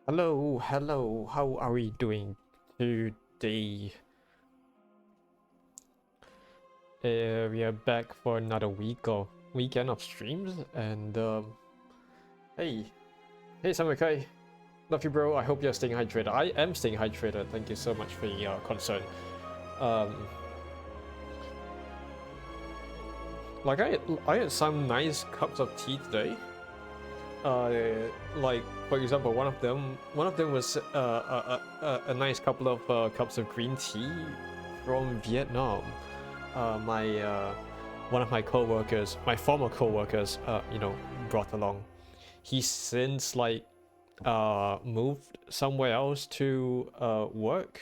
Hello, how are we doing today? We are back for another weekend of streams, and hey, Samukai, love you, bro. I hope you're staying hydrated. I am staying hydrated. Thank you so much for your concern. Um, like I had some nice cups of tea today. Like for example, one of them was a nice couple of cups of green tea from Vietnam. My one of my co-workers, my former co-workers, brought along. He's since moved somewhere else to work.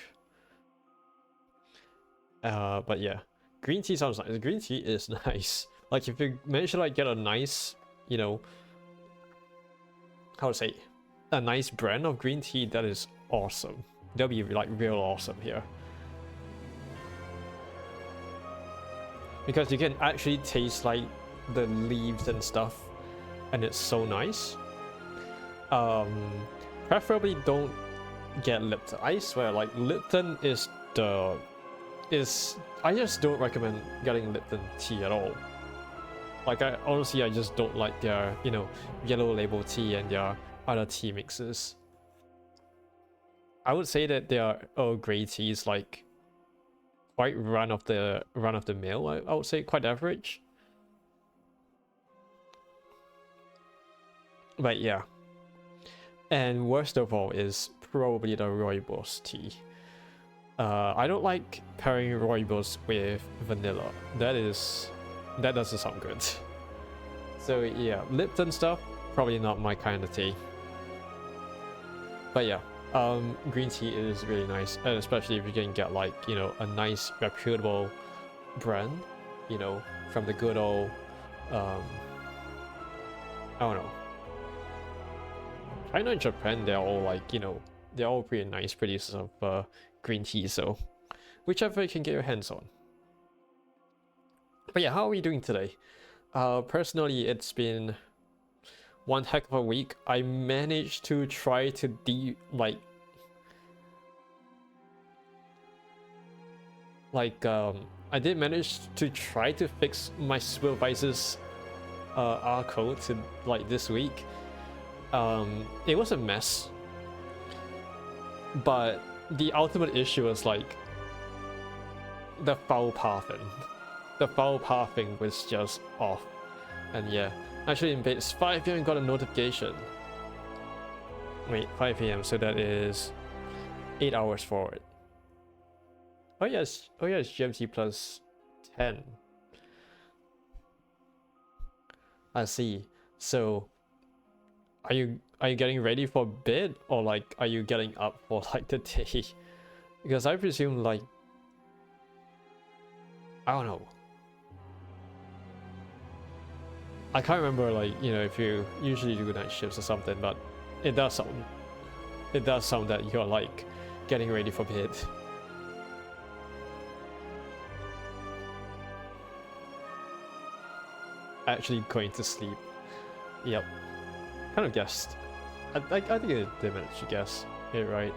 But yeah, green tea sounds nice. Green tea is nice. Like if you manage to get a nice, how to say, a nice brand of green tea, that is awesome. That'll be real awesome here. Because you can actually taste the leaves and stuff, and it's so nice. Preferably don't get Lipton. I swear, Lipton is I just don't recommend getting Lipton tea at all. I just don't like their yellow label tea and their other tea mixes. I would say that their Earl Grey tea is quite run of the mill. I would say quite average. But yeah. And worst of all is probably the rooibos tea. I don't like pairing rooibos with vanilla. That doesn't sound good. So yeah, Lipton stuff, probably not my kind of tea. But yeah. Green tea is really nice, and especially if you can get a nice reputable brand, from the good old, I don't know. China and Japan, they're all they're all pretty nice producers of green tea, so whichever you can get your hands on. But yeah, how are we doing today? Personally, it's been one heck of a week. I managed to try to I did manage to try to fix my supervisor's R code to this week. It was a mess, but the ultimate issue was the foul pathing. The foul pathing was just off, and yeah. Actually, in bed, it's 5 p.m. got a notification. Wait, 5 p.m. So that is 8 hours forward. Oh yes, it's GMT plus 10. I see. So, are you getting ready for bed, or are you getting up for the day? Because I presume I don't know. I can't remember if you usually do night shifts or something, but it does sound that you're getting ready for bed. Actually going to sleep. Yep. Kind of guessed. I think I did manage to guess it right.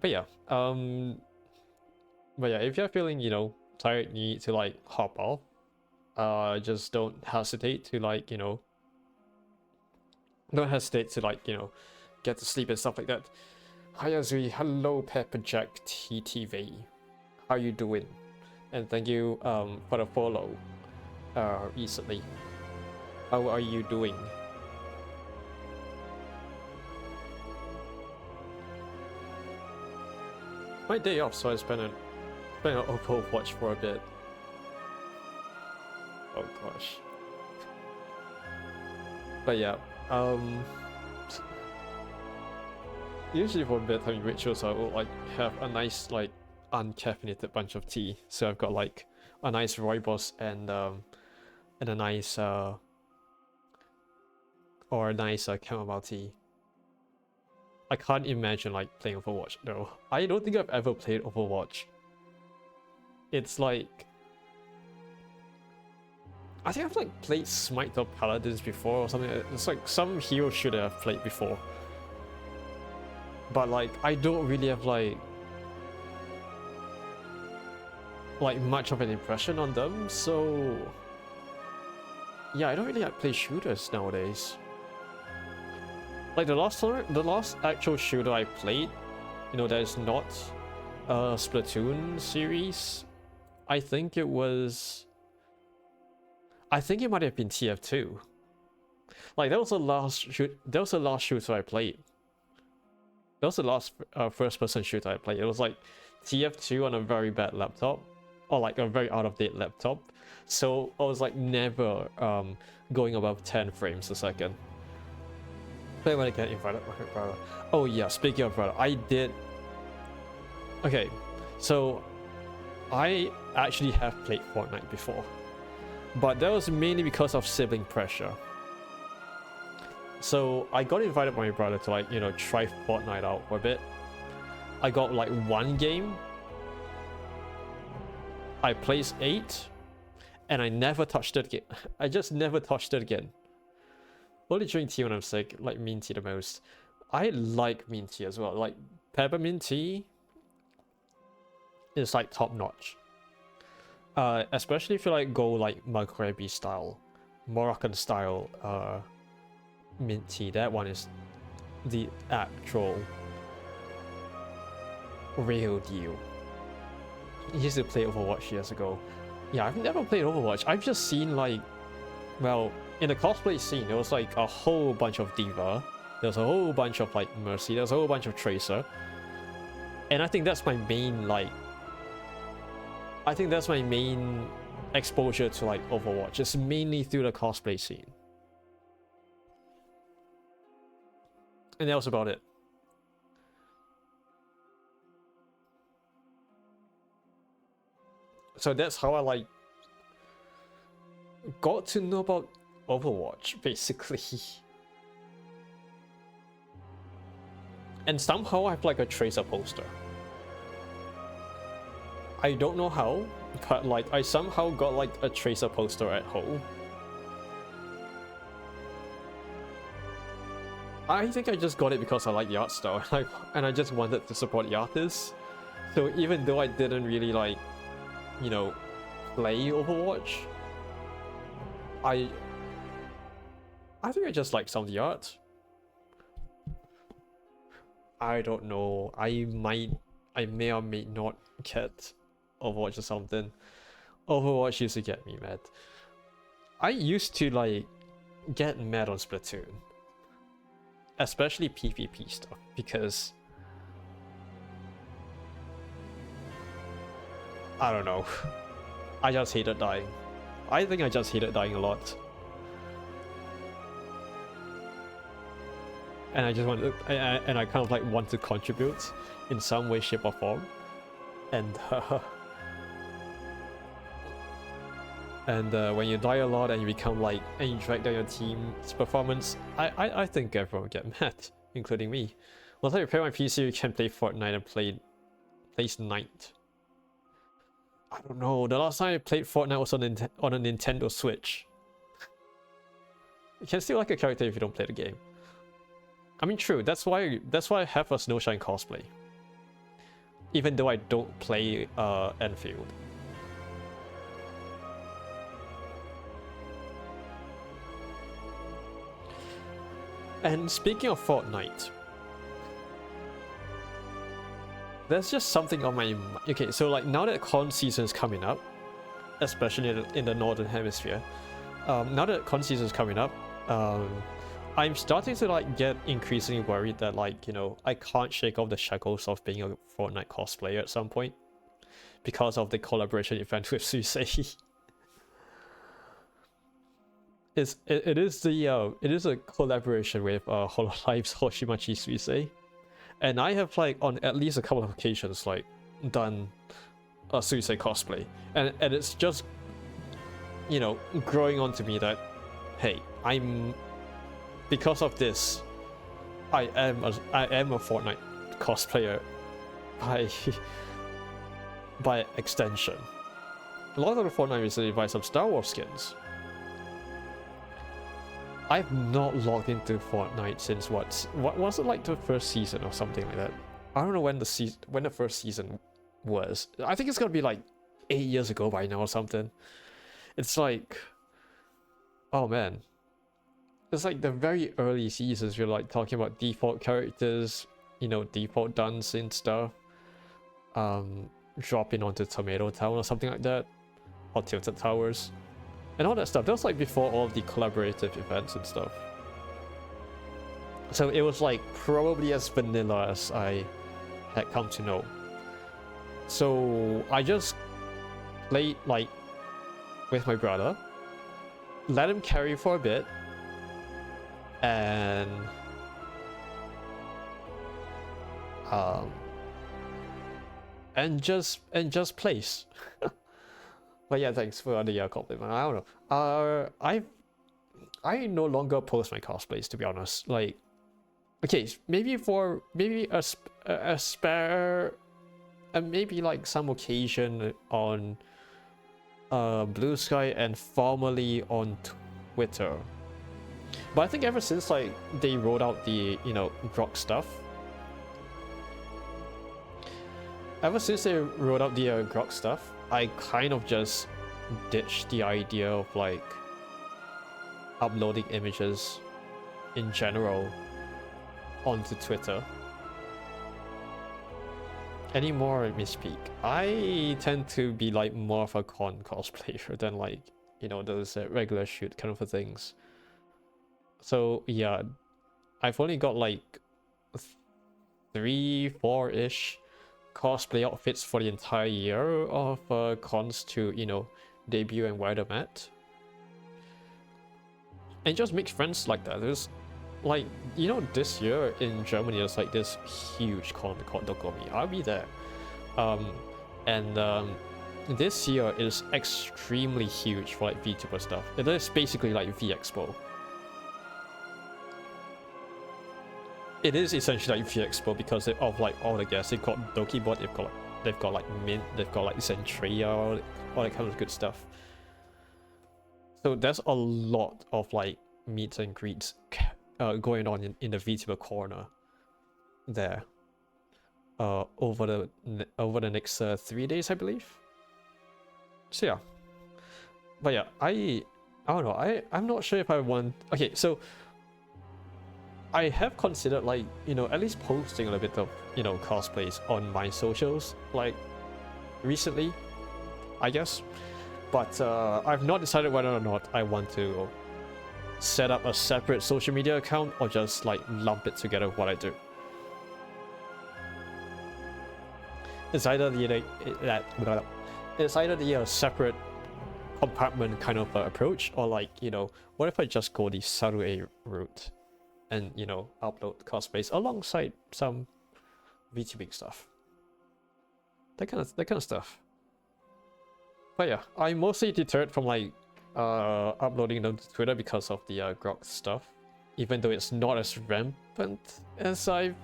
But yeah. But yeah, if you're feeling, tired, you need to hop off. Just don't hesitate to don't hesitate to get to sleep and stuff like that. Hi Azri, hello Pepper Jack TTV. How you doing? And thank you for the follow recently. How are you doing? My day off, so I spent on Overwatch for a bit. Oh gosh. But yeah, usually for bedtime rituals I will have a nice uncaffeinated bunch of tea. So I've got a nice rooibos and a nice chamomile tea. I can't imagine playing Overwatch though. I don't think I've ever played Overwatch. It's I think I've like played Smite or Paladins before or something. It's like some hero shooter I've played before. But like I don't really have like much of an impression on them, so yeah, I don't really like play shooters nowadays. Like the last actual shooter I played, you know, that is not a Splatoon series, I think it might have been TF2. Like that was the last shooter I played. That was the last first-person shooter I played. It was like TF2 on a very bad laptop, or like a very out-of-date laptop. So I was like never going above 10 frames a second. But when I get invited by my brother. Oh yeah, speaking of brother, I did. Okay, so I actually have played Fortnite before, but that was mainly because of sibling pressure. So I got invited by my brother to like, you know, try Fortnite out for a bit. I got like one game. I placed 8, and I never touched it again. I just never touched it again. Only drink tea when I'm sick, like mint tea the most. I like mint tea as well. Like peppermint tea is like top notch. Especially if you like go like Maghrebi style, Moroccan style mint tea. That one is the actual real deal. I used to play Overwatch years ago. Yeah, I've never played Overwatch. I've just seen like, well, in the cosplay scene, there was like a whole bunch of D.Va. There's a whole bunch of like Mercy. There's a whole bunch of Tracer. And I think that's my main like, exposure to like Overwatch. It's mainly through the cosplay scene. And that was about it. So that's how I like got to know about Overwatch, basically. And somehow I have like a Tracer poster. I don't know how, but like I somehow got like a Tracer poster at home. I think I just got it because I like the art style, and I just wanted to support the artists. So even though I didn't really like, you know, play Overwatch, I think I just like some of the art. I don't know. I may or may not get Overwatch or something. Overwatch used to get me mad. I used to like get mad on Splatoon, especially PvP stuff, because I don't know. I just hated dying. I think I just hated dying a lot. And I just wanted to, and I kind of like want to contribute in some way, shape or form. And when you die a lot and you become like, and you drag down your team's performance, I think everyone will get mad, including me. Last time you play on my PC, you can play Fortnite and place Knight. I don't know. The last time I played Fortnite was on a Nintendo Switch. You can still like a character if you don't play the game. I mean, true. That's why I have a Snowshine cosplay. Even though I don't play Enfield. And speaking of Fortnite, there's just something on my mind. Okay, so like now that con season is coming up, especially in the northern hemisphere, now that con season is coming up, I'm starting to like get increasingly worried that like, you know, I can't shake off the shackles of being a Fortnite cosplayer at some point because of the collaboration event with Suisei. It is a collaboration with Hololive's Hoshimachi Suisei, and I have like on at least a couple of occasions like done a Suisei cosplay, and it's just, you know, growing onto me that, hey, because of this, I am a Fortnite cosplayer by extension. A lot of the Fortnite recently buy some Star Wars skins. I've not logged into Fortnite since what was it, like the first season or something like that? I don't know when the first season was. I think it's gonna be like 8 years ago by now or something. It's like, oh man, it's like the very early seasons. You're like talking about default characters, you know, default duns and stuff. Dropping onto Tomato Town or something like that, or Tilted Towers, and all that stuff. That was like before all of the collaborative events and stuff. So it was like probably as vanilla as I had come to know. So I just played like with my brother, let him carry for a bit, and just place. But yeah, thanks for the compliment. I don't know. I no longer post my cosplays, to be honest. Like, okay, maybe a spare, and maybe like some occasion on Blue Sky and formerly on Twitter. But I think ever since like they rolled out the, you know, Grok stuff, I kind of just ditched the idea of like uploading images in general onto Twitter. Anymore, I misspeak. I tend to be like more of a con cosplayer than like, you know, those regular shoot kind of things. So yeah, I've only got like 3-4-ish cosplay outfits for the entire year of cons to, you know, debut and wear them at. And just make friends like that. There's like, you know, this year in Germany there's like this huge con called Dokomi. I'll be there. This year is extremely huge for like VTuber stuff. It is basically like V-Expo. It is essentially like V-Expo because of like all the guests. They've got Dokibot, they've got like Mint, they've got like Zentria, all that kind of good stuff. So there's a lot of like meets and greets going on in the VTuber corner there over the next 3 days, I believe. So yeah, but yeah, I don't know. I'm not sure if I want. Okay, so I have considered like, you know, at least posting a little bit of, you know, cosplays on my socials like recently, I guess. But I've not decided whether or not I want to set up a separate social media account or just like lump it together with what I do. It's either the separate compartment kind of approach, or like, you know, what if I just go the Sarue route and, you know, upload cosplays alongside some VTubing stuff, that kind of stuff. But yeah, I'm mostly deterred from like uploading them to Twitter because of the Grok stuff, even though it's not as rampant as it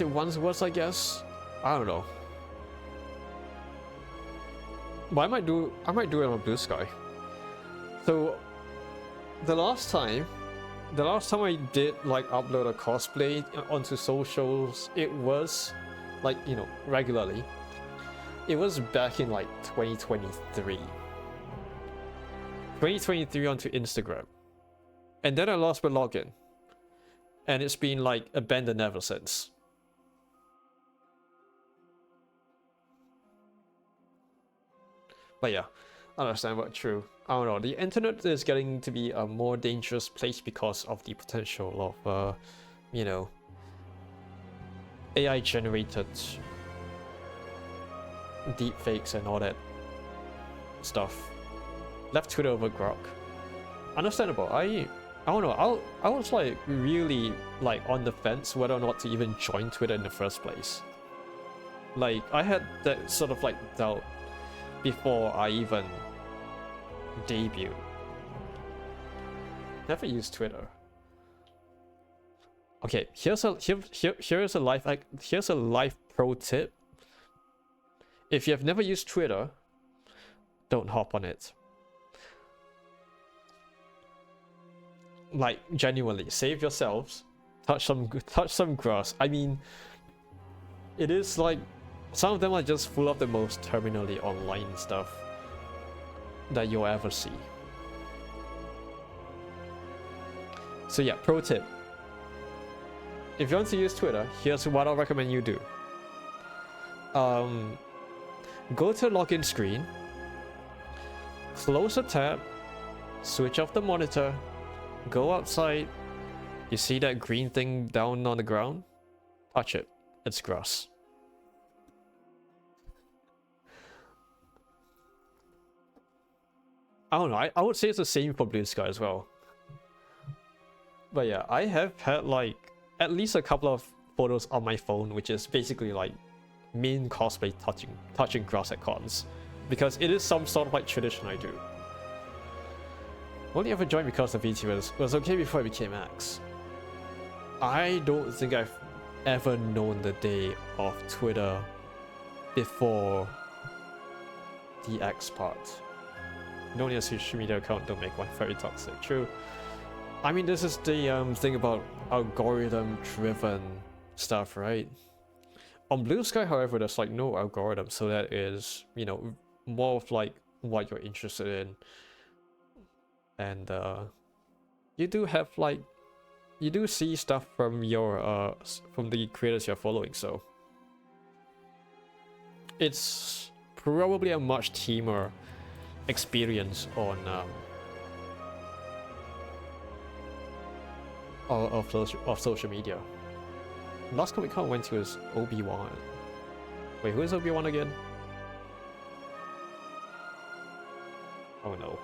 once was, I guess. I don't know. But I might do it on Blue Sky. So the last time I did like upload a cosplay onto socials, it was like, you know, regularly. It was back in like 2023 onto Instagram, and then I lost my login, and it's been like abandoned ever since. But yeah, I understand, but true. I don't know, the internet is getting to be a more dangerous place because of the potential of you know, AI generated deepfakes and all that stuff. Left Twitter over Grok. Understandable. I don't know. I was like really like on the fence whether or not to even join Twitter in the first place. Like I had that sort of like doubt before I even debuted. Never used Twitter. Okay, here's a life pro tip. If you have never used Twitter, don't hop on it. Like, genuinely, save yourselves. Touch some grass. I mean, it is like, some of them are just full of the most terminally online stuff that you'll ever see. So yeah, pro tip. If you want to use Twitter, here's what I'll recommend you do. Go to login screen, close the tab, switch off the monitor, go outside, you see that green thing down on the ground? Touch it, it's grass. I don't know, I would say it's the same for Blue Sky as well. But yeah, I have had like at least a couple of photos on my phone, which is basically like mean cosplay touching grass at cons, because it is some sort of like tradition I do. Only ever joined because the VT was okay before it became X. I don't think I've ever known the day of Twitter before the X part. Knowing a social media account don't make one very toxic. True. I mean, this is the thing about algorithm-driven stuff, right? On Blue Sky, however, there's like no algorithm, so that is, you know, more of like what you're interested in. And you do have like, you do see stuff from your from the creators you're following, so it's probably a much teamer experience on of social media. Last Comic Con I went to was Obi-Wan. Wait, who is Obi-Wan again? Oh no.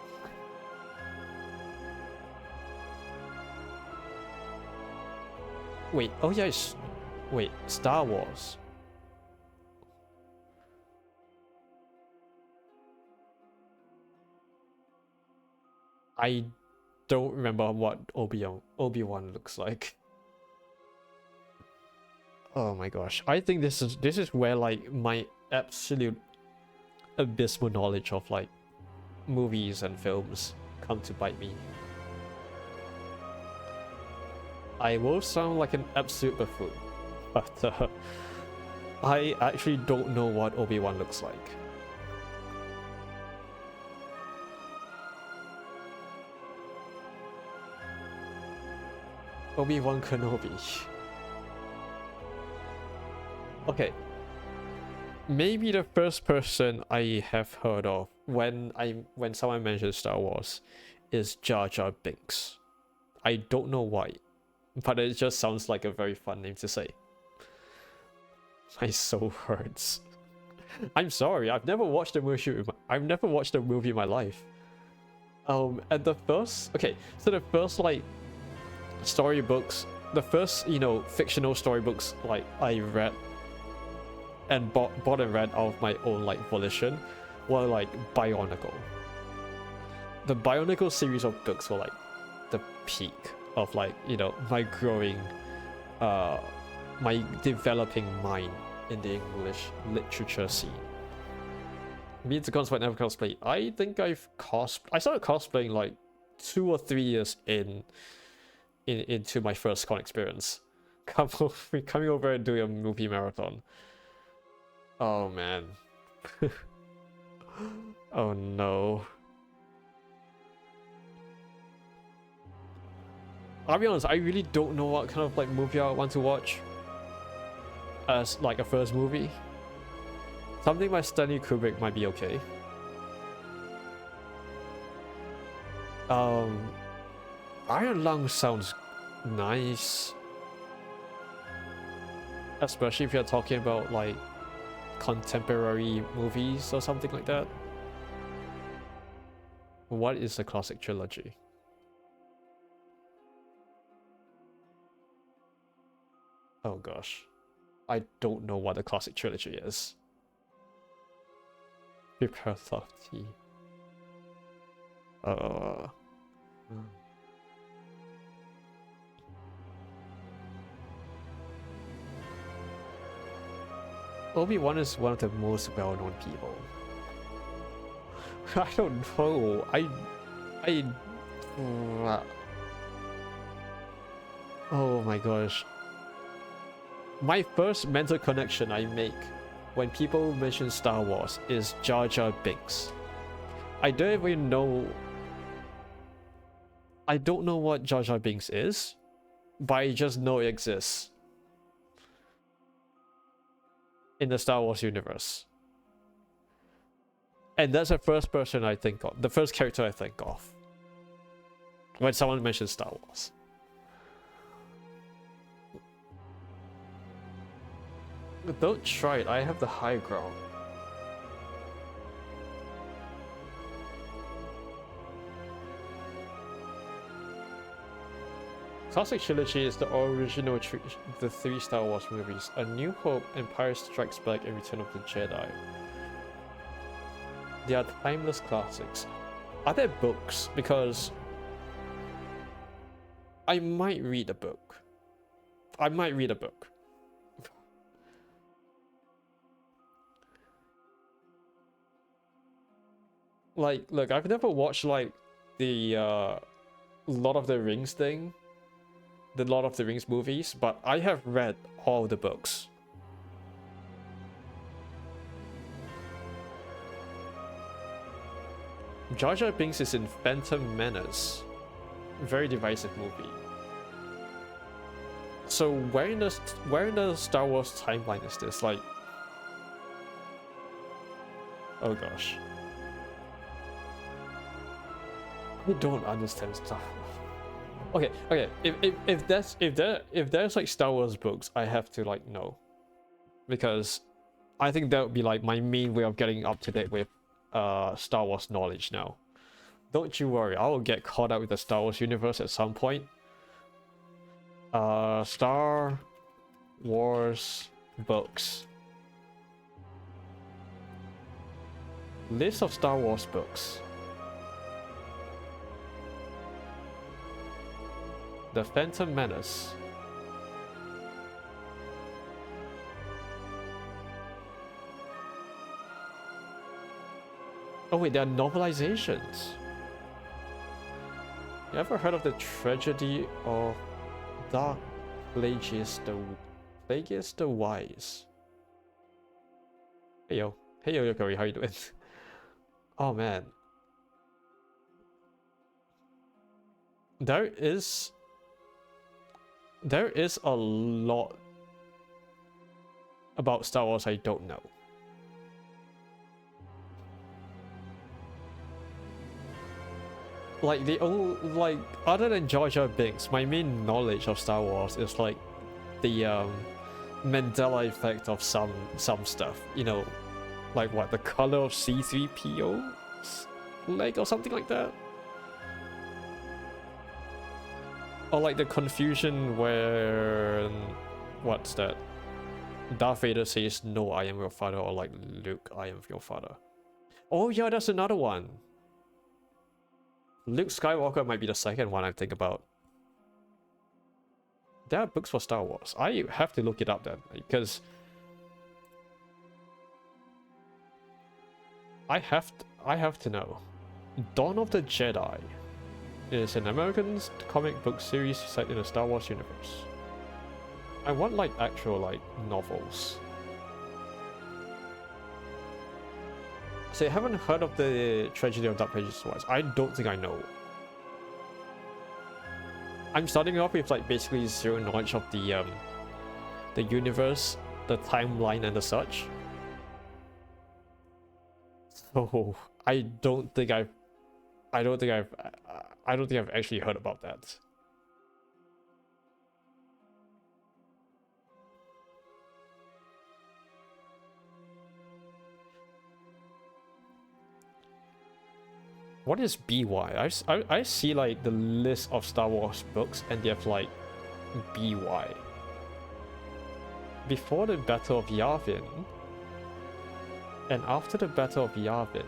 Wait, oh yes. Wait, Star Wars. I don't remember what Obi-Wan looks like. Oh my gosh. I think this is where like my absolute abysmal knowledge of like movies and films come to bite me. I will sound like an absolute buffoon, but I actually don't know what Obi-Wan looks like. Obi-Wan Kenobi. Okay. Maybe the first person I have heard of when someone mentions Star Wars is Jar Jar Binks. I don't know why, but it just sounds like a very fun name to say. My soul hurts. I'm sorry, I've never watched a movie in my life. And the first, okay, so the first like storybooks, the first, you know, fictional storybooks like I read and bought and read of my own like volition were like Bionicle. The Bionicle series of books were like the peak of like, you know, my growing my developing mind in the English literature scene. Me to cosplay, never cosplay. I think I started cosplaying like 2 or 3 years into my first con experience. Coming over and doing a movie marathon. Oh man. Oh no. I'll be honest, I really don't know what kind of like movie I want to watch as like a first movie. Something by Stanley Kubrick might be okay. Iron Lung sounds nice, especially if you're talking about like contemporary movies or something like that. What is the classic trilogy? Oh gosh, I don't know what the classic trilogy is. Prepare soft tea. Obi-Wan is one of the most well-known people. I don't know. Oh my gosh. My first mental connection I make when people mention Star Wars is Jar Jar Binks. I don't even know... I don't know what Jar Jar Binks is, but I just know it exists in the Star Wars universe. And that's the first person I think of, the first character I think of when someone mentions Star Wars. Don't try it, I have the high ground. Classic trilogy is the original the 3 Star Wars movies: A New Hope, Empire Strikes Back, and Return of the Jedi. They are timeless classics. Are there books? Because I might read a book. I might read a book. Like, look, I've never watched like the Lord of the Rings thing, the Lord of the Rings movies, but I have read all the books. Jar Jar Binks is in Phantom Menace. Very divisive movie. So where in the Star Wars timeline is this? Like, oh gosh, I don't understand stuff. Okay, if there's like Star Wars books, I have to like know, because I think that would be like my main way of getting up to date with Star Wars knowledge now. Don't you worry, I will get caught up with the Star Wars universe at some point. Star Wars books. List of Star Wars books. The Phantom Menace. Oh wait, there are novelizations. You ever heard of the tragedy of Dark Plagueis the Wise? Hey yo, Yokori, how you doing? Oh man, there is a lot about Star Wars I don't know. Like other than Jar Jar Binks, my main knowledge of Star Wars is like the Mandela effect of some stuff. You know, like what, the color of C-3PO's leg or something like that. Or like the confusion where, what's that? Darth Vader says, "No, I am your father," or like, "Luke, I am your father." Oh yeah, that's another one. Luke Skywalker might be the second one I think about. There are books for Star Wars. I have to look it up then, because I have to know. Dawn of the Jedi is an American comic book series set in the Star Wars universe. I want like actual like novels. So you haven't heard of the Tragedy of Dark Plagueis the Wise? I don't think I know. I'm starting off with like basically zero knowledge of the universe, the timeline, and the such. So I don't think I've actually heard about that. What is BY? I see like the list of Star Wars books and they have like BY. Before the Battle of Yavin and after the Battle of Yavin.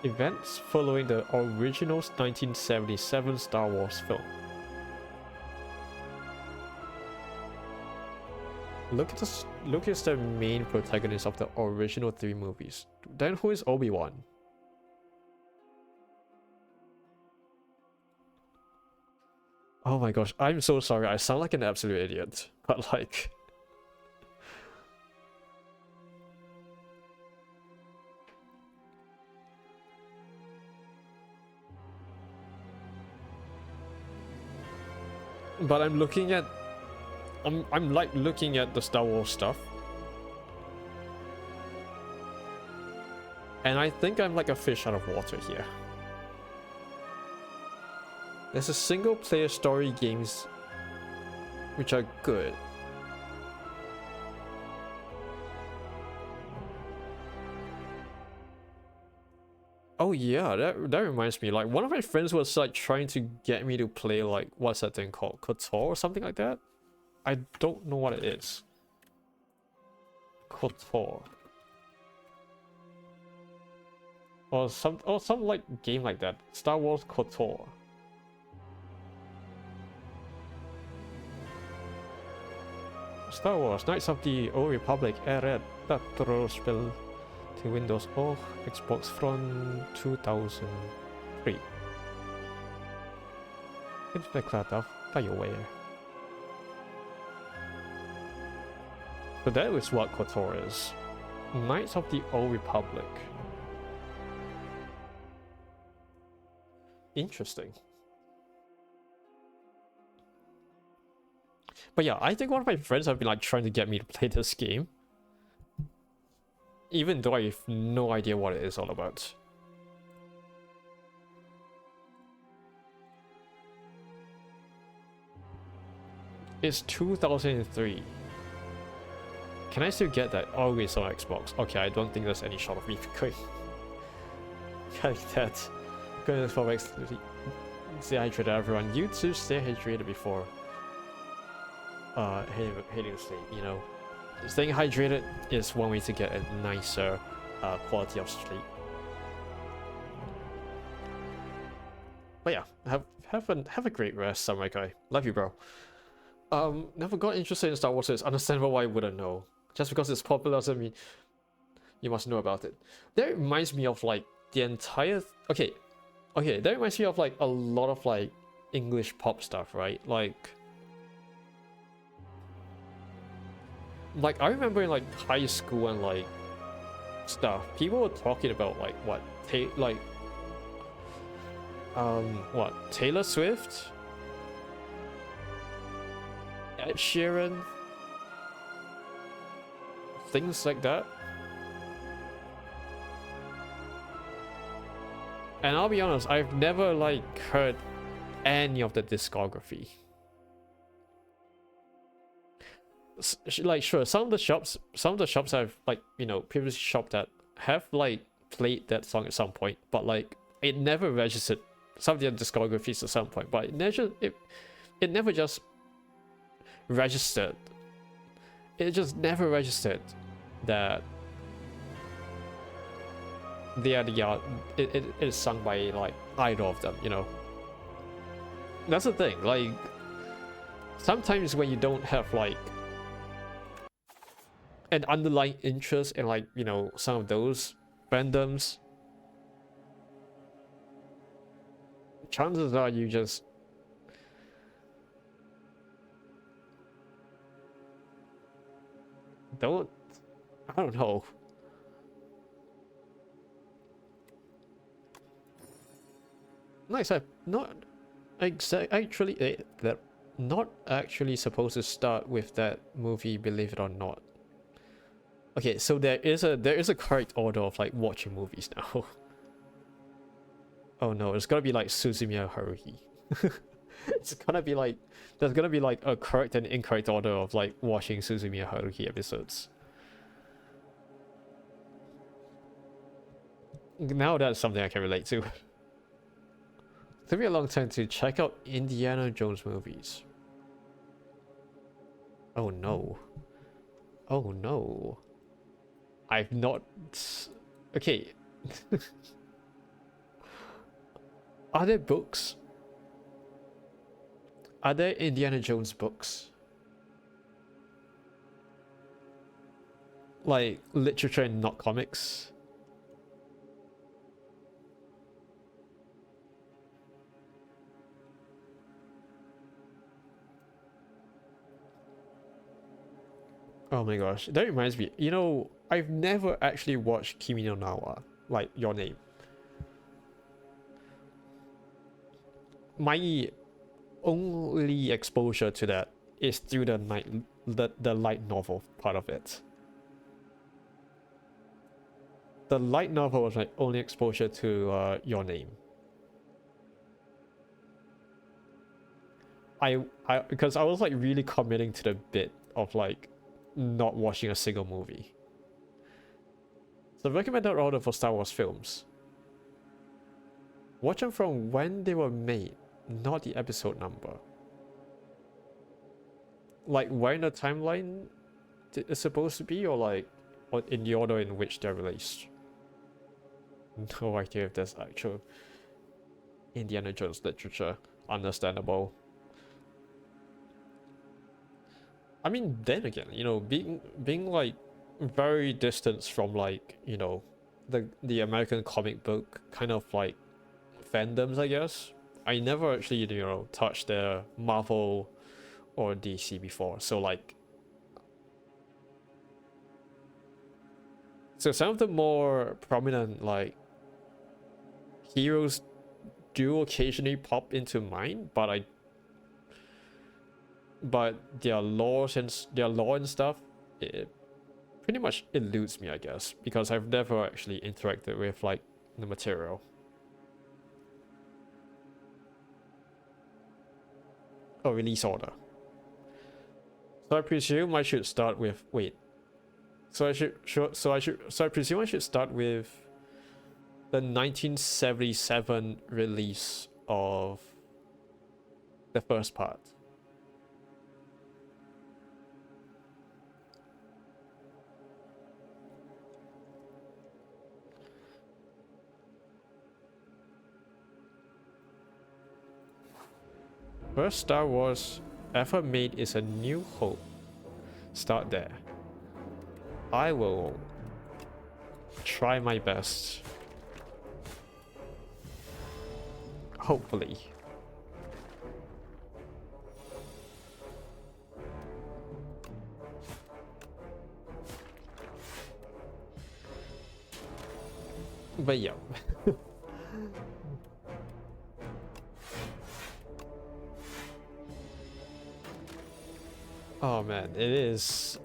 Events following the original 1977 Star Wars film. Luke is the main protagonist of the original 3 movies. Then who is Obi-Wan? Oh my gosh, I'm so sorry. I sound like an absolute idiot. But like... But I'm looking at... I'm like looking at the Star Wars stuff. And I think I'm like a fish out of water here. There's a single player story games which are good. Oh yeah, that reminds me, like one of my friends was like trying to get me to play like, what's that thing called? KOTOR or something like that? I don't know what it is. KOTOR. Or some like game like that. Star Wars KOTOR. Star Wars Knights of the Old Republic är räddat rollspel till Windows och Xbox från 2003. Utvecklat av BioWare. So that is what KOTOR is. Knights of the Old Republic. Interesting. But yeah, I think one of my friends have been like trying to get me to play this game. Even though I have no idea what it is all about. It's 2003. Can I still get that? Oh, it's on Xbox. Okay, I don't think there's any shot of me going. Like that. Going for stay hydrated, everyone. You too stay hydrated before hitting sleep, you know. Staying hydrated is one way to get a nicer quality of sleep. But yeah, have a great rest, Samurai Guy. Love you, bro. Never got interested in Star Wars. It's understandable why I wouldn't know. Just because it's popular doesn't mean you must know about it. That reminds me of like the entire okay, that reminds me of like a lot of like English pop stuff, right? Like I remember in like high school and like stuff, people were talking about like what Taylor Swift, Ed Sheeran, things like that. And I'll be honest, I've never like heard any of the discography. Like sure, some of the shops I've like, you know, previously shopped at have like played that song at some point, but like it never registered. Some of their discographies at some point, but it never just registered. It just never registered that it is sung by like either of them, you know. That's the thing, like sometimes when you don't have like an underlying interest in like, you know, some of those fandoms, chances are you just don't, I don't know. Nice, I'm not not actually supposed to start with that movie, believe it or not. Okay, so there is a correct order of like watching movies now. Oh no, it's gonna be like Suzumiya Haruhi. It's gonna be like, there's gonna be like a correct and incorrect order of like watching Suzumiya Haruhi episodes. Now that's something I can relate to. Took me a long time to check out Indiana Jones movies. Oh no. Oh no. I've not... Okay. Are there books? Are there Indiana Jones books? Like literature and not comics? Oh my gosh, that reminds me. You know, I've never actually watched Kimi no Nawa, like Your Name. My only exposure to that is through the light novel part of it. The light novel was my only exposure to Your Name. Because I was like really committing to the bit of like not watching a single movie. So recommended order for Star Wars films. Watch them from when they were made, not the episode number. Like where in the timeline it's supposed to be, or like in the order in which they're released. No idea if there's actual Indiana Jones literature. Understandable. I mean, then again, you know, being like very distant from like, you know, the American comic book kind of like fandoms, I guess. I never actually, you know, touched the Marvel or DC before, so like, so some of the more prominent like heroes do occasionally pop into mind, but their lore and stuff, it pretty much eludes me, I guess, because I've never actually interacted with like the material. Oh, release order. So I presume I should start with So I presume I should start with the 1977 release of the first part. First Star Wars ever made is A New Hope. Start there. I will try my best. Hopefully. But yeah. Oh man, it is.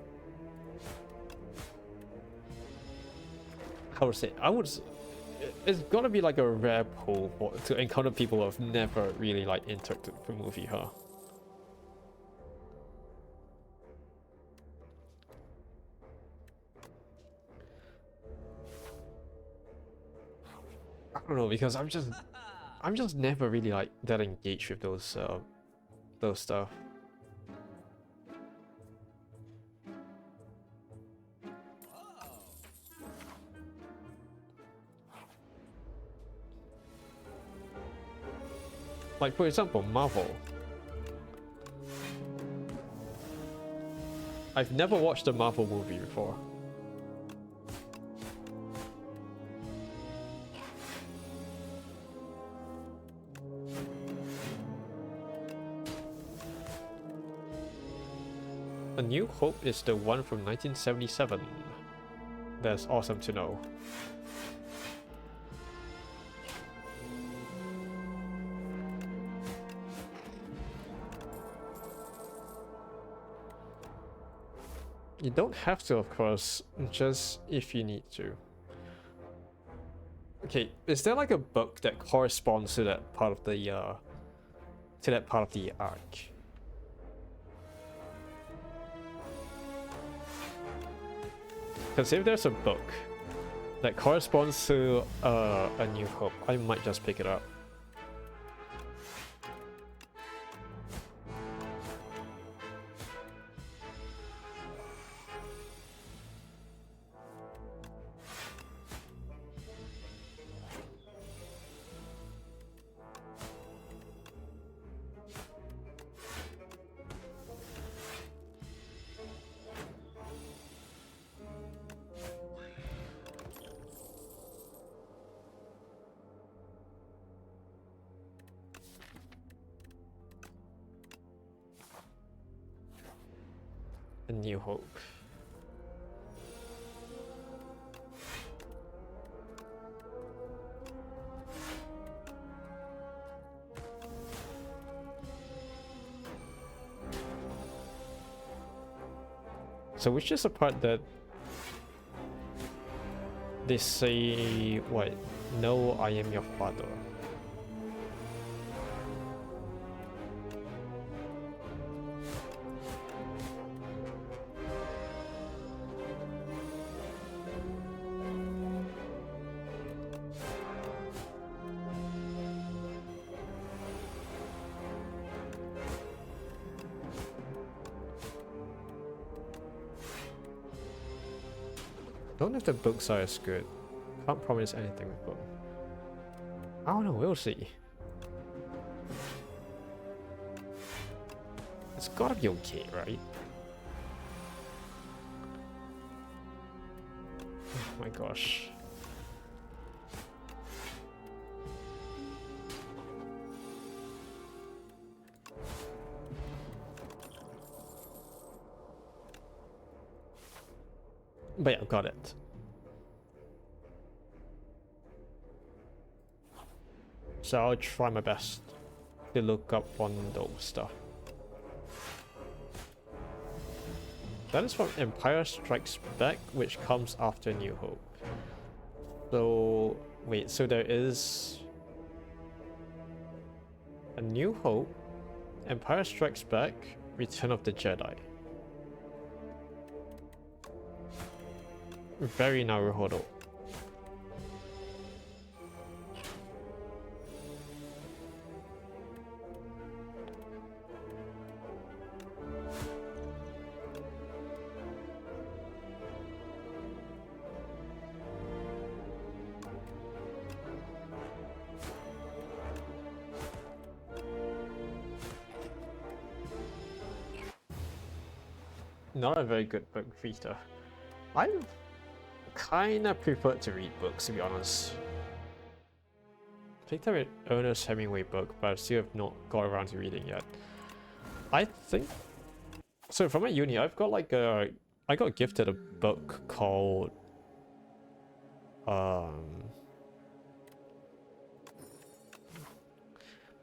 How would say? It's gotta be like a rare pull to encounter people who have never really like interacted with the movie, huh? I don't know, because I'm just never really like that engaged with those stuff. Like for example, Marvel. I've never watched a Marvel movie before. A New Hope is the one from 1977. That's awesome to know. You don't have to, of course, just if you need to. Okay, is there like a book that corresponds to that part of the arc? Because if there's a book that corresponds to A New Hope, I might just pick it up. A New Hope. So which is the part that they say, what? No, I am your father. Don't know if the books are as good. Can't promise anything with them. I don't know, we'll see. It's gotta be okay, right? Oh my gosh. But yeah, got it. So I'll try my best to look up on those stuff. That is from Empire Strikes Back, which comes after New Hope. So, wait, so there is a New Hope, Empire Strikes Back, Return of the Jedi. Very Naruhodo. Not a very good book reader. I kinda prefer to read books, to be honest. I picked up an Ernest Hemingway book, but I still have not got around to reading yet. I think so. From my uni, I've got like I got gifted a book called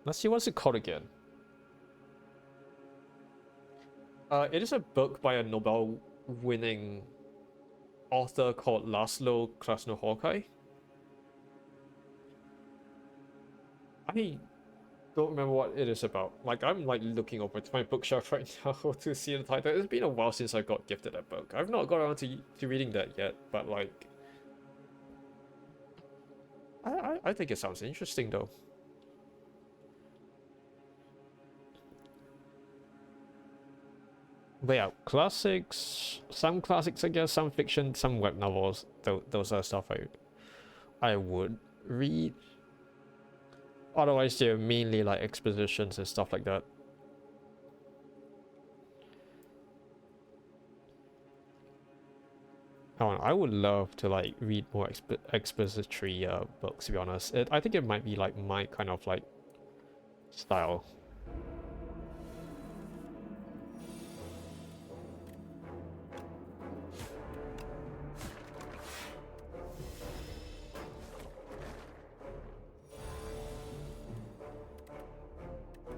let's see, what's it called again? It is a book by a Nobel-winning author called Laszlo Krasznahorkai. I don't remember what it is about. Like, I'm like looking over to my bookshelf right now to see the title. It's been a while since I got gifted that book. I've not got around to reading that yet, but like, I think it sounds interesting though. But yeah, classics, some classics I guess, some fiction, some web novels. Those are stuff I would read. Otherwise, they're mainly like expositions and stuff like that. Oh, I would love to like read more expository books. To be honest, I think it might be like my kind of like style.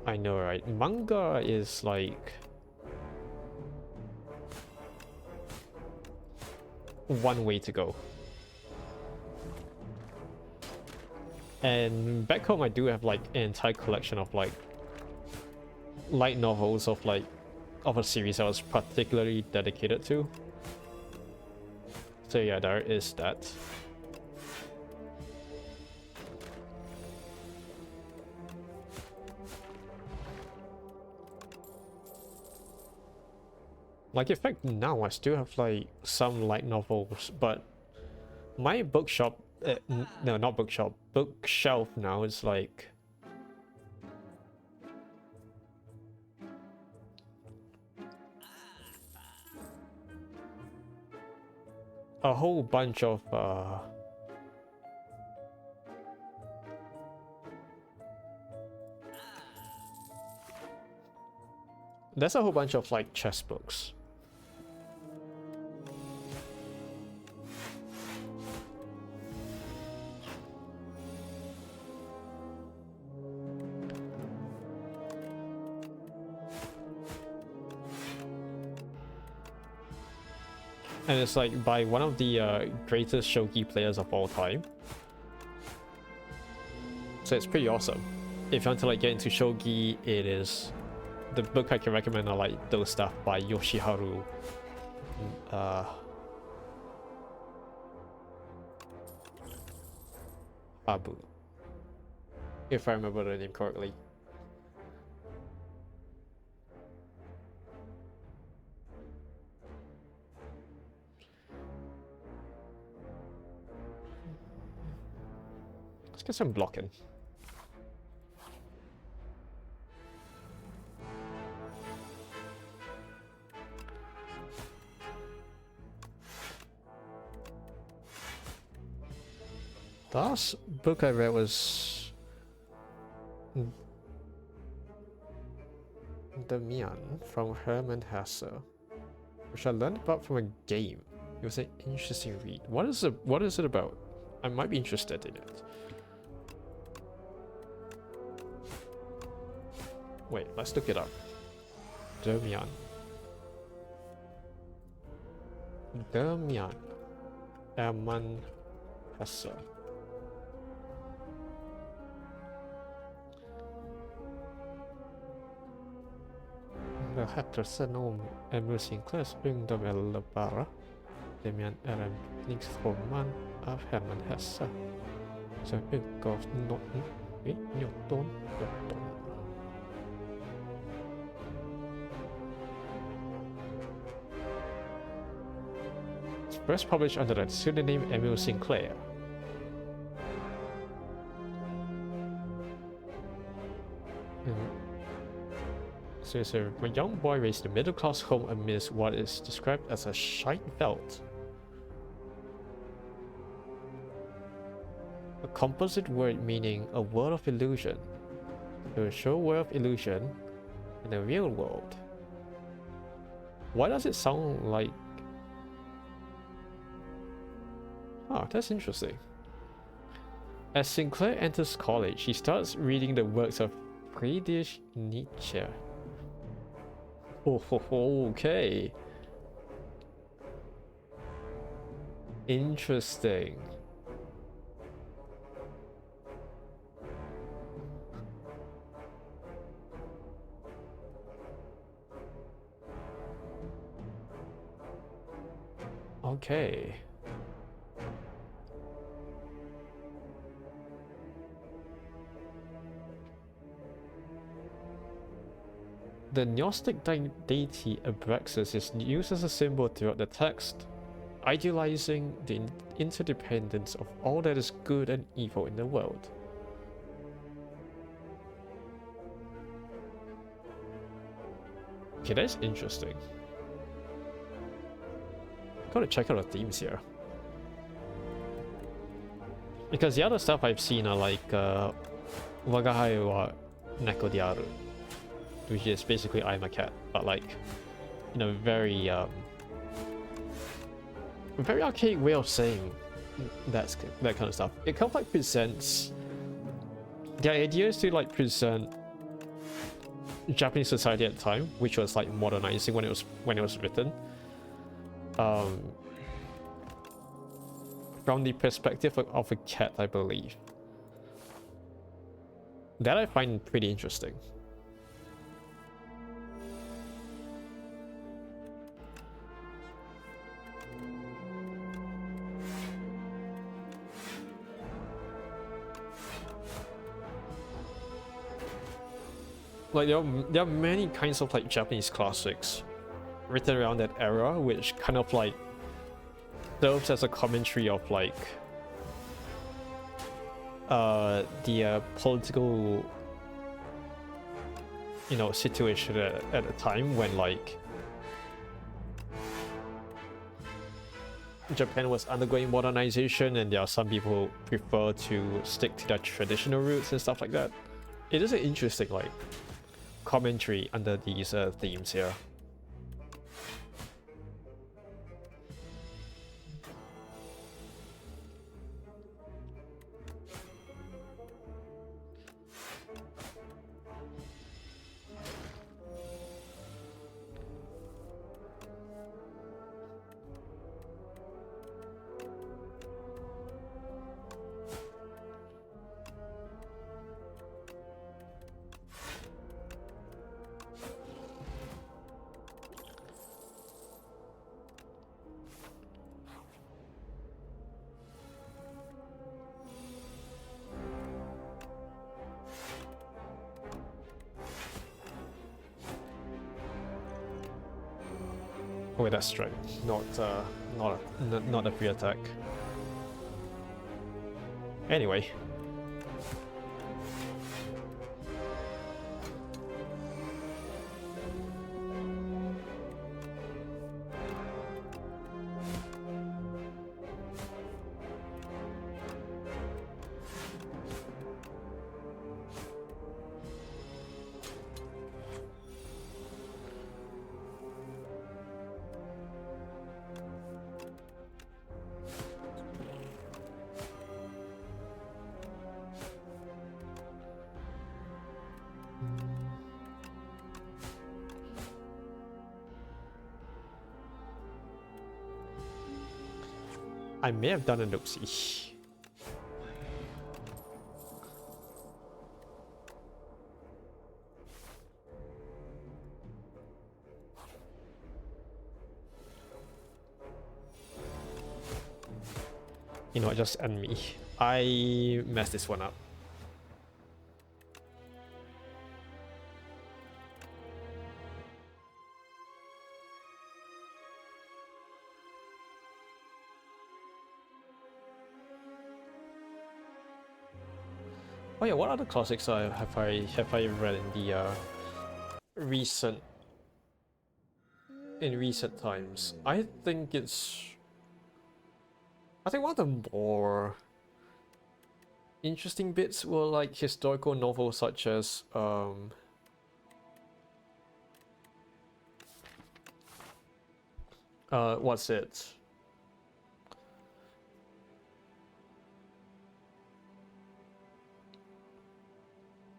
I know, right? Manga is like one way to go. And back home I do have like an entire collection of like light novels of like of a series I was particularly dedicated to. So yeah, there is that. Like, in fact, now I still have like some light novels, but my bookshop, no, not bookshop, bookshelf now is like a whole bunch of there's a whole bunch of like chess books. And it's like by one of the greatest shogi players of all time. So it's pretty awesome. If you want to like get into shogi, it is the book I can recommend are like those stuff by Yoshiharu Abu, if I remember the name correctly. Let's get some blocking. The last book I read was The Mian from Hermann Hesse, which I learned about from a game. It was an interesting read. What is it about? I might be interested in it. Wait, let's look it up. The Mian. The Mian. Hermann Hesse. Berättelsen om Emil Sinclairs ungdom bara. Demian är en livsroman av Hermann Hesse som utgavs 1917. It's first published under the pseudonym Emil Sinclair. So it's a young boy raised in a middle-class home amidst what is described as a Scheinwelt. A composite word meaning a world of illusion. To show a world of illusion in the real world. Why does it sound like... Ah, that's interesting. As Sinclair enters college, he starts reading the works of Friedrich Nietzsche. Oh, okay. Interesting. Okay. The Gnostic deity Abraxas is used as a symbol throughout the text, idealizing the interdependence of all that is good and evil in the world. Okay, that's interesting. Gotta check out the themes here. Because the other stuff I've seen are like Wagahae wa Neko de Aru, which is basically I'm a cat, but like in a very archaic way of saying that kind of stuff. It kind of like presents, the idea is to like present Japanese society at the time, which was like modernizing when it was written, from the perspective of a cat, I believe. That I find pretty interesting. Like there are many kinds of like Japanese classics written around that era, which kind of like serves as a commentary of like the political, you know, situation at a time when like Japan was undergoing modernization, and there are some people who prefer to stick to their traditional roots and stuff like that. It is an interesting like commentary under these themes here. Wait, that's straight, not a free attack. Anyway. I may have done a oopsie. You know what, just end me. I messed this one up. Oh yeah, what other classics have I read in the recent times? I think one of the more interesting bits were like historical novels such as what's it?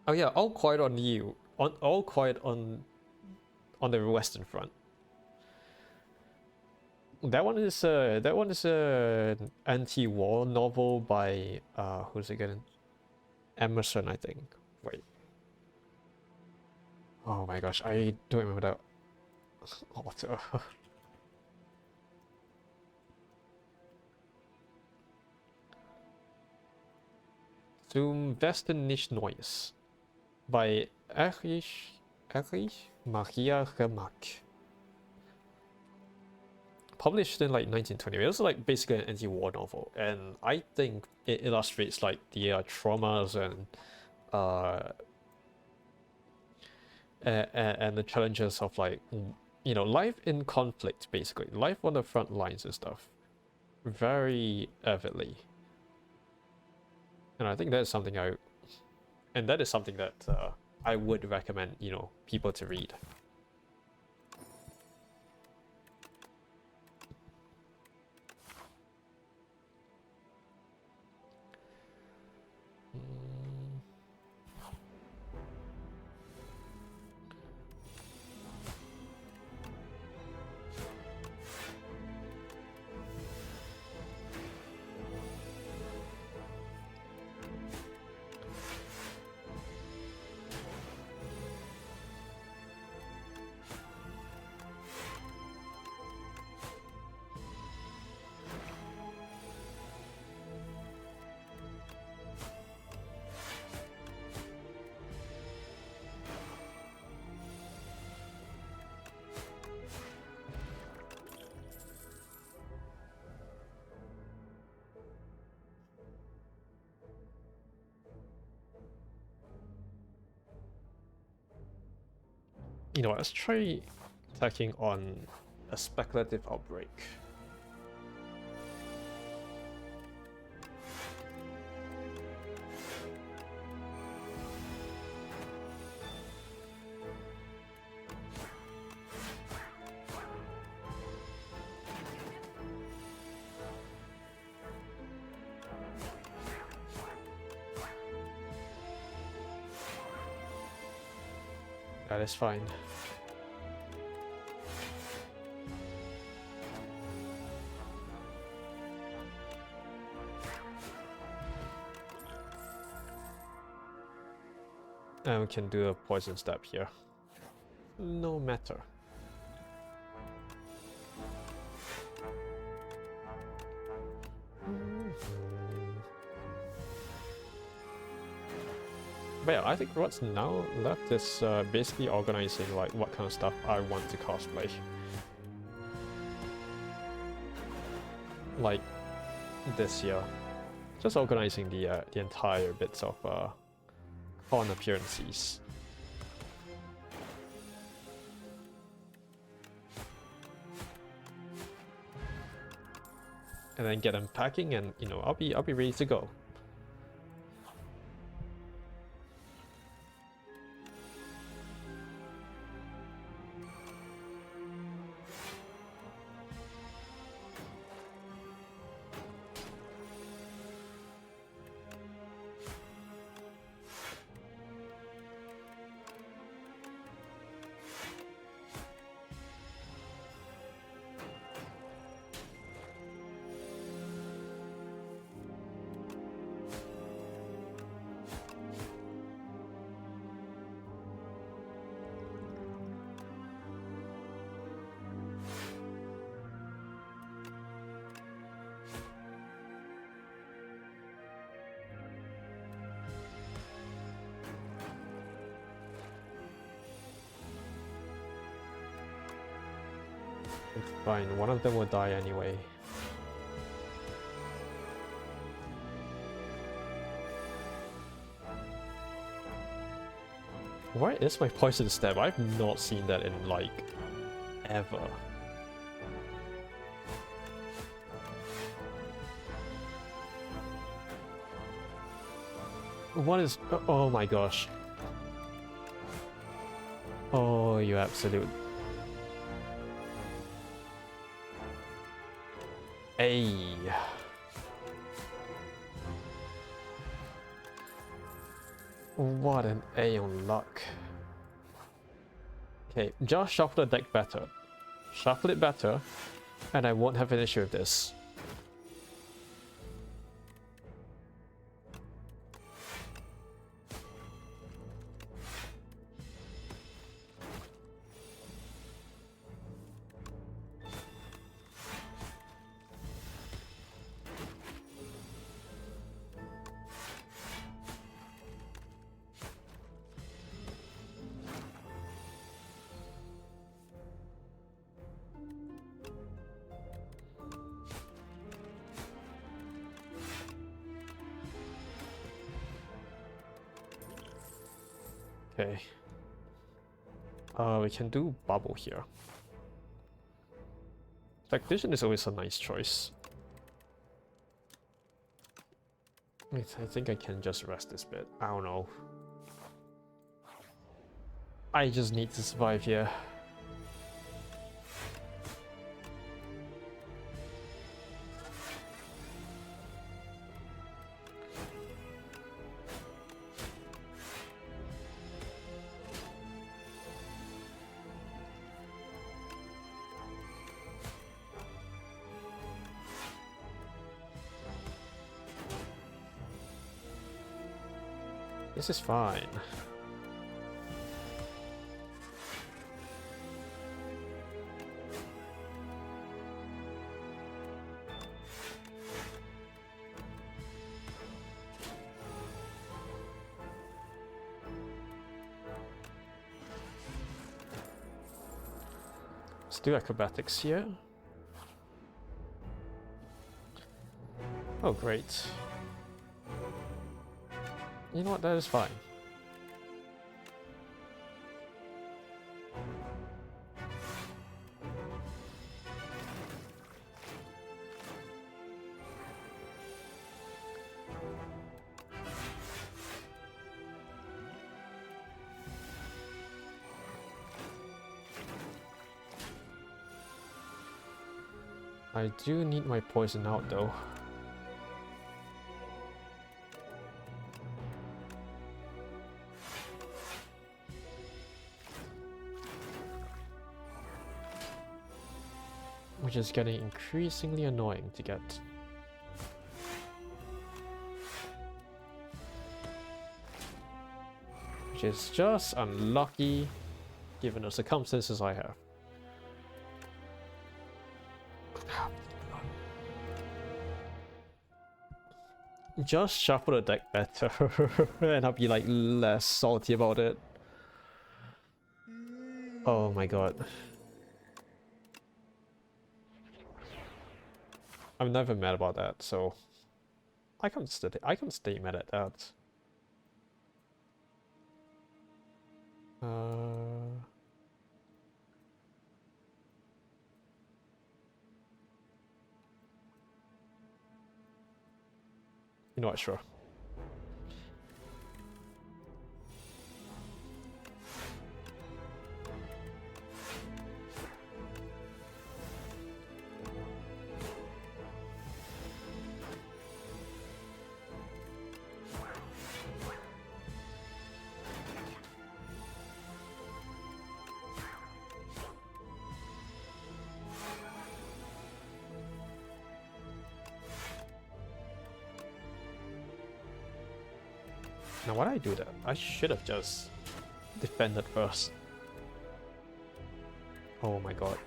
Oh yeah, All Quiet on You. All Quiet on the Western Front. That one is an anti-war novel by who's it again? Emerson, I think. Wait. Oh my gosh, I don't remember that author. Zum Westen nicht Neues by Erich Maria Remarque. Published in like 1920. It was like basically an anti-war novel, and I think it illustrates like the traumas and the challenges of like, you know, life in conflict, basically life on the front lines and stuff, very avidly. And I think that's something that I would recommend, you know, people to read. You know, let's try attacking on a speculative outbreak. That is fine. And we can do a poison stab here. No matter. But yeah, I think what's now left is basically organizing like what kind of stuff I want to cosplay. like this year. Just organizing the entire bits of con appearances. And then get them packing, and you know, I'll be ready to go. It's fine, one of them will die anyway. Where is my poison stab? I've not seen that in like ever. What is... oh my gosh. Oh, you absolute... Ay. What an A on luck. Okay, just shuffle the deck better. Shuffle it better, and I won't have an issue with this. Okay. We can do bubble here. Tactician is always a nice choice. Wait, I think I can just rest this bit. I don't know. I just need to survive here. This is fine. Let's do acrobatics here. Oh, great. You know what, that is fine. I do need my poison out though. Which is getting increasingly annoying to get. Which is just unlucky given the circumstances I have. Just shuffle the deck better and I'll be like less salty about it. Oh my god. I'm never mad about that, so I can stay mad at that. You're not sure. Now why did I do that? I should have just defended first. Oh my god.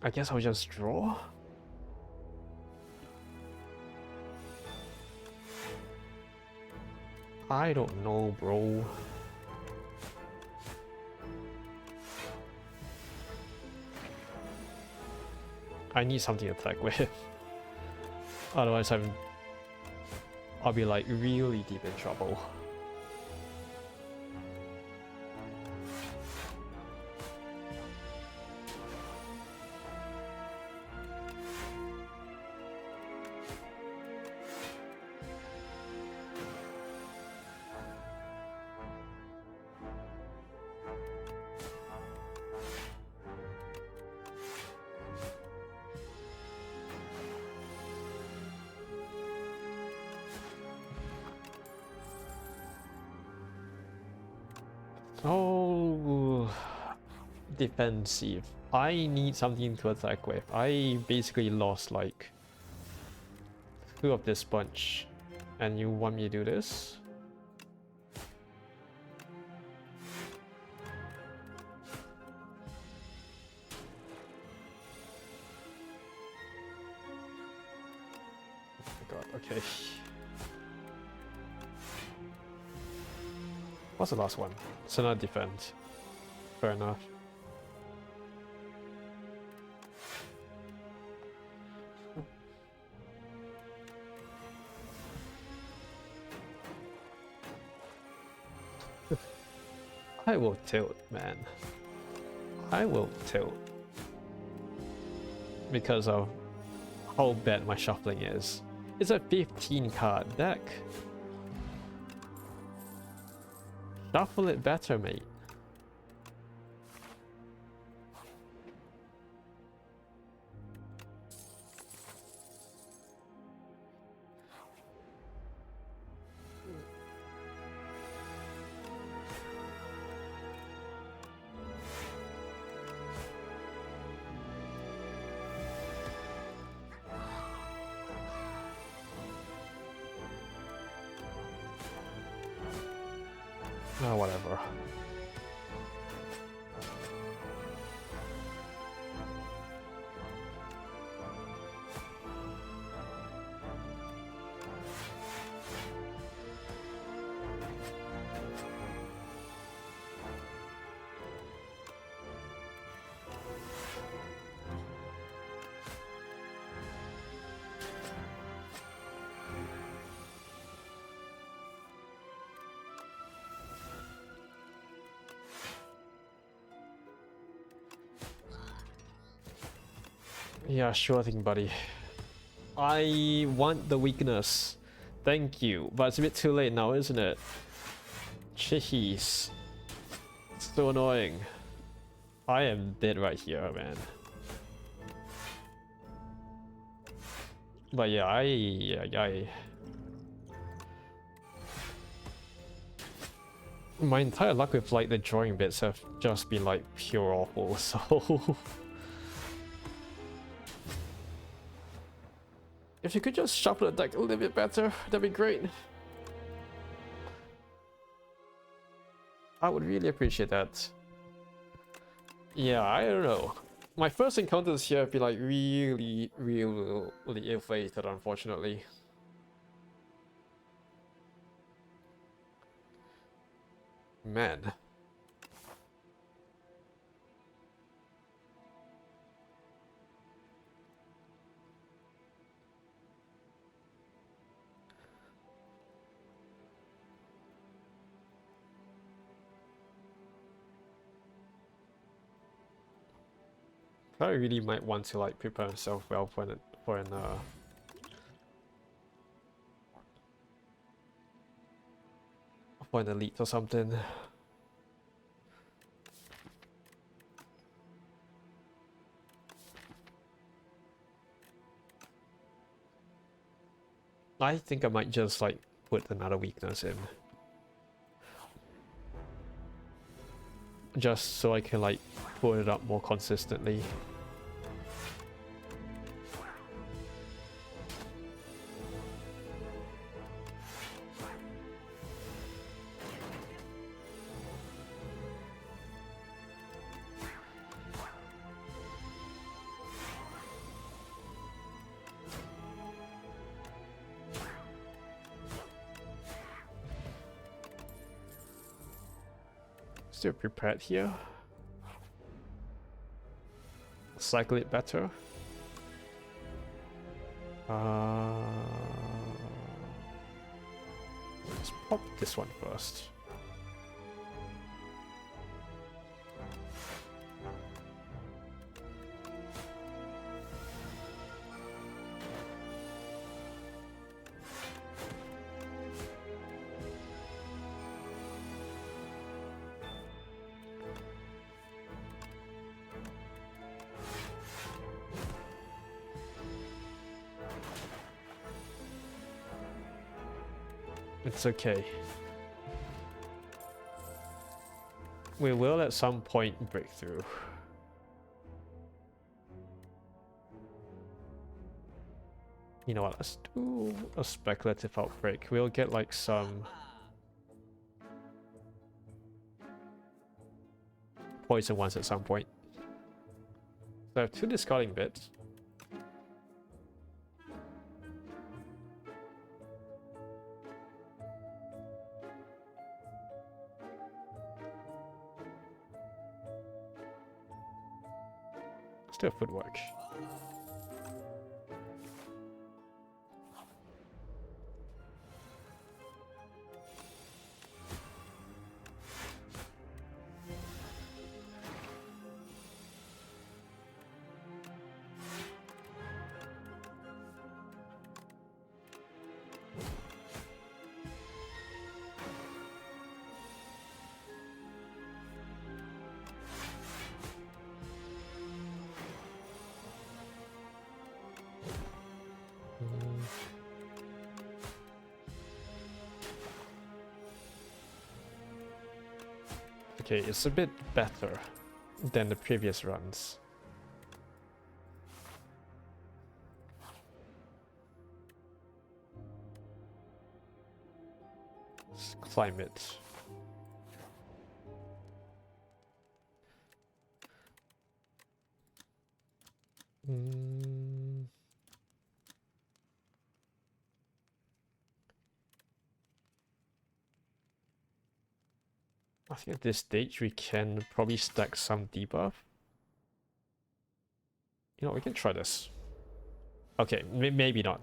I guess I'll just draw. I don't know, bro. I need something to attack with. Otherwise I'll be like really deep in trouble. Oh, defensive. I need something to attack with. I basically lost like 2 of this bunch, and you want me to do this? Oh my god, okay. What's the last one? So not defend. Fair enough. I will tilt, man. I will tilt. Because of how bad my shuffling is. It's a 15 card deck. Shuffle it better, mate. Oh, whatever. Yeah, sure thing, buddy. I want the weakness. Thank you. But it's a bit too late now, isn't it? Jeez. It's so annoying. I am dead right here, man. But yeah, my entire luck with like the drawing bits have just been like pure awful, so if you could just shuffle the deck a little bit better, that'd be great. I would really appreciate that. Yeah, I don't know. My first encounters here have been like really inflated, unfortunately. Man. I really might want to like prepare himself well for an elite or something. I think I might just like put another weakness in. Just so I can like put it up more consistently. Still prepared here. Cycle it better. Let's pop this one first. It's okay. We will at some point break through. You know what, let's do a speculative outbreak. We'll get like some poison ones at some point. So I have 2 discarding bits. Still footwork. Okay, it's a bit better than the previous runs. Let's climb it. I think at this stage we can probably stack some debuff. You know, we can try this. Okay, maybe not.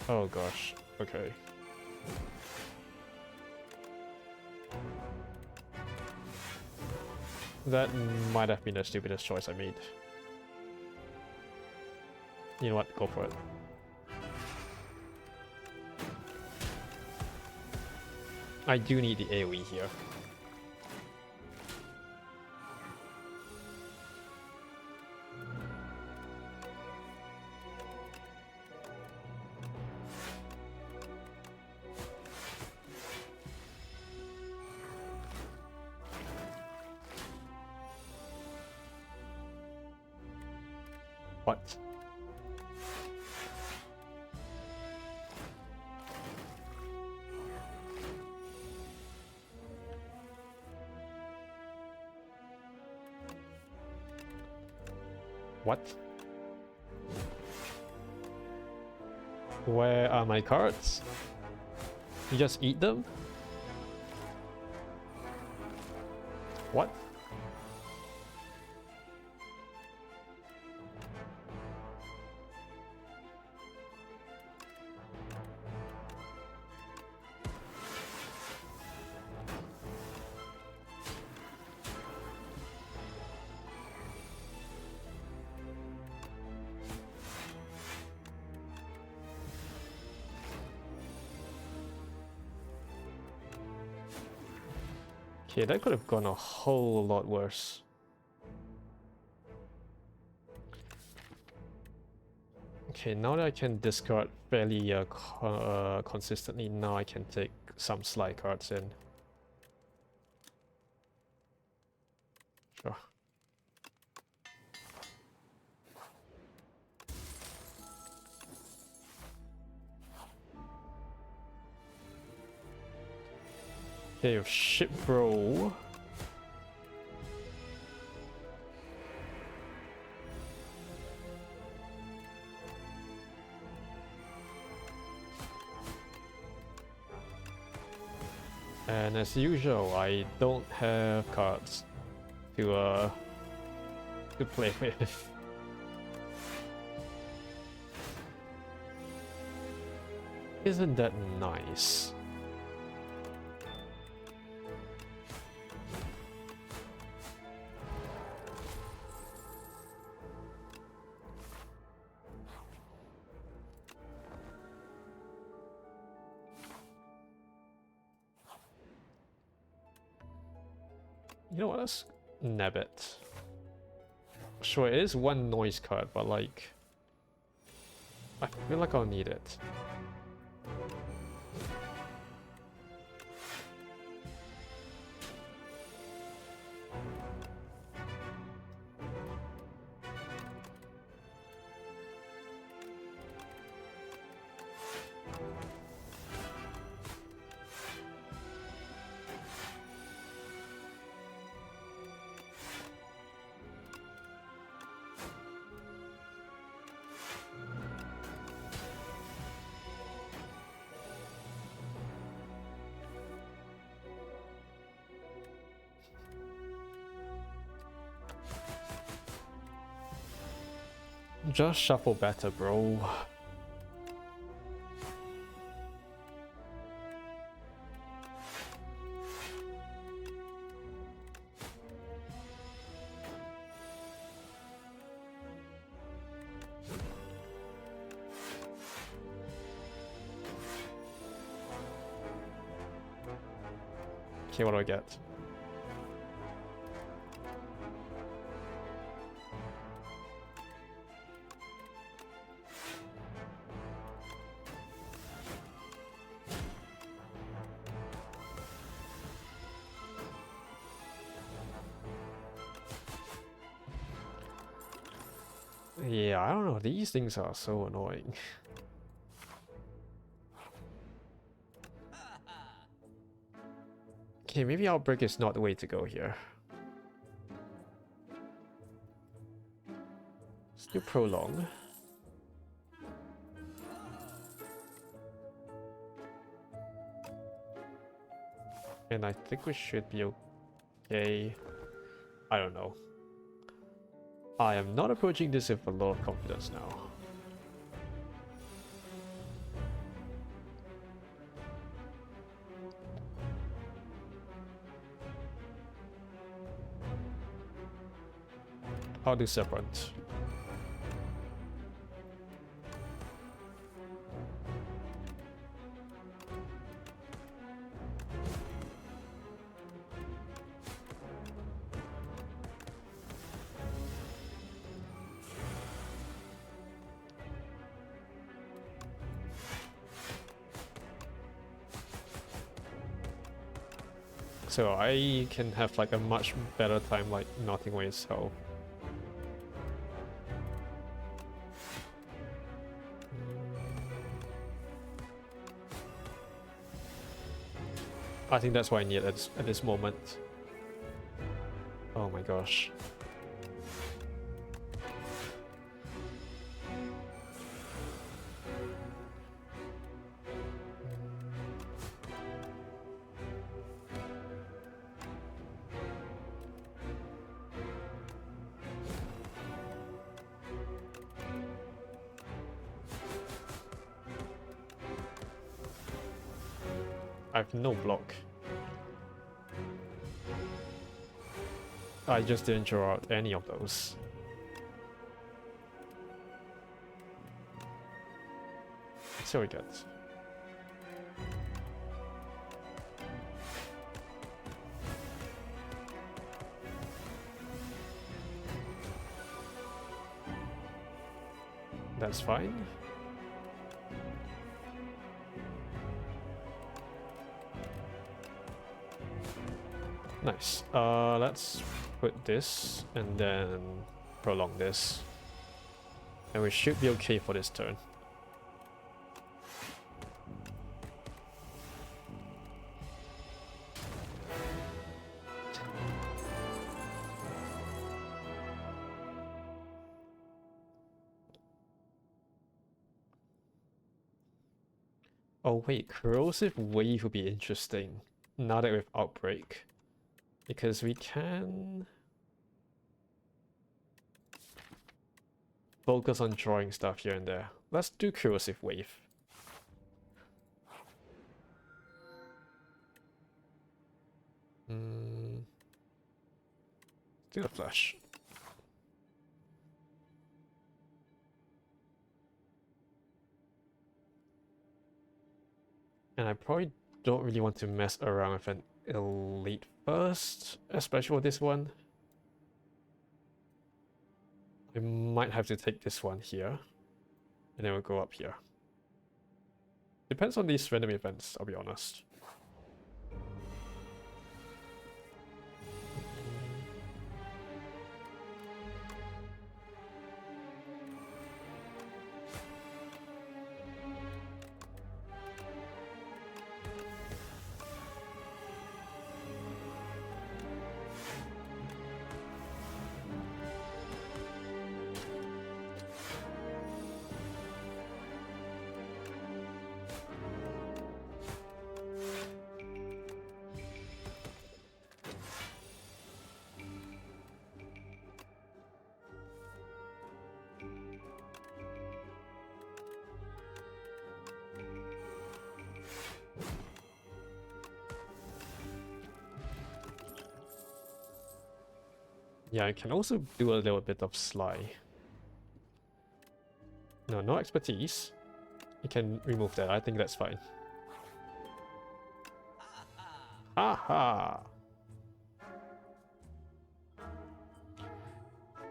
Oh gosh, okay. That might have been the stupidest choice I made. You know what, go for it. I do need the AoE here. What? What? Where are my cards? You just eat them? What? Okay, that could have gone a whole lot worse. Okay, now that I can discard fairly consistently, now I can take some slide cards in. Sure. Okay, with Ship Bro. And as usual, I don't have cards to play with. Isn't that nice? You know what, let's nab it. Sure, it is one noise card, but like, I feel like I'll need it. Just shuffle better, bro. Okay, what do I get? Yeah, I don't know. These things are so annoying. Okay, maybe Outbreak is not the way to go here. Still Prolong. And I think we should be okay. I don't know. I am not approaching this with a lot of confidence now. I'll do Serpent. So I can have like a much better time like knocking away his health. I think that's what I need at this moment. Oh my gosh. I have no block. I just didn't draw out any of those. So we get. That's fine. Nice. Let's put this and then prolong this. And we should be okay for this turn. Oh wait, Corrosive Wave would be interesting now that we have Outbreak. Because we can focus on drawing stuff here and there. Let's do Corrosive Wave. Do the flash. And I probably don't really want to mess around with an elite first, especially for this one. I might have to take this one here, and then we'll go up here. Depends on these random events, I'll be honest. Yeah, I can also do a little bit of Sly. No, no expertise. You can remove that, I think that's fine. Aha!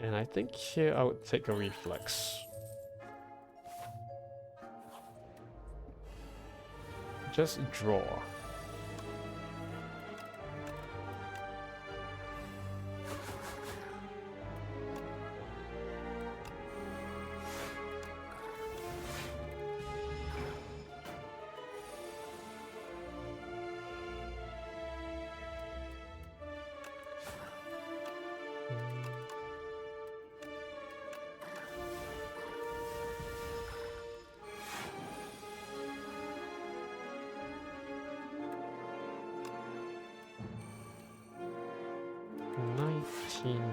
And I think here I would take a Reflex. Just draw.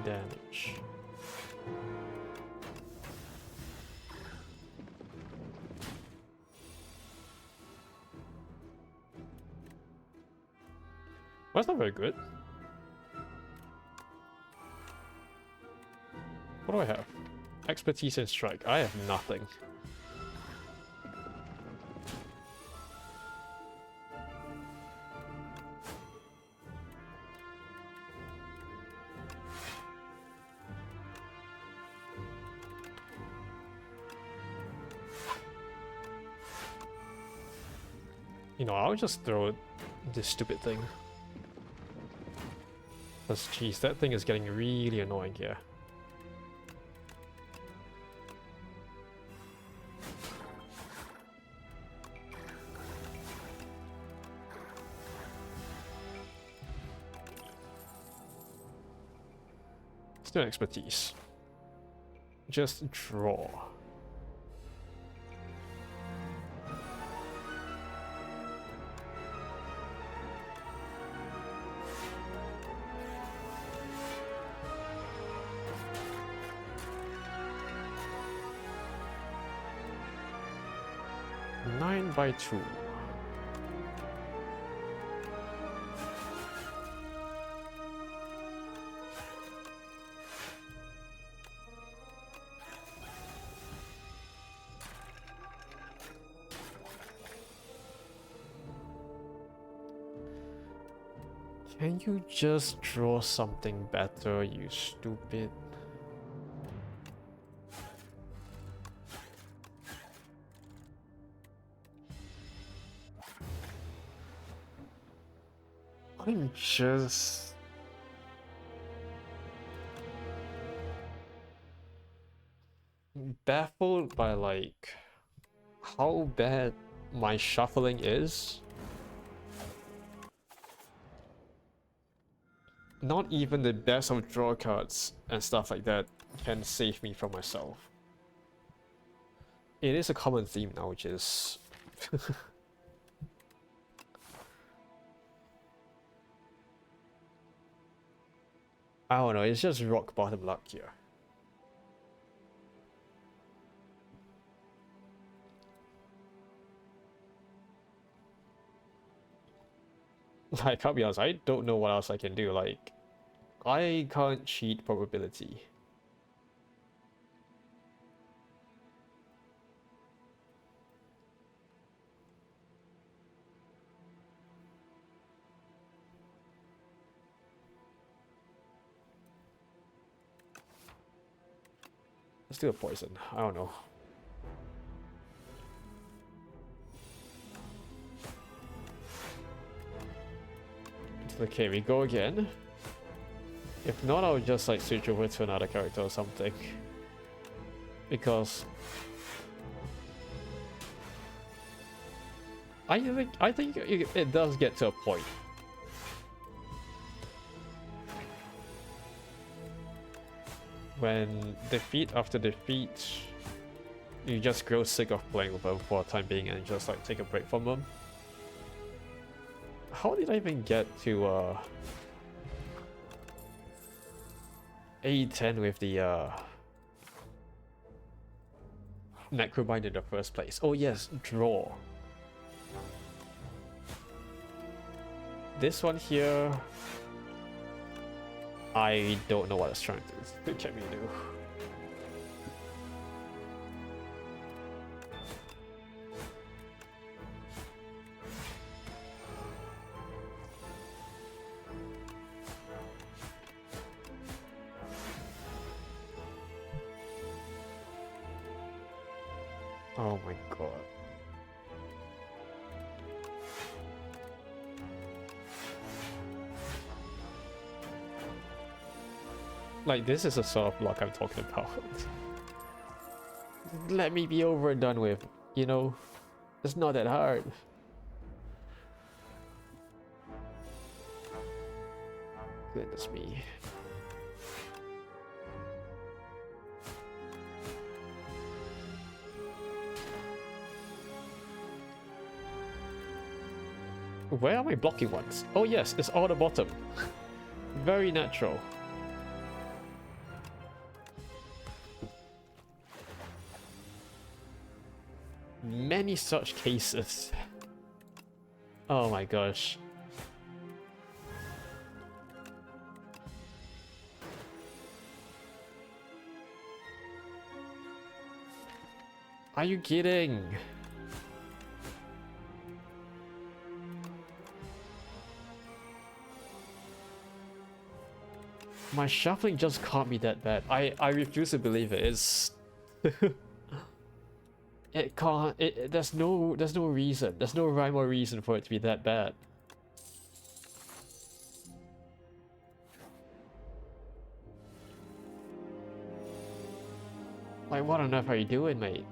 Damage. Well, that's not very good. What do I have? Expertise and strike. I have nothing. You know, I'll just throw this stupid thing. Because, geez, that thing is getting really annoying here. Let's do an expertise. Just draw. By 2. Can you just draw something better, you stupid? I'm just... baffled by, like, how bad my shuffling is. Not even the best of draw cards and stuff like that can save me from myself. It is a common theme now, which is... I don't know, it's just rock bottom luck here. I can't be honest, I don't know what else I can do, like... I can't cheat probability. Let's do a poison, I don't know. Okay, we go again. If not, I'll just like switch over to another character or something. Because I think it does get to a point when defeat after defeat, you just grow sick of playing with them for a time being and just like take a break from them. How did I even get to A10 with the Necrobind in the first place? Oh yes, draw. This one here, I don't know what it's trying to get me to do. Oh my god. Like, this is the sort of luck I'm talking about. Let me be over and done with, you know? It's not that hard. Goodness me. Where are my blocking ones? Oh yes, it's all the bottom. Very natural. Many such cases. Oh my gosh. Are you kidding? My shuffling just can't be that bad. I refuse to believe it. It's it can't. There's no reason. There's no rhyme or reason for it to be that bad. Like, what on earth are you doing, mate?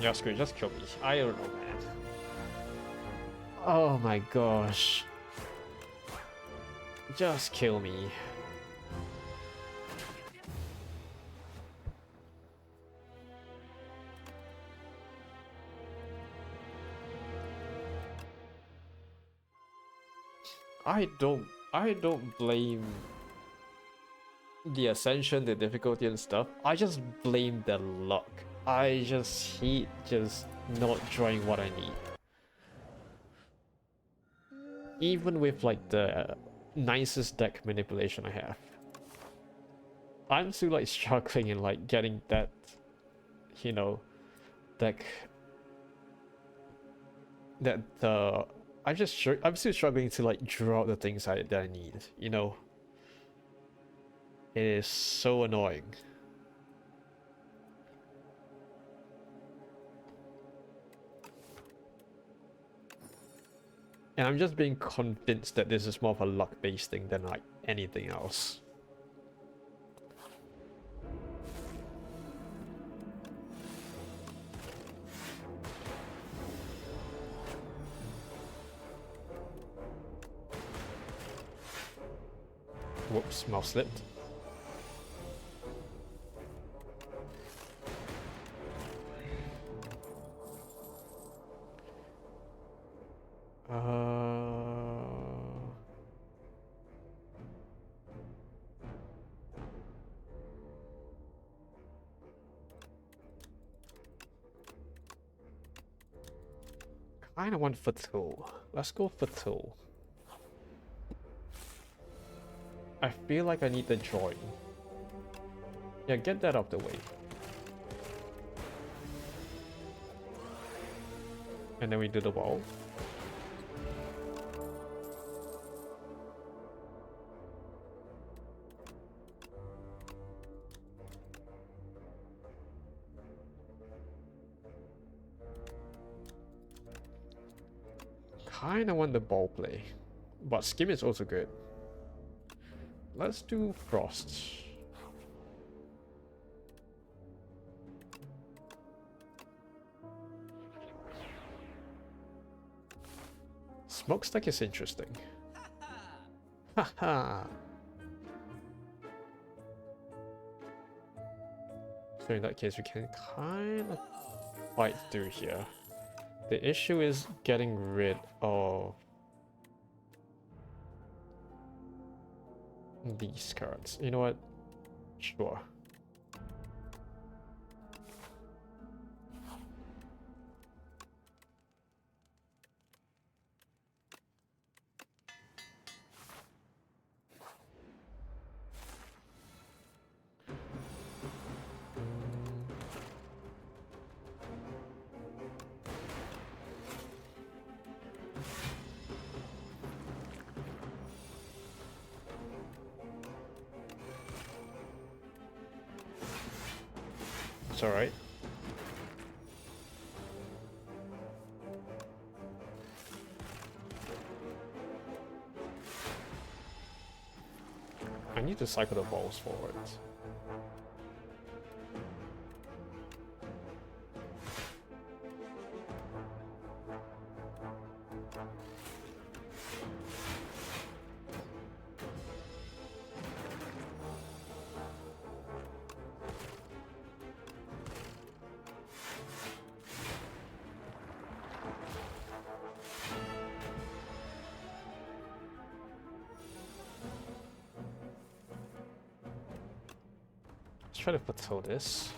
Yeah, screw it, just kill me. I don't know, man. Oh my gosh. Just kill me. I don't blame the ascension, the difficulty and stuff. I just blame the luck. I just hate just not drawing what I need. Even with like the nicest deck manipulation I have. I'm still like struggling in like getting that, you know, deck that the I'm still struggling to like draw the things that I need, you know. It is so annoying. And I'm just being convinced that this is more of a luck-based thing than like anything else. Whoops, mouse slipped. Kinda want Fatul. Let's go Fatul. I feel like I need the join. Yeah, get that out of the way. And then we do the wall. Kinda want the ball play. But skim is also good. Let's do frost. Smokestack is interesting. Haha. So in that case we can kind of fight through here. The issue is getting rid of these cards. You know what? Sure. It's alright. I need to cycle the balls forward. Let's try to plateau this.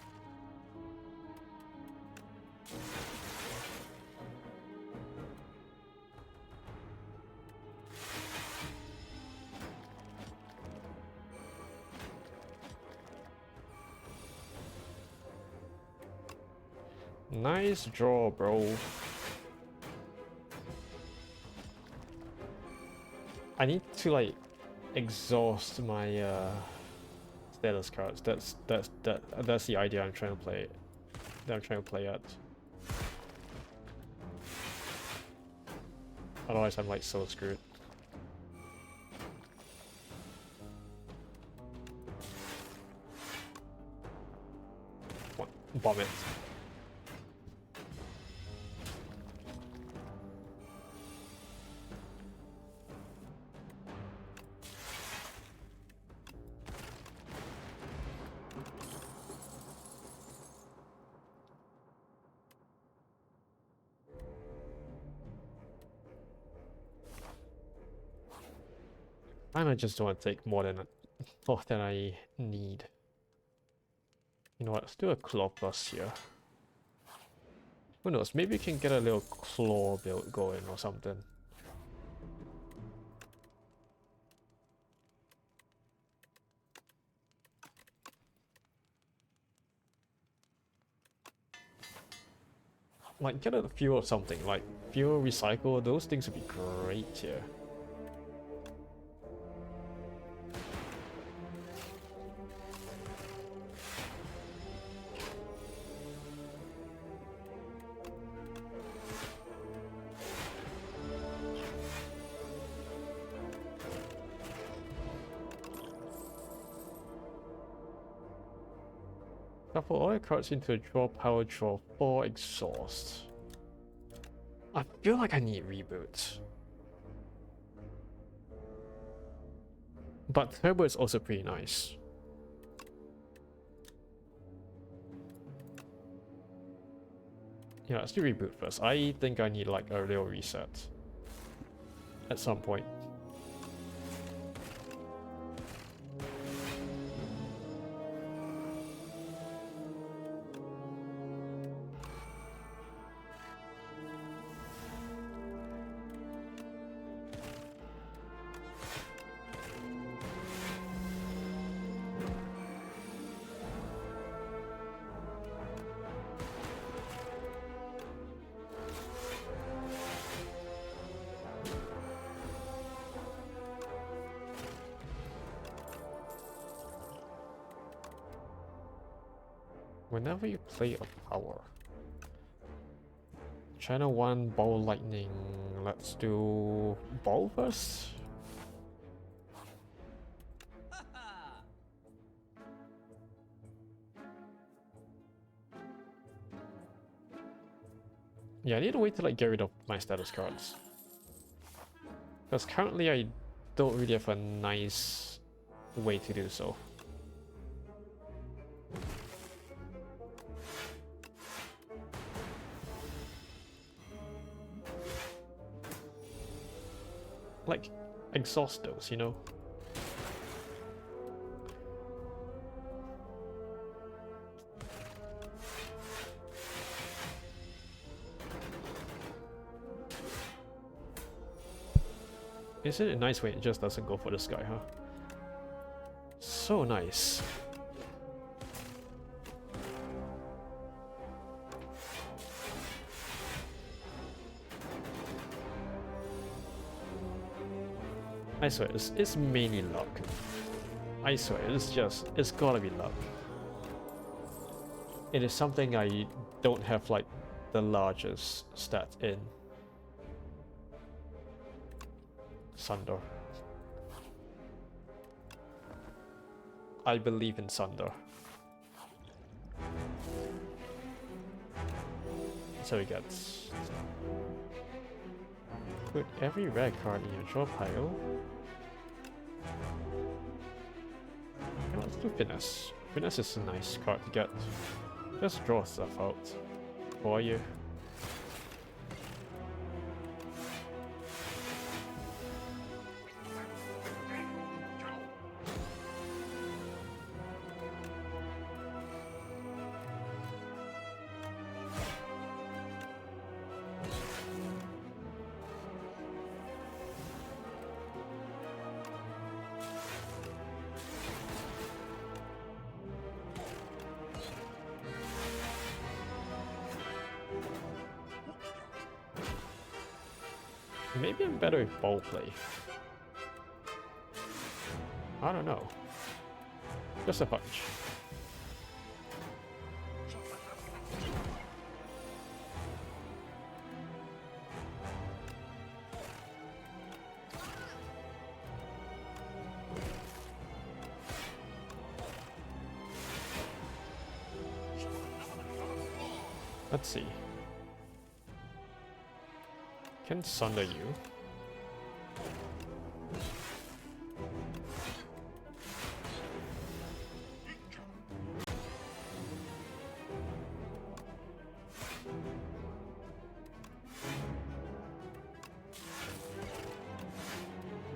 Nice draw, bro. I need to like exhaust my status cards. That's the idea I'm trying to play. That I'm trying to play at. Otherwise, I'm like so screwed. What? Bomb it. And I just don't want to take more than I need. You know what, let's do a claw plus here. Who knows, maybe we can get a little claw build going or something. Like, get a fuel or something, like fuel, recycle, those things would be great here. Shuffle all your cards into a draw power draw 4 exhaust. I feel like I need reboot. But turbo is also pretty nice. Yeah, let's do reboot first. I think I need like a real reset at some point. Whenever you play a power. Channel 1, ball lightning. Let's do ball first. Yeah, I need to wait till I get rid of my status cards. Because currently I don't really have a nice way to do so. Like, exhaust those, you know? Isn't it nice when it just doesn't go for this guy, huh? So nice. I swear, it's mainly luck. I swear, it's gotta be luck. It is something I don't have like the largest stat in. Sunder. I believe in Sunder. So we get... Put every red card in your draw pile. Yeah, let's do Finesse. Finesse is a nice card to get. Just draw stuff out for you. Maybe I'm better with ball play. I don't know. Just a punch. Let's see. Can sunder you.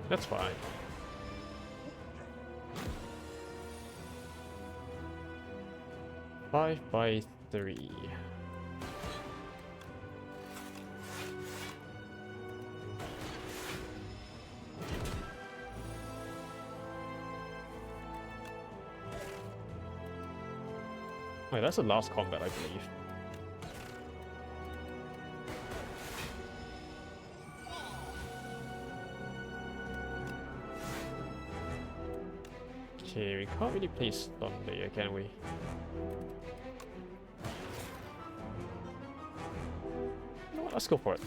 That's fine. 5 by 3. Wait, that's the last combat, I believe. Okay, we can't really play stun layer, can we? You know what, let's go for it.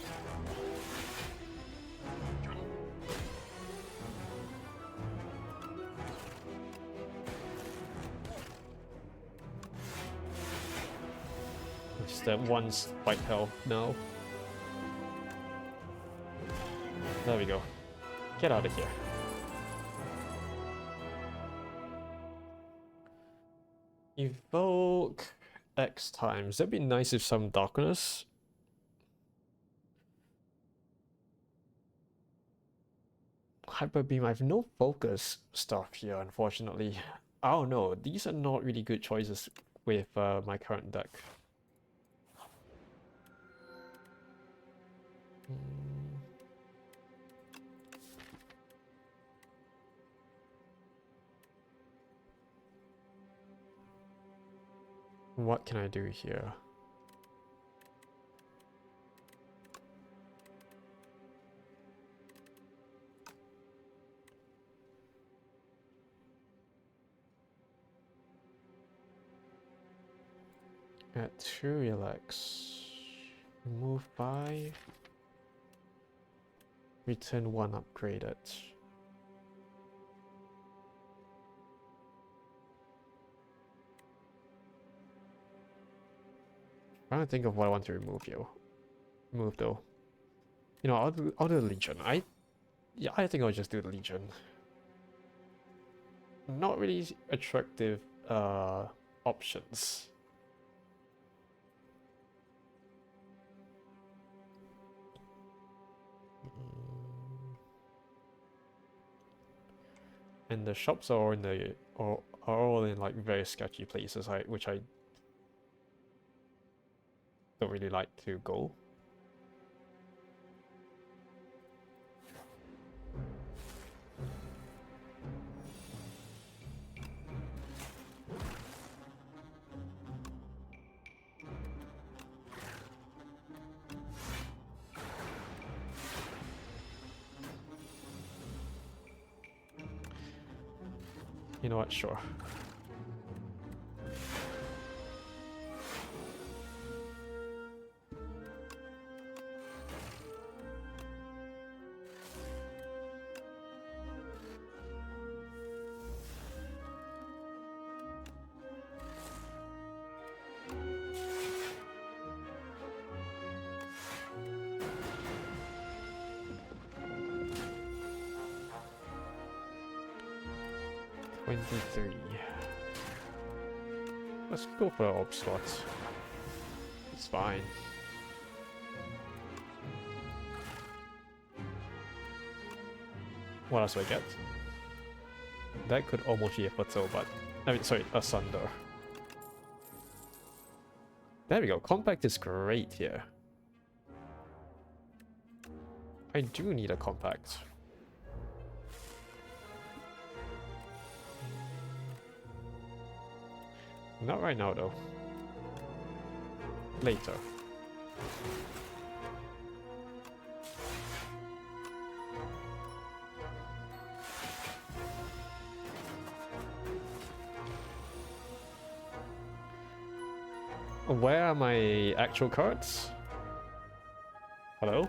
Just that one spike health now. There we go. Get out of here. Evoke X times. That'd be nice if some darkness. Hyper beam. I have no focus stuff here, unfortunately. I don't know. These are not really good choices with my current deck. What can I do here? At 2 relax. Remove 5. Return 1 upgraded. Trying to think of what I want to remove though. You know, I'll do the Legion. I think I'll just do the Legion. Not really attractive options. And the shops are in the are all in like very sketchy places, which I don't really like to go. You know what? Sure. Let's go for orb slots. It's fine. What else do I get? That could almost be a Fatal, but I mean, sorry, a Sunder. There we go. Compact is great here. I do need a compact. Not right now, though. Later. Where are my actual cards? Hello?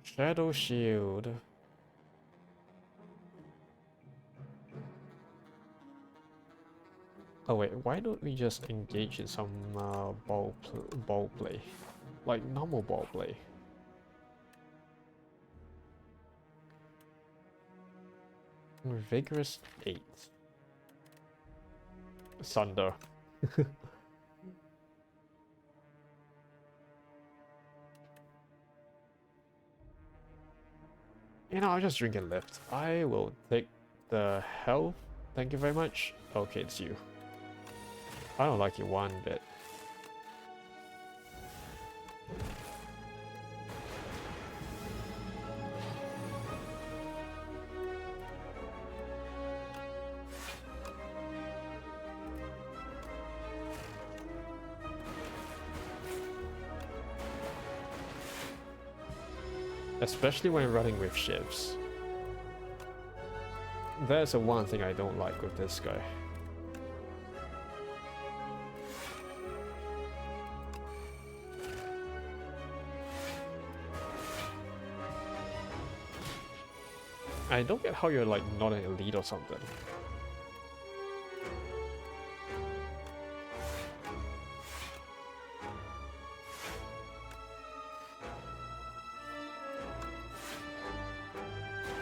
Shadow Shield. Oh wait, why don't we just engage in some ball play? Like normal ball play. Vigorous 8. Sunder. You know, I'll just drink and lift. I will take the health. Thank you very much. Okay, it's you. I don't like you one bit. Especially when running with shivs. There's the one thing I don't like with this guy. I don't get how you're like not an elite or something.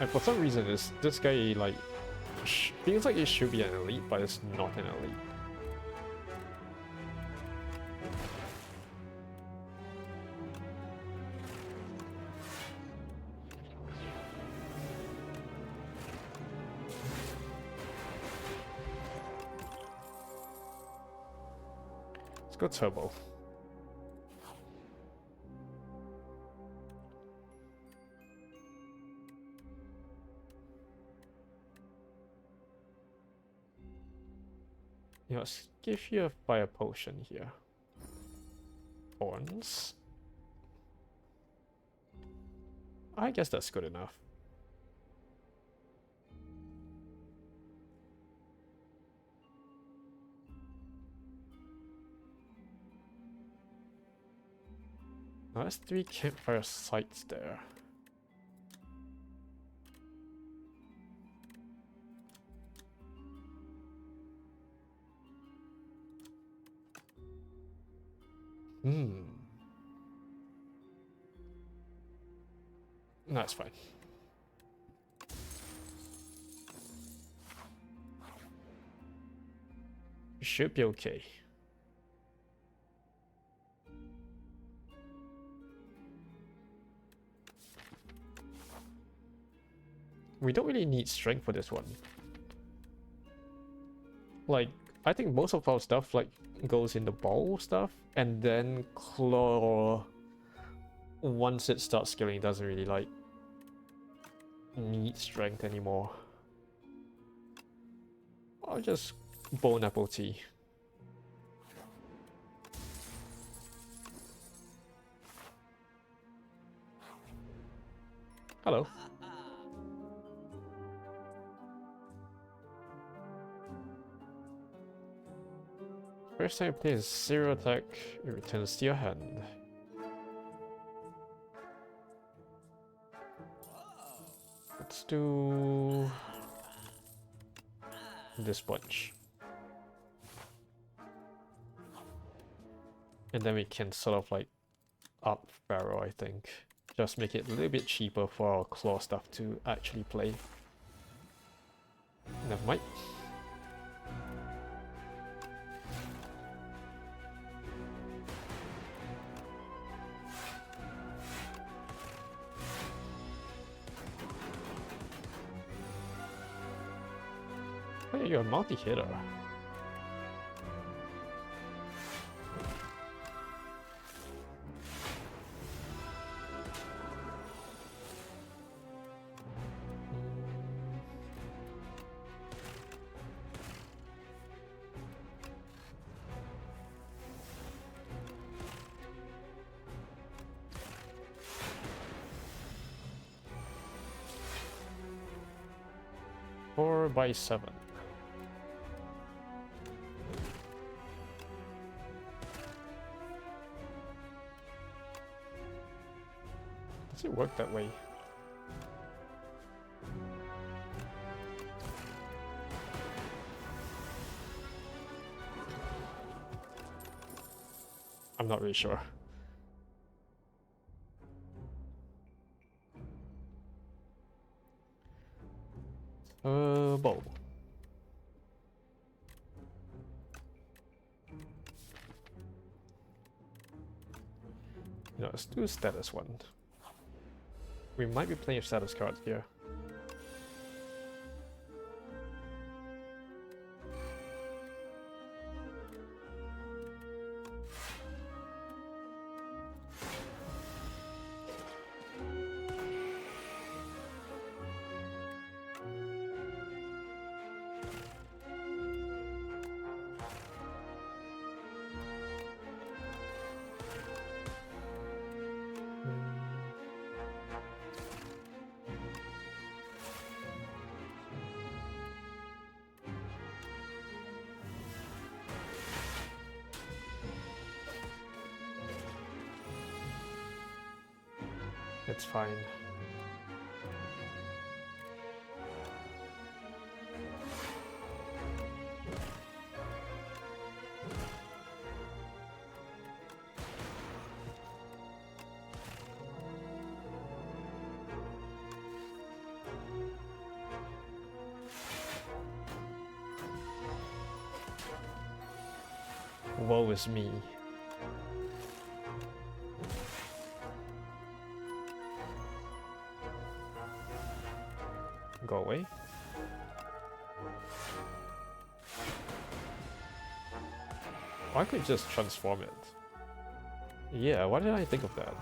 And for some reason, this guy like feels like he should be an elite, but it's not an elite. Let's go turbo. Yeah, let's give you a fire potion here. Thorns. I guess that's good enough. Now that's 3 campfire sites there. That's fine. Should be okay. We don't really need strength for this one. Like, I think most of our stuff like goes in the ball stuff, and then claw, once it starts scaling, doesn't really like need strength anymore. I'll just bone apple tea. Hello. First time you play a zero attack, it returns to your hand. Let's do this bunch. And then we can sort of like up Pharaoh, I think. Just make it a little bit cheaper for our claw stuff to actually play. Never mind. Oh yeah, you're a multi-hitter. Four by 7. Does it work that way? I'm not really sure. Bow. You know, let's do a status one. We might be playing a status card here. It's fine. Woe is me. Go away. I could just transform it. Yeah, why did I think of that?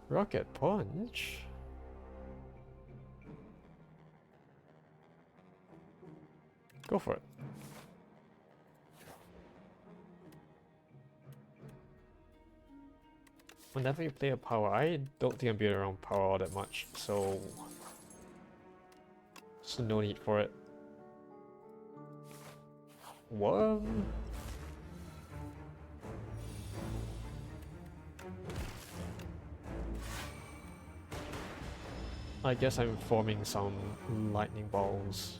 Rocket Punch? Go for it. Whenever you play a power, I don't think I'm being around power all that much, so there's no need for it. What? I guess I'm forming some lightning balls.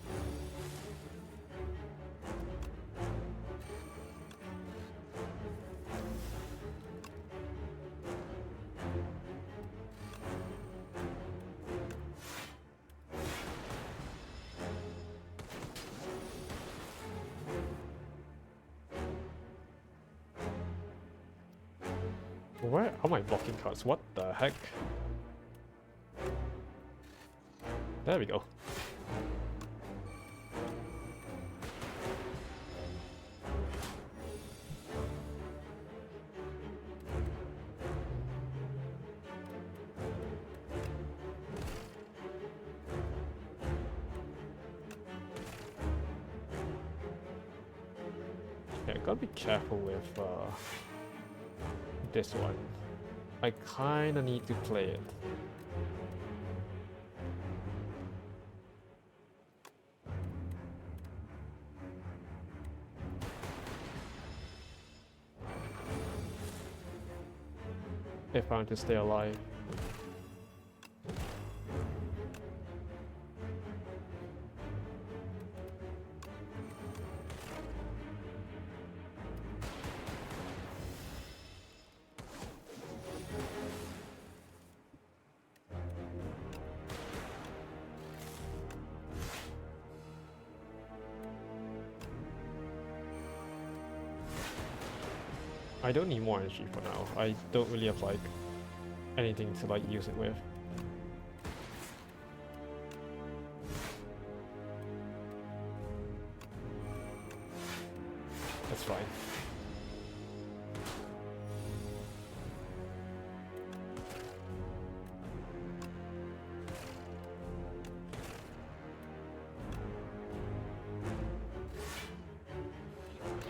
Where are my blocking cards? What the heck? There we go. Yeah, gotta be careful with this one. I kinda need to play it. If I want to stay alive. I don't need more energy for now. I don't really have like anything to like use it with. That's fine.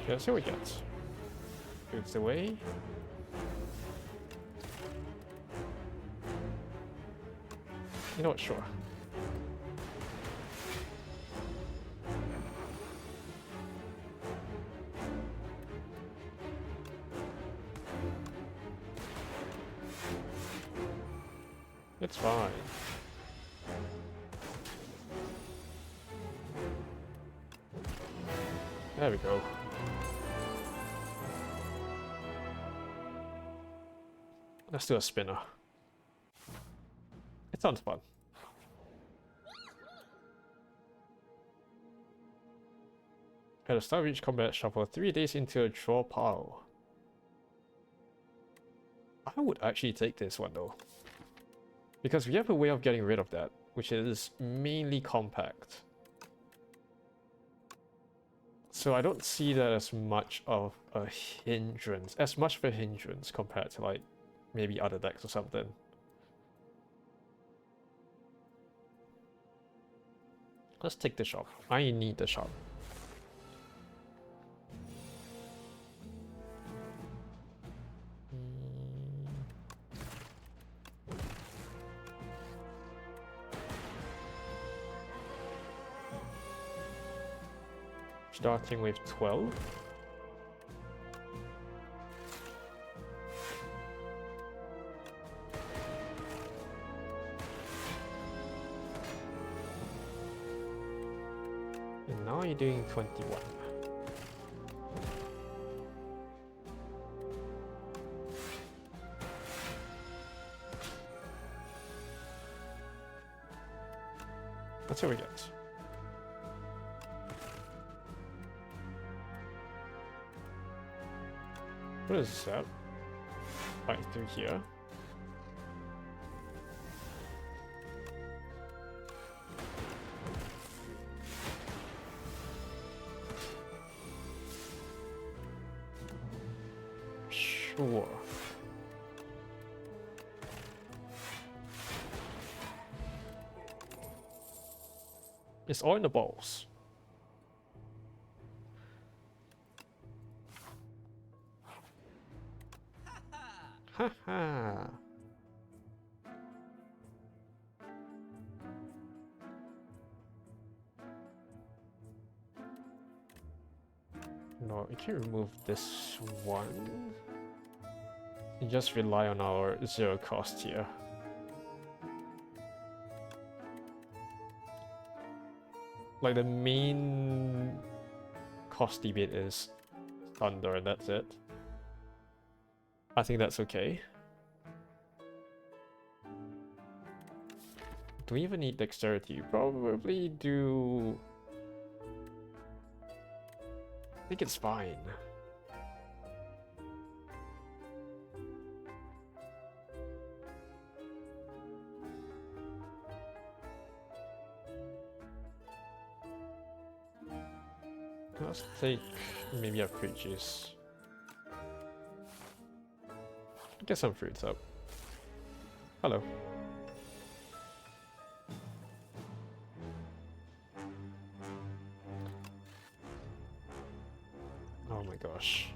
Yeah, let's see what we get. Boots away. You know what, sure. It's fine. There we go. Let's do a spinner. It sounds fun. At the start of each combat, shuffle 3 days into a draw pile. I would actually take this one though. Because we have a way of getting rid of that, which is mainly compact. So I don't see that as much of a hindrance, compared to like maybe other decks or something. Let's take the shop. I need the shop. Starting with 12. And now you're doing 21. That's what we get. What is that? Right through here. Sure. It's all in the balls. Haha. No, we can remove this one. And just rely on our 0 cost here. Like the main costy bit is thunder and that's it. I think that's okay. Do we even need dexterity? Probably do. I think it's fine. Let's take maybe a fruit juice. Get some fruits up. Hello. Oh my gosh.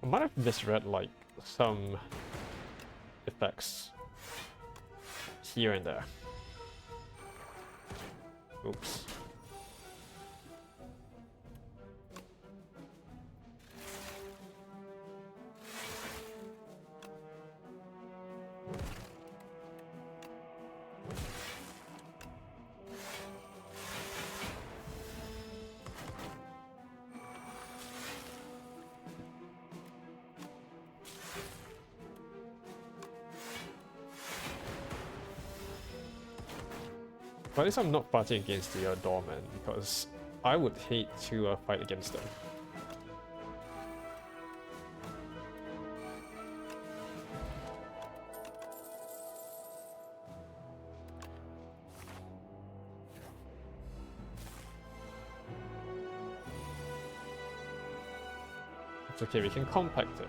I might have misread like some effects here and there. Oops. But at least I'm not fighting against the doorman, because I would hate to fight against them. It's okay, we can compact it.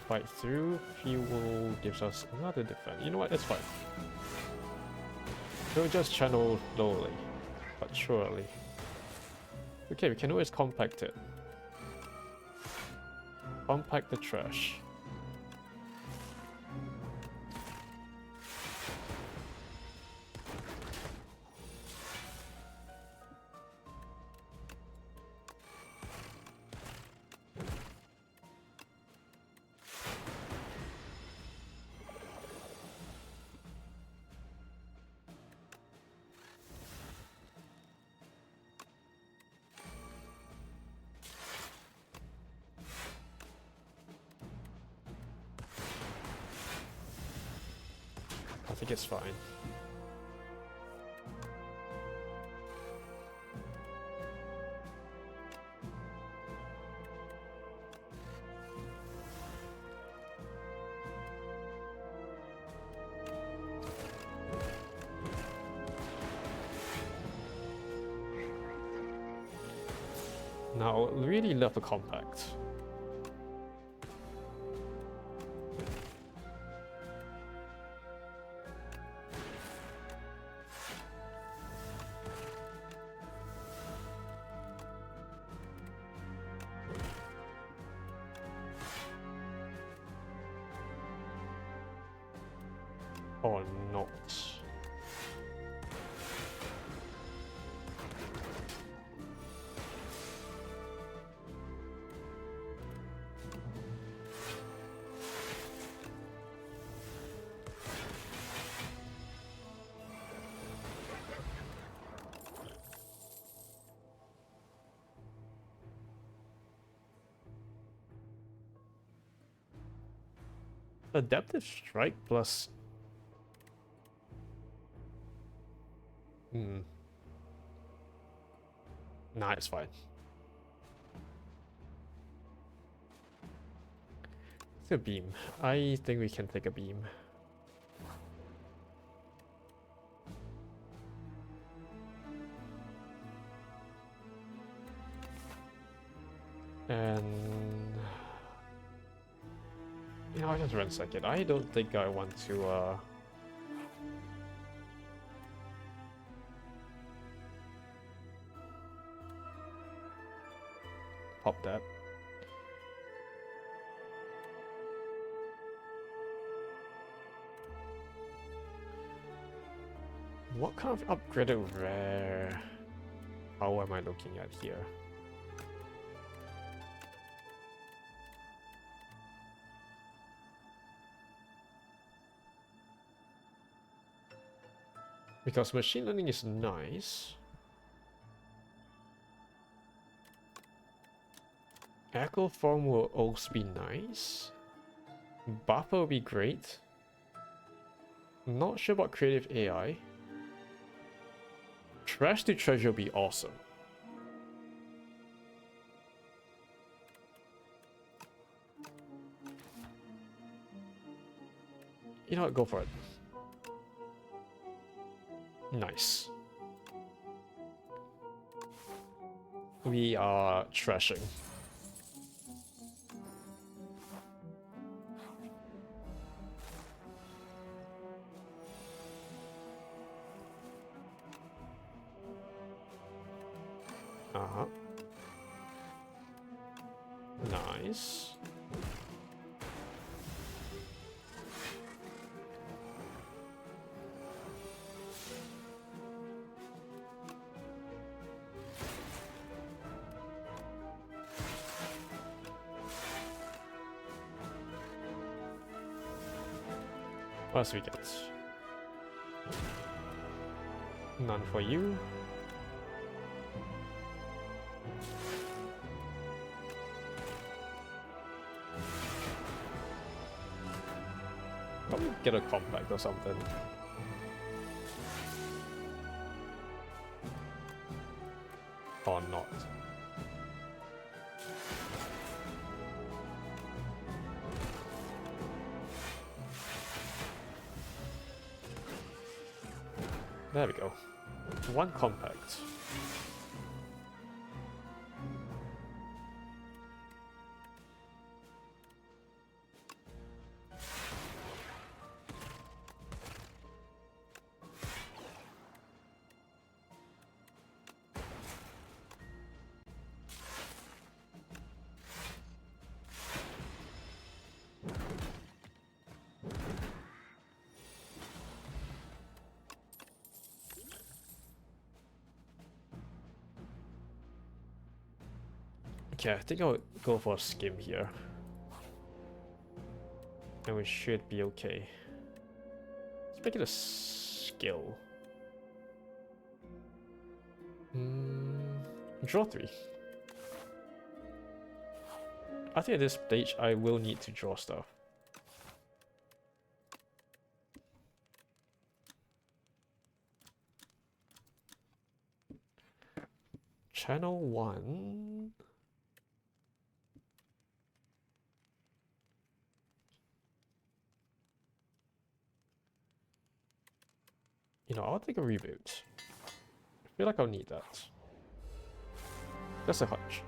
Fight through, fuel gives us another defense. You know what, it's fine. We'll just channel slowly, but surely. Okay, we can always compact it. Compact the trash. think it's fine. Now, really love a compact. Or not. Adaptive strike plus... Nah, it's fine. It's a beam. I think we can take a beam. And... You know, just run second. I don't think I want to, pop that. What kind of upgraded rare power am I looking at here? Because machine learning is nice. Echo form will also be nice. Buffer will be great. Not sure about creative AI. Trash to treasure will be awesome. You know what, go for it. Nice. We are trashing. Uh-huh. Nice. What else we get? None for you. Probably get a compact or something. Or not. There we go. One compact. Okay, I think I'll go for a skim here. And we should be okay. Let's make it a skill. Draw 3. I think at this stage I will need to draw stuff. channel 1. You know, I'll take a reboot. I feel like I'll need that. Just a hunch.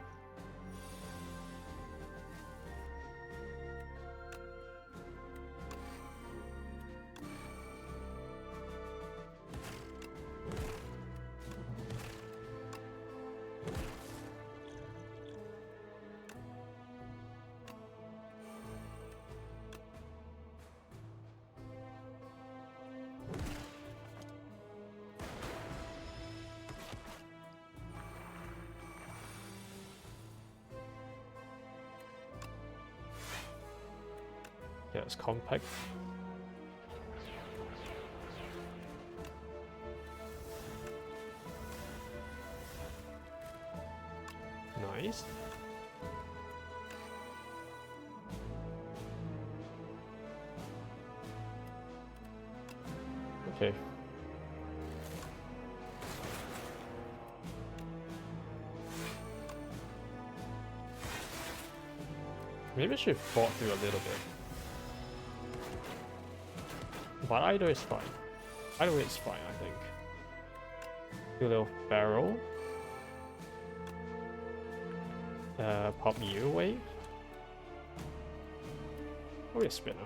Yeah, it's compact. Nice. Okay. Maybe I should thought through a little bit. But either is fine. Either way it's fine, I think. Do a little barrel. Pop you away. Or a spinner.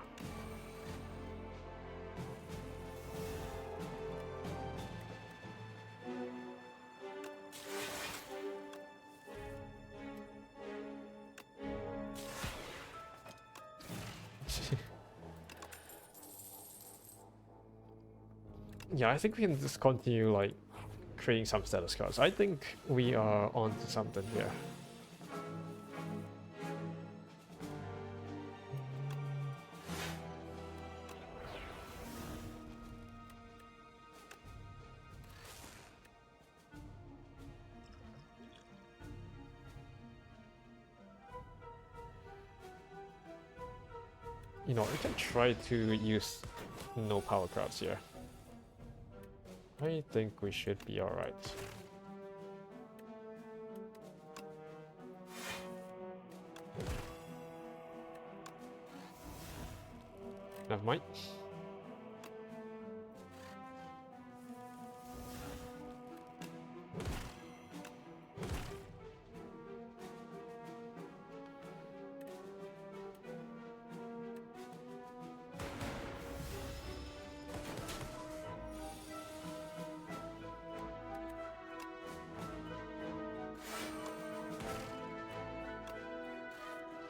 Yeah, I think we can just continue like creating some status cards. I think we are onto something here. You know, we can try to use no power cards here. I think we should be alright. Never mind.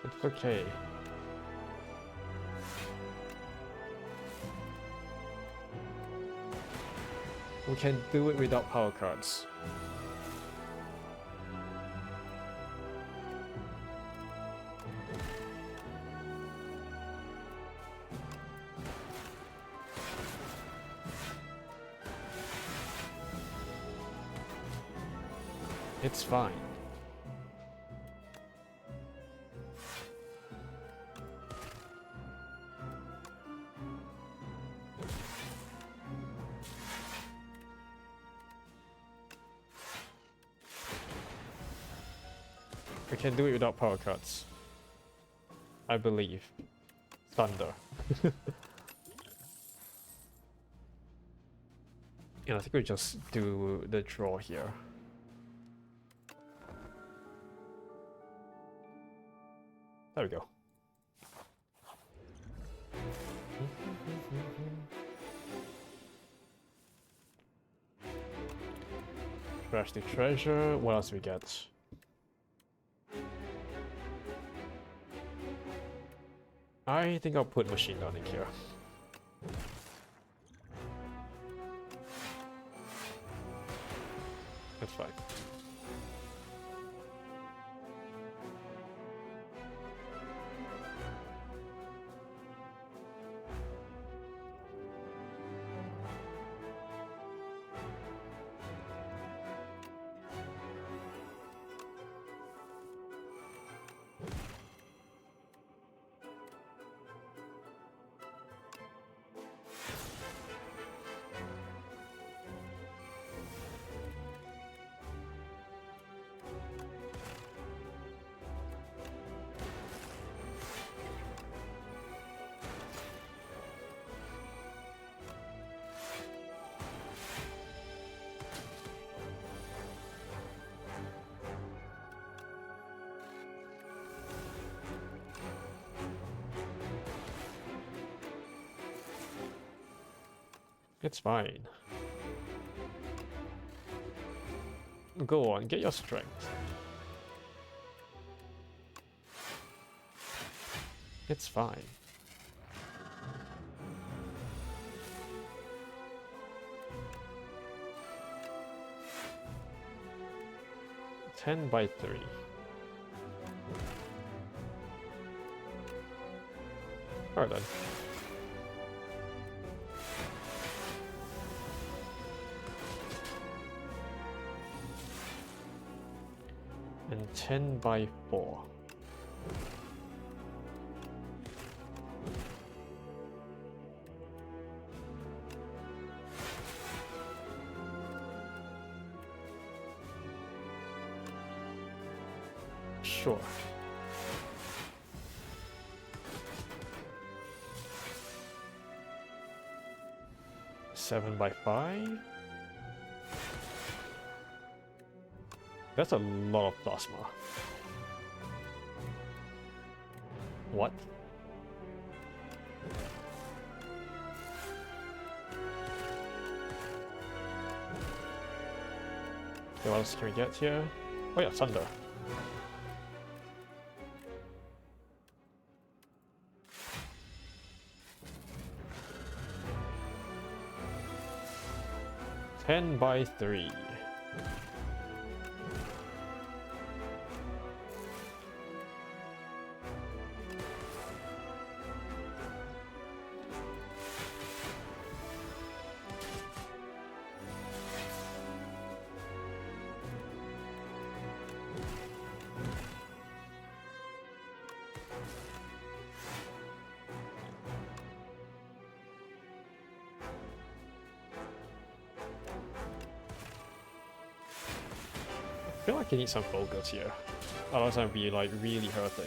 It's okay. We can do it without power cards. It's fine. We can do it without power cards. I believe. Thunder. And I think we just do the draw here. There we go. Crash the treasure. What else do we get? I think I'll put machine learning here. That's fine. It's fine. Go on, get your strength. It's fine. Ten by 3. Alright then. And 10 by 4. Sure. Seven by 5. That's a lot of plasma. What? Okay, what else can we get here? Oh yeah, thunder. Ten by 3. I feel like I need some focus here. Otherwise I'd be like really hurting.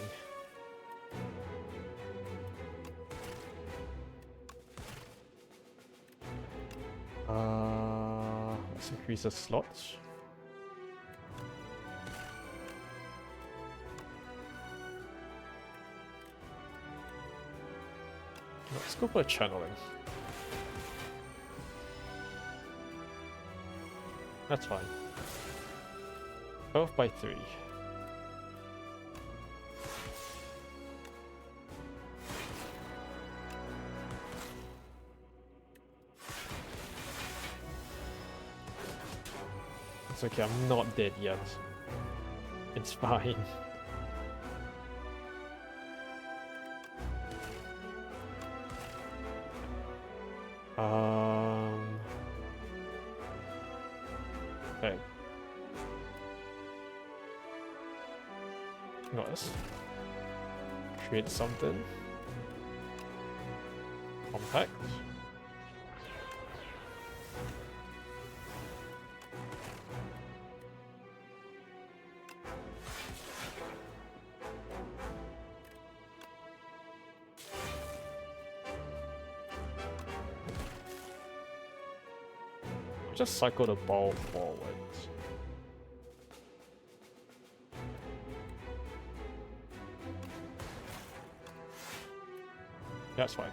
Let's increase the slots. Let's go for channeling. That's fine. 12 by 3. It's okay, I'm not dead yet. It's fine. Okay. Nice. Create something. Compact. Just cycle the ball forward. That's fine.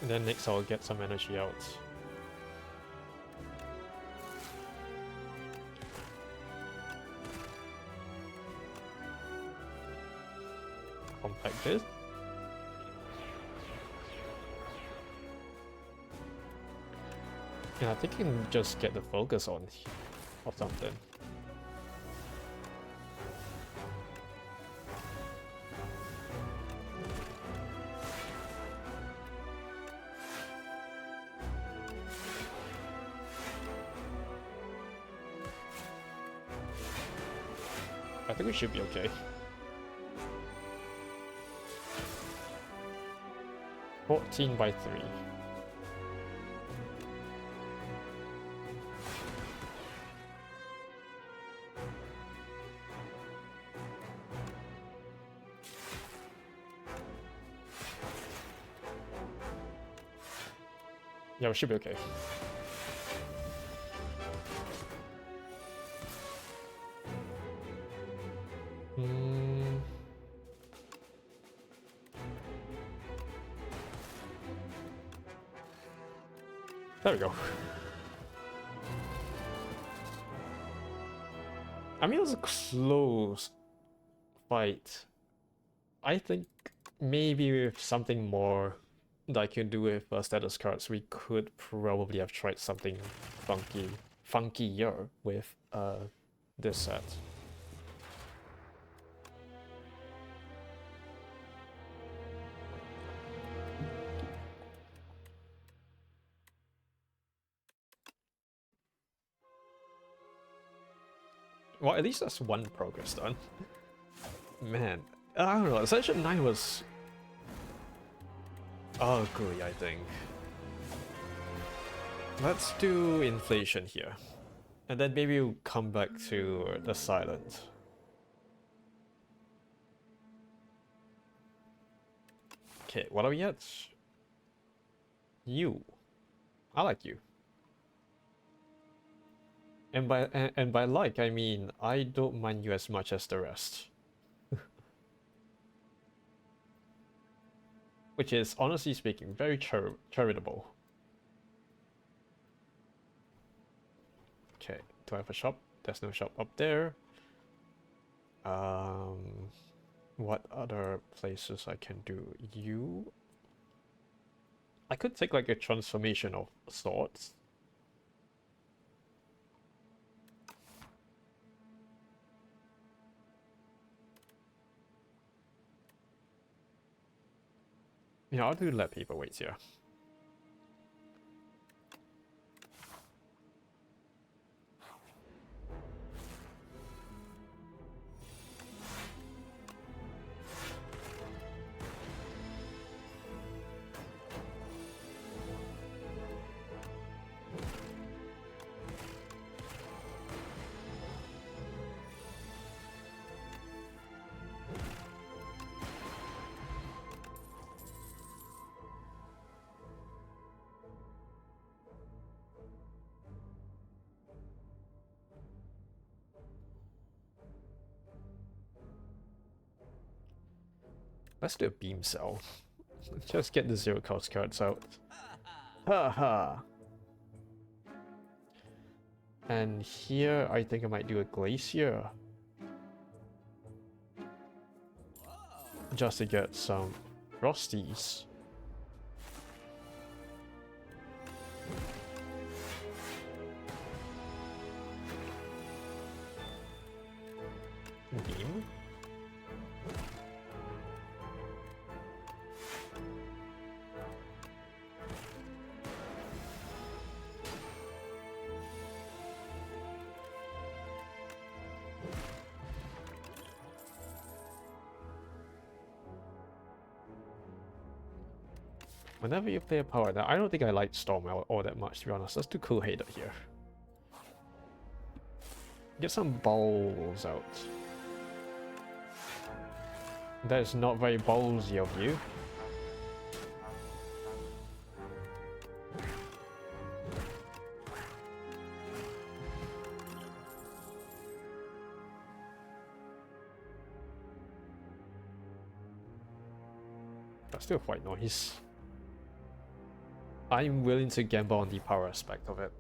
And then next I'll get some energy out. Compact this. Yeah, I think you can just get the focus on or something. I think we should be okay. 14 by 3. Yeah, we should be okay. There we go. I mean, it was a close fight. I think maybe with something more that I could do with status cards, we could probably have tried something funkier with this set. Well, at least that's one progress done. Man, I don't know, Ascension 9 was ugly, I think. Let's do inflation here. And then maybe we'll come back to the silent. Okay, what are we at? You. I like you. And by like, I mean I don't mind you as much as the rest. Which is, honestly speaking, very charitable. Okay, do I have a shop? There's no shop up there. What other places I can do? You? I could take like a transformation of sorts. Yeah, I'll do let people wait here. Let's do a beam cell. Just get the zero cost cards out. Haha. And here, I think I might do a glacier. Just to get some frosties. Beam. Whenever you play a power down, I don't think I like Storm all that much, to be honest. Let's do Cool Hater here. Get some balls out. That is not very ballsy of you. That's still white noise. I'm willing to gamble on the power aspect of it.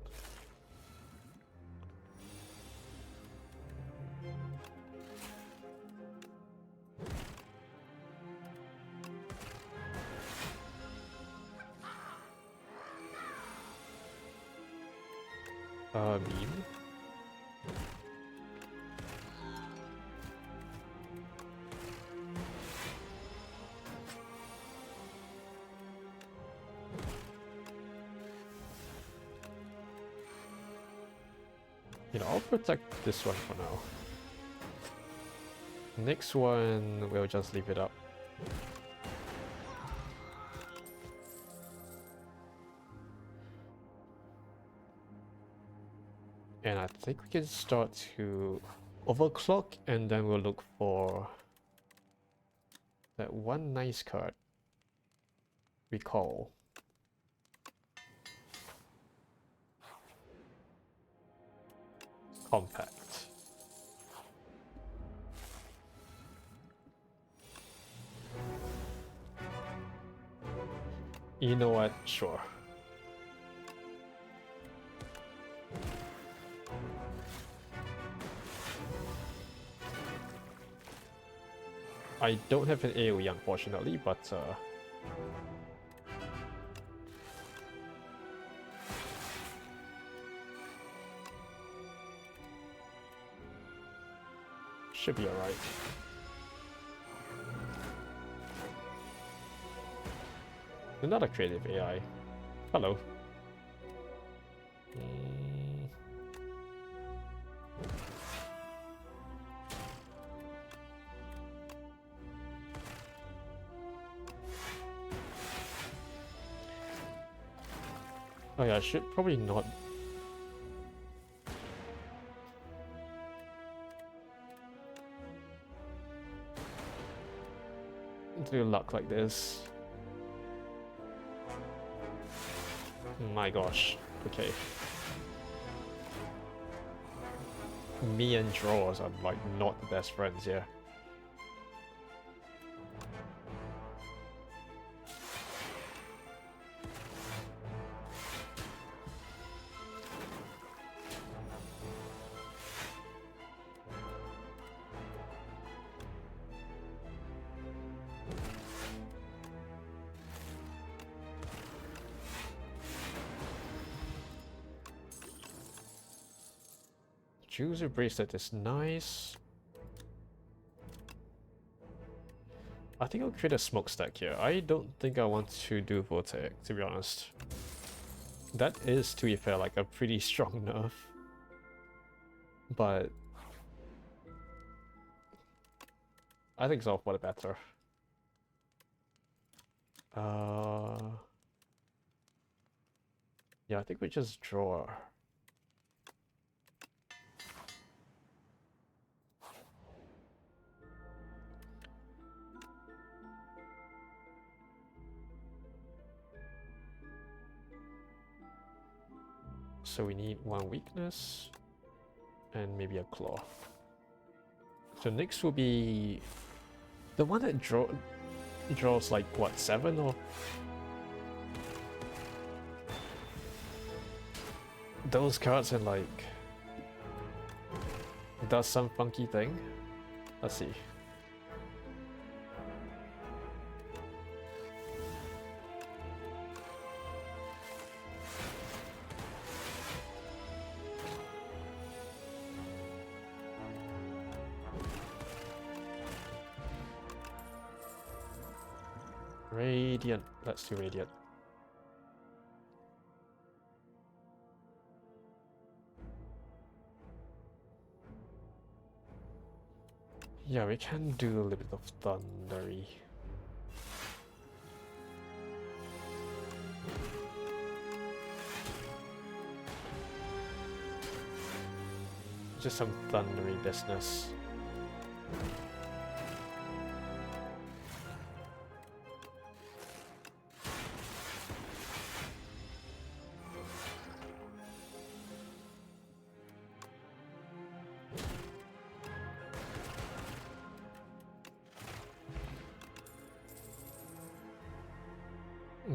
Beam. You know, I'll protect this one for now. Next one, we'll just leave it up. And I think we can start to overclock, and then we'll look for that one nice card. Recall. Compact. You know what? Sure. I don't have an AoE unfortunately, but should be alright. Another creative AI. Hello. Oh yeah, I should probably not. Do luck like this. My gosh. Okay. Me and draws are like not the best friends here. User bracelet is nice. I think I'll create a smokestack here. I don't think I want to do Vortex, to be honest. That is, to be fair, like a pretty strong nerf. But I think so for the better. Yeah, I think we just draw. So we need one weakness and maybe a claw. So next will be the one that draws like what, 7 or those cards and like does some funky thing. Let's see. Radiant. Let's do Radiant. Yeah, we can do a little bit of Thundery. Just some thundery business.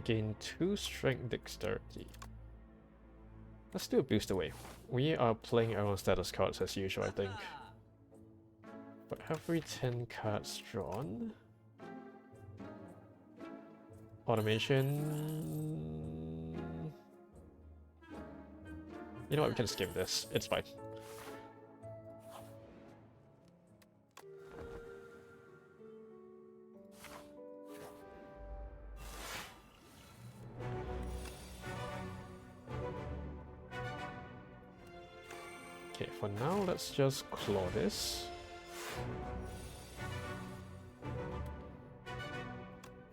Gain 2 strength dexterity. Let's do a boost away. We are playing our own status cards as usual, I think. But have we 10 cards drawn? Automation. You know what, we can skip this. It's fine. Okay, for now, let's just claw this.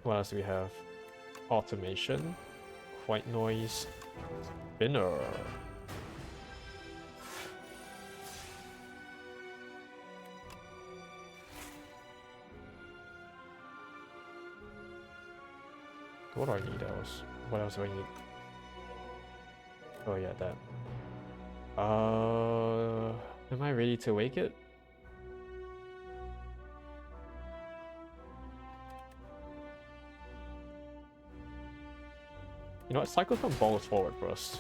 What else do we have? Automation, white noise, spinner. What do I need else? What else do I need? Oh yeah, that. Am I ready to wake it? You know what? Cycle some balls forward first.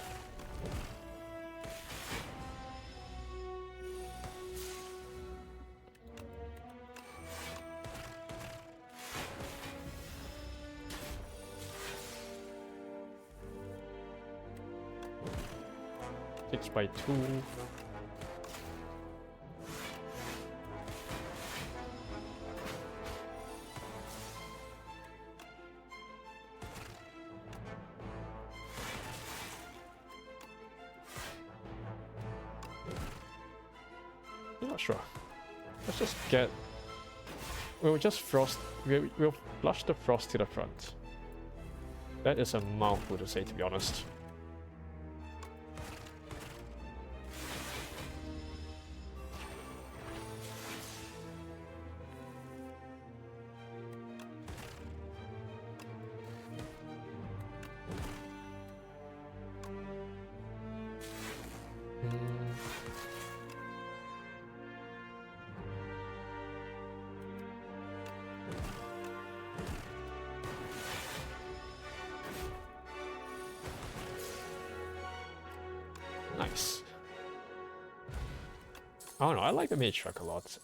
6 by 2. I'm not sure. Let's just get... We'll just frost... We'll flush the frost to the front. That is a mouthful to say, to be honest. Nice. I don't know, I like the mage truck a lot.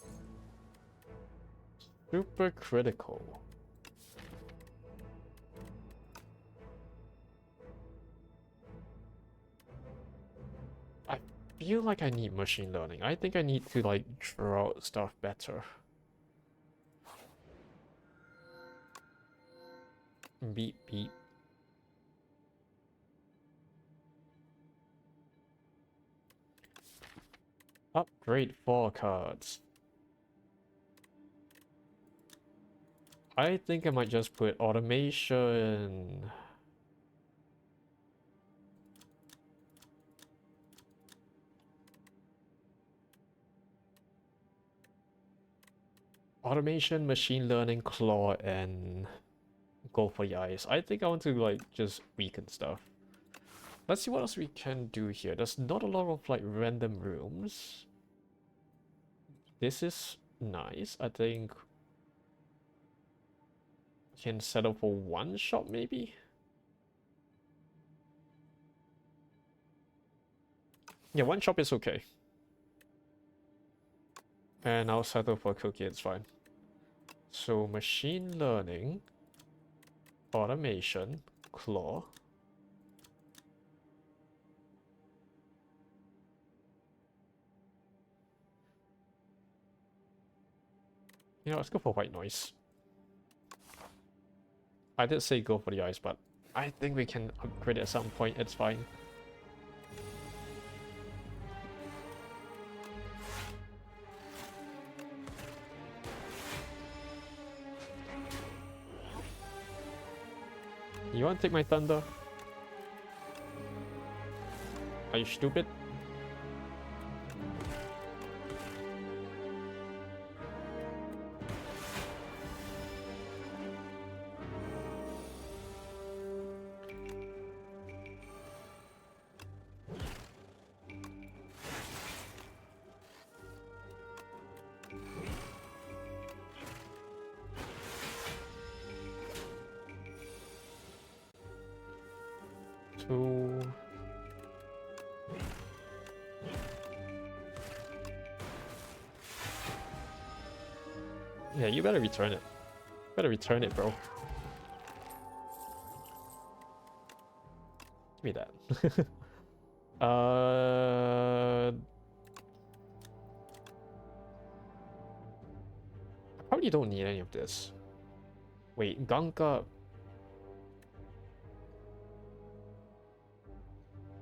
Super critical. I feel like I need machine learning. I think I need to like draw out stuff better. Beep beep. Upgrade 4 cards. I think I might just put automation. Automation, machine learning, claw, and go for the eyes. I think I want to like just weaken stuff. Let's see what else we can do here. There's not a lot of like random rooms. This is nice. I think we can settle for one shot maybe. Yeah, one shop is okay. And I'll settle for a cookie, it's fine. So machine learning, automation, claw. You know, let's go for white noise. I did say go for the eyes, but I think we can upgrade it at some point, it's fine. You want to take my thunder? Are you stupid? Yeah, you better return it. Better return it, bro. Give me that. I probably don't need any of this. Wait, Ganka.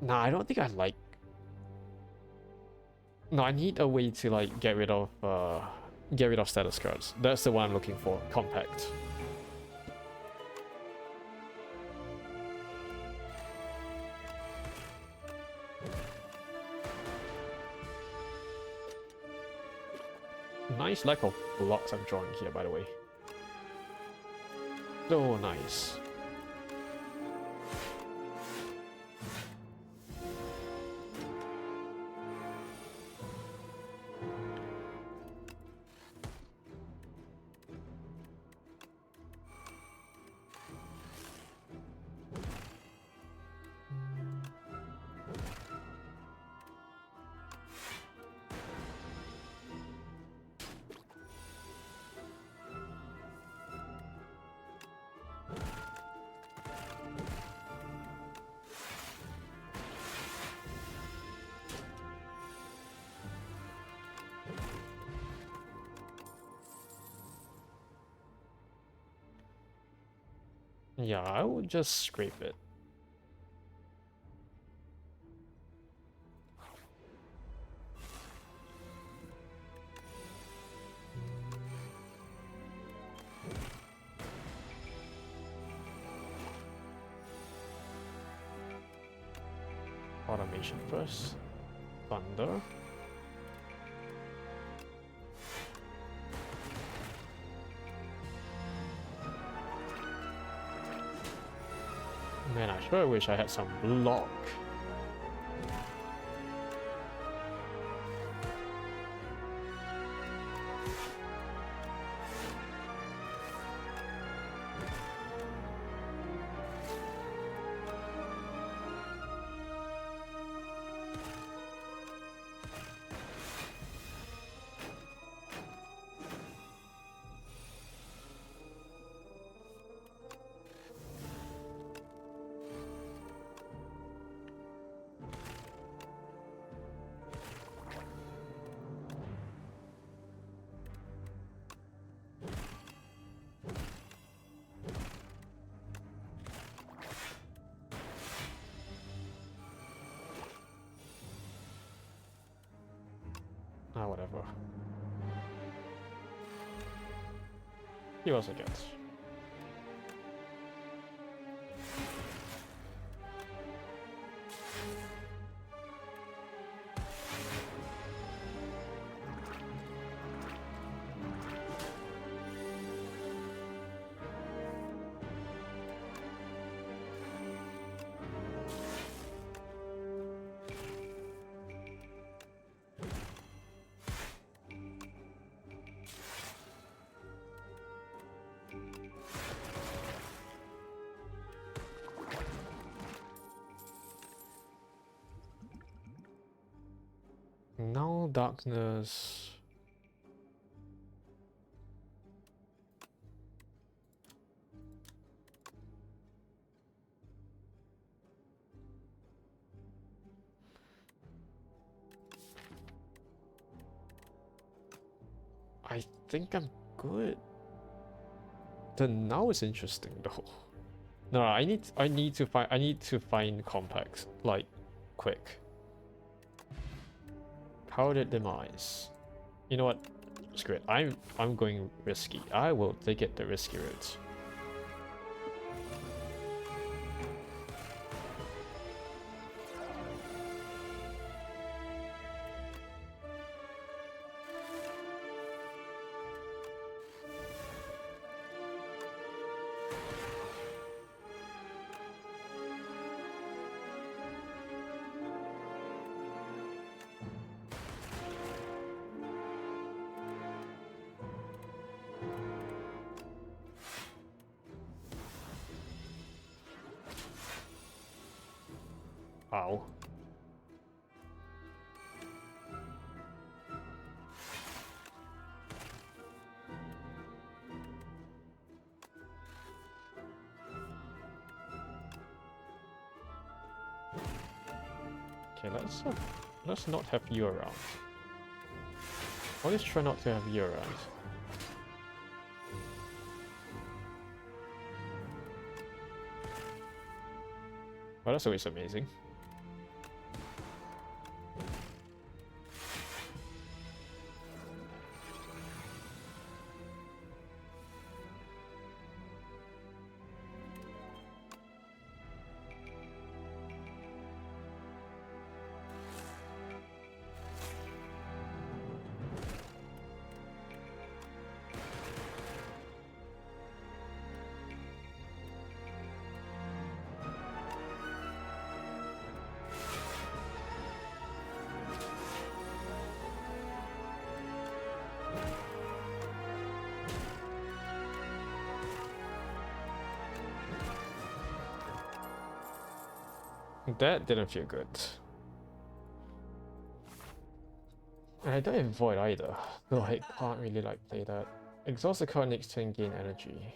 Nah, I don't think I like. No, I need a way to like get rid of status cards. That's the one I'm looking for. Compact. Nice lack of blocks I'm drawing here, by the way. So nice. Yeah, I would just scrape it. Automation first. Thunder. Man, I sure wish I had some block. Ah, whatever. He also gets. Now darkness. I think I'm good. The now is interesting though. No, I need to find complex, like, quick. Powdered demise. You know what? Screw it. I'm going risky. I will take it the risky route. Ow. Okay, let's not have you around. Always try not to have you around. Well, that's always amazing. That didn't feel good. And I don't have Void either, so I can't really like play that. Exhaust the card next turn, gain energy.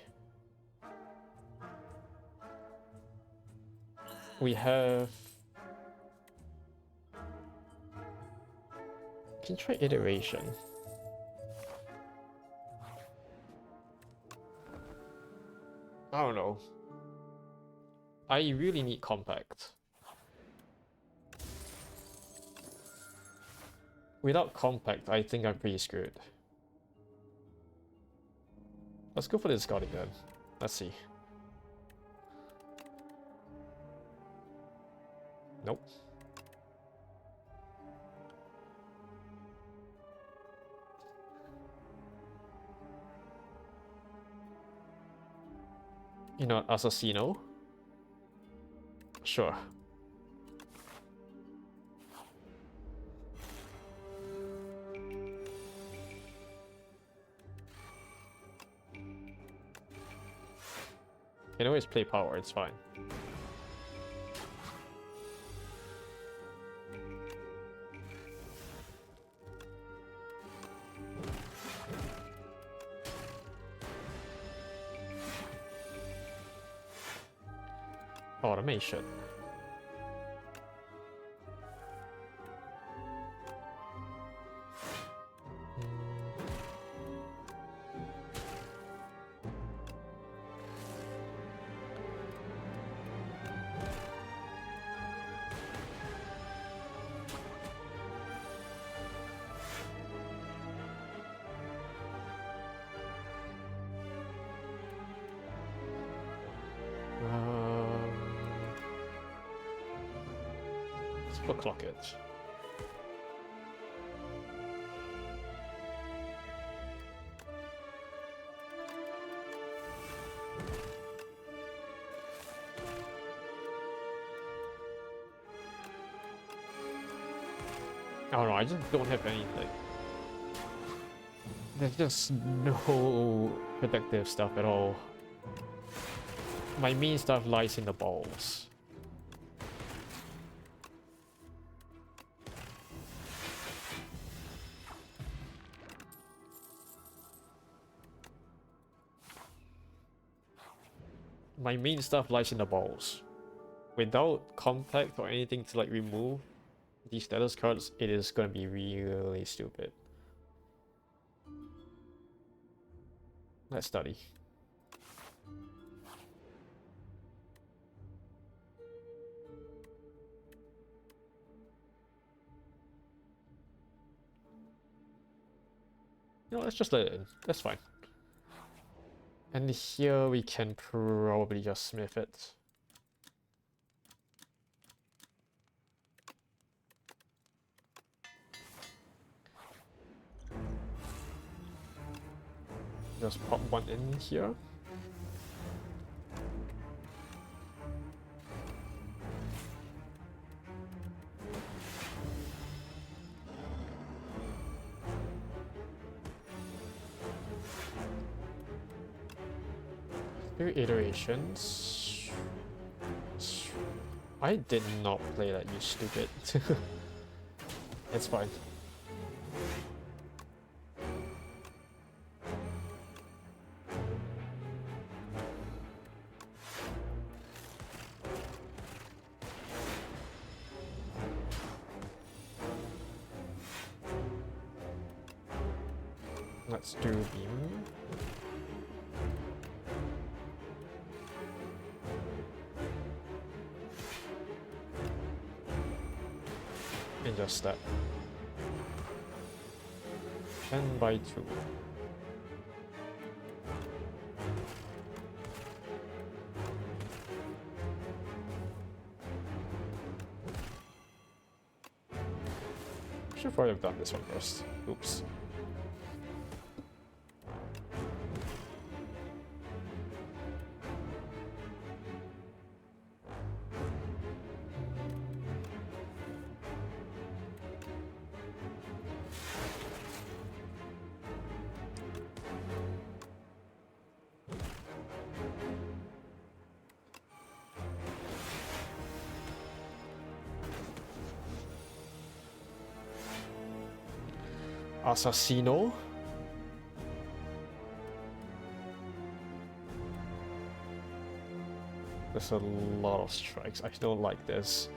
We have... Can try iteration. I don't know. I really need compact. Without compact, I think I'm pretty screwed. Let's go for this Scotty then. Let's see. Nope. You know, Assassino? Sure. You can always play power, it's fine. Automation. Let's clock it. I don't know, I just don't have anything. There's just no protective stuff at all. My main stuff lies in the balls. My main stuff lies in the balls. Without compact or anything to like remove these status cards, it is gonna be really stupid. Let's study. No, let's just let it in. That's fine. And here we can probably just smith it. Just pop one in here. Few iterations. I did not play that, you stupid. It's fine. Let's do beam. And just step. 10 by 2. Should probably have done this one first. Oops. Assassino. There's a lot of strikes. I don't like this.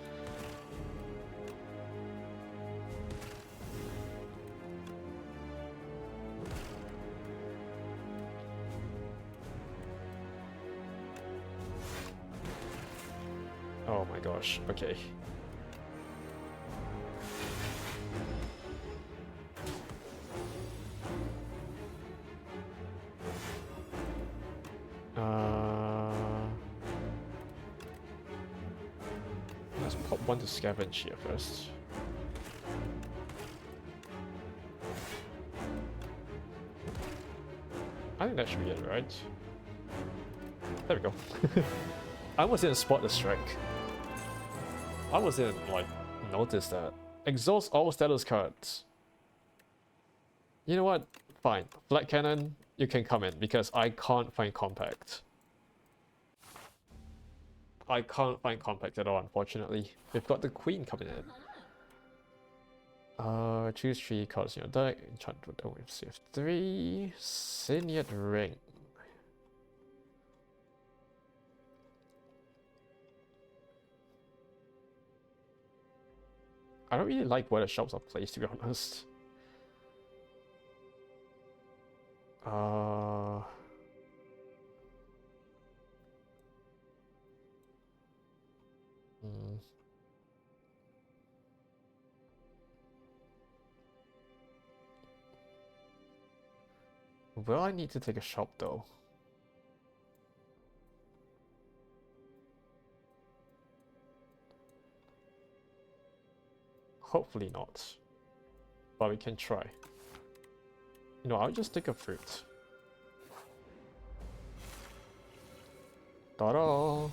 Oh my gosh, okay. Let's pop one to scavenge here first. I think that should be it, right? There we go. I almost didn't spot the strike. I almost didn't, like, notice that. Exhaust all status cards. You know what? Fine. Flat Cannon, you can come in, because I can't find Compact. I can't find Compact at all, unfortunately. We've got the Queen coming in. Choose 3 cards in your deck. Enchant with the Swift 3. Signet Ring. I don't really like where the shops are placed, to be honest. Will I need to take a shop though? Hopefully not. But we can try. You know, I'll just take a fruit. Ta-da!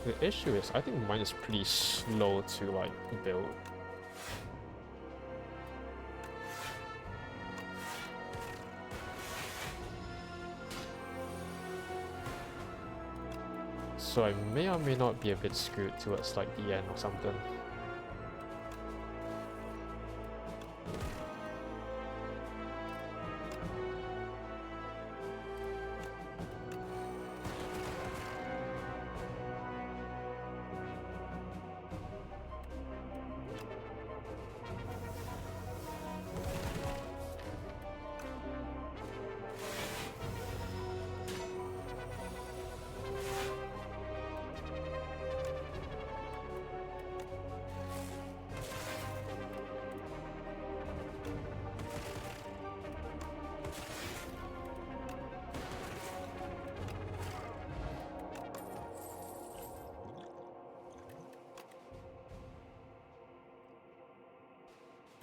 The issue is, I think mine is pretty slow to, like, build. So I may or may not be a bit screwed towards, like, the end or something.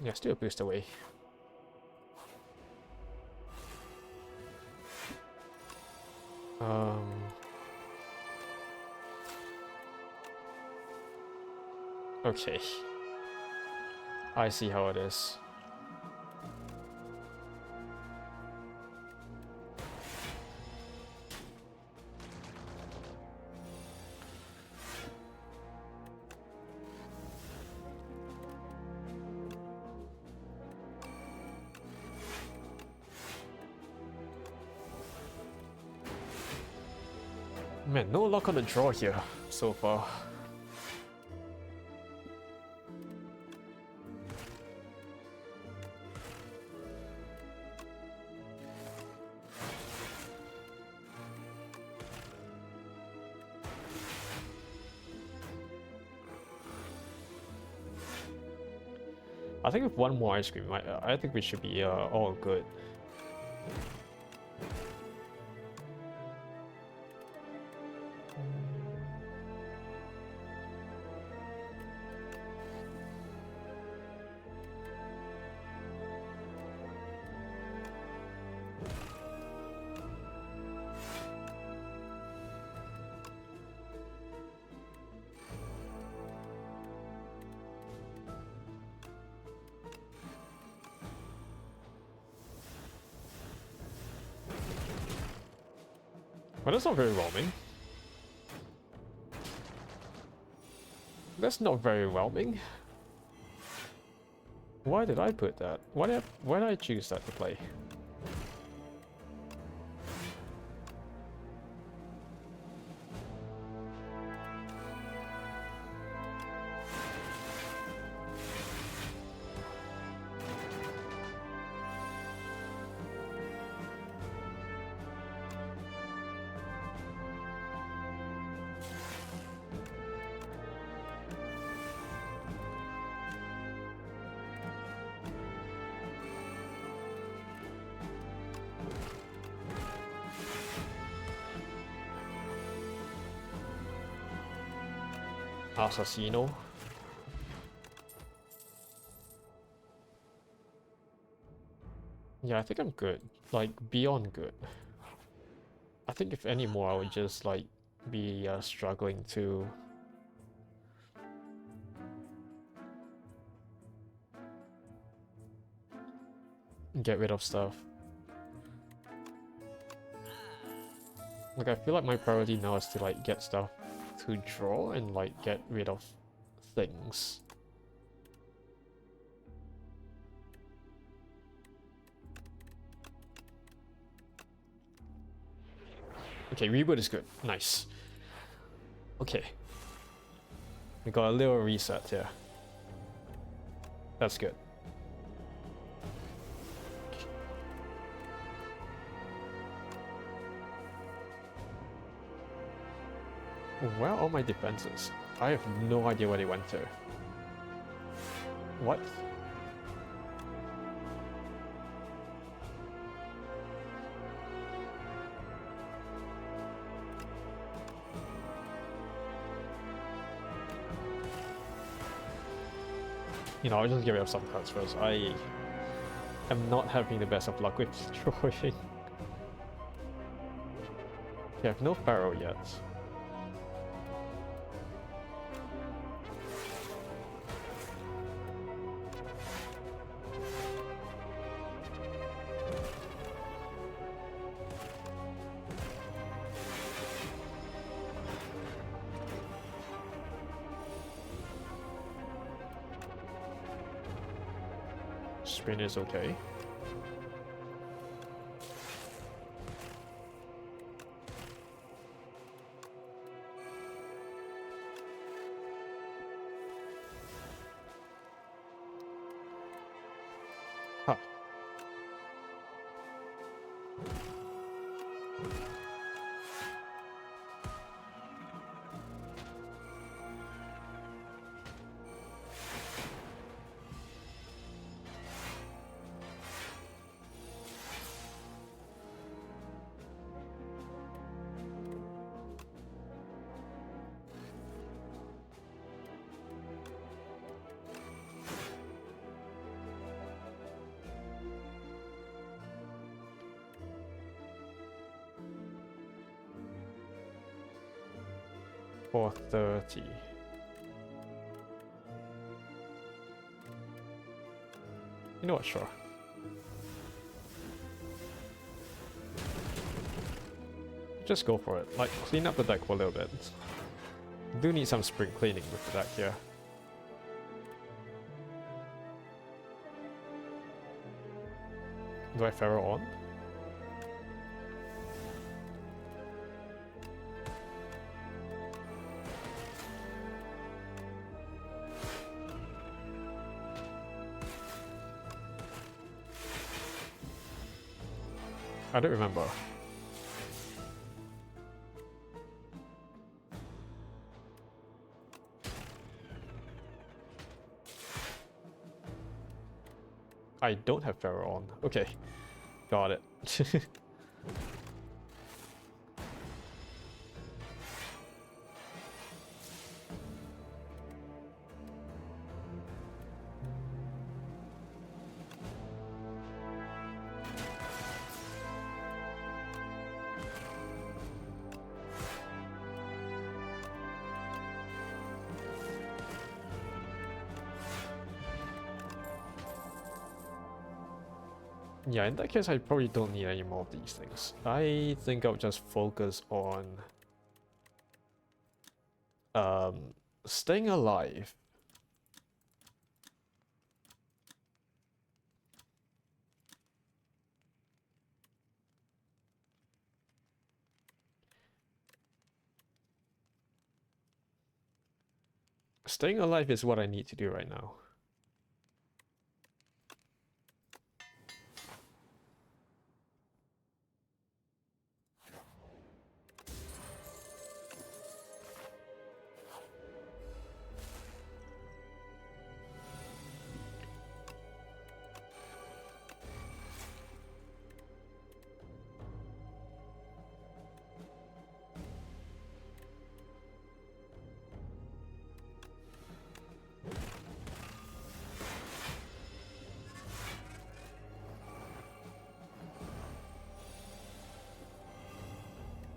Yeah, still a boost away. Okay. I see how it is. Man, no luck on the draw here so far. I think with one more ice cream, I think we should be all good. Well, that's not very whelming. That's not very whelming. Why did I put that? Why did I choose that to play? Assassino. Yeah, I think I'm good. Like, beyond good. I think if any more, I would just, like, be struggling to... get rid of stuff. Like, I feel like my priority now is to, like, get stuff to draw and, like, get rid of things. Okay, reboot is good. Nice. Okay. We got a little reset here. That's good. Where are all my defenses? I have no idea where they went to. What? You know, I'll just get rid of some cards first. I am not having the best of luck with drawing. Okay, I have no Pharaoh yet. Spin is okay. Huh. For 30. You know what, sure. Just go for it. Like, clean up the deck for a little bit. Do need some spring cleaning with the deck here. Do I Pharaoh on? I don't remember. I don't have Pharaoh on. Okay. Got it. Yeah, in that case, I probably don't need any more of these things. I think I'll just focus on staying alive. Staying alive is what I need to do right now.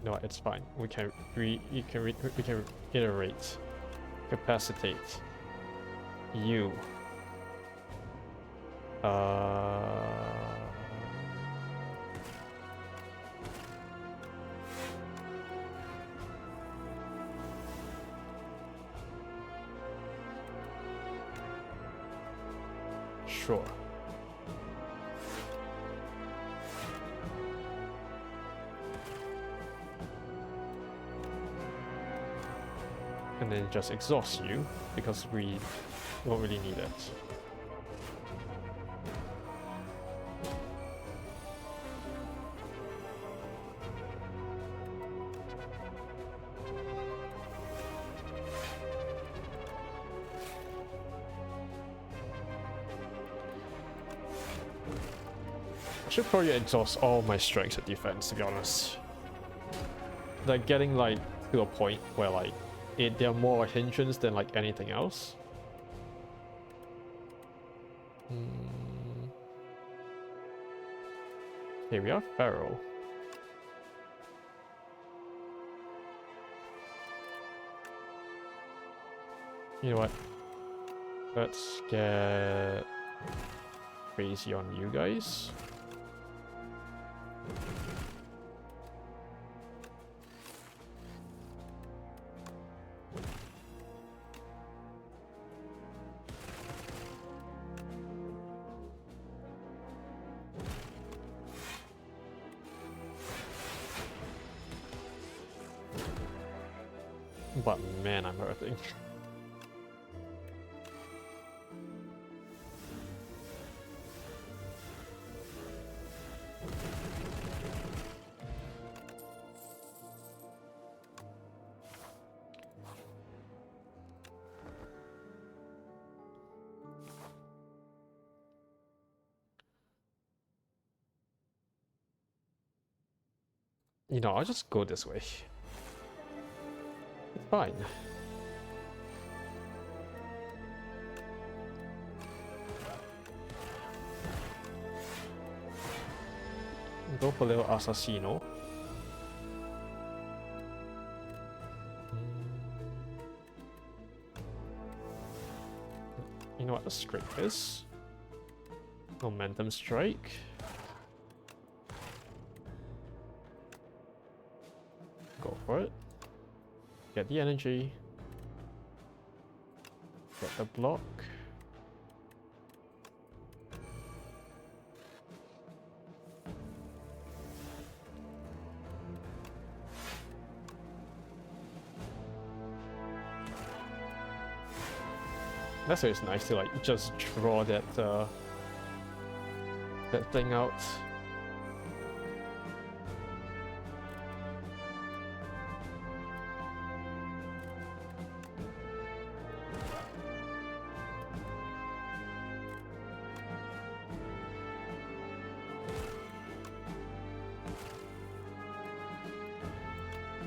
No, it's fine. We can iterate, capacitate you. Sure. And then just exhaust you, because we don't really need it. I should probably exhaust all my strengths of defense, to be honest. They're getting like to a point where like they're more a hindrance than like anything else. Okay, we are feral. You know what? Let's get crazy on you guys. But man, I'm hurting. You know, I'll just go this way. It's fine. Go for little assassino. You know what the strike is? Momentum strike. Go for it. Get the energy. Get the block. That's why it's nice to like just draw that that thing out.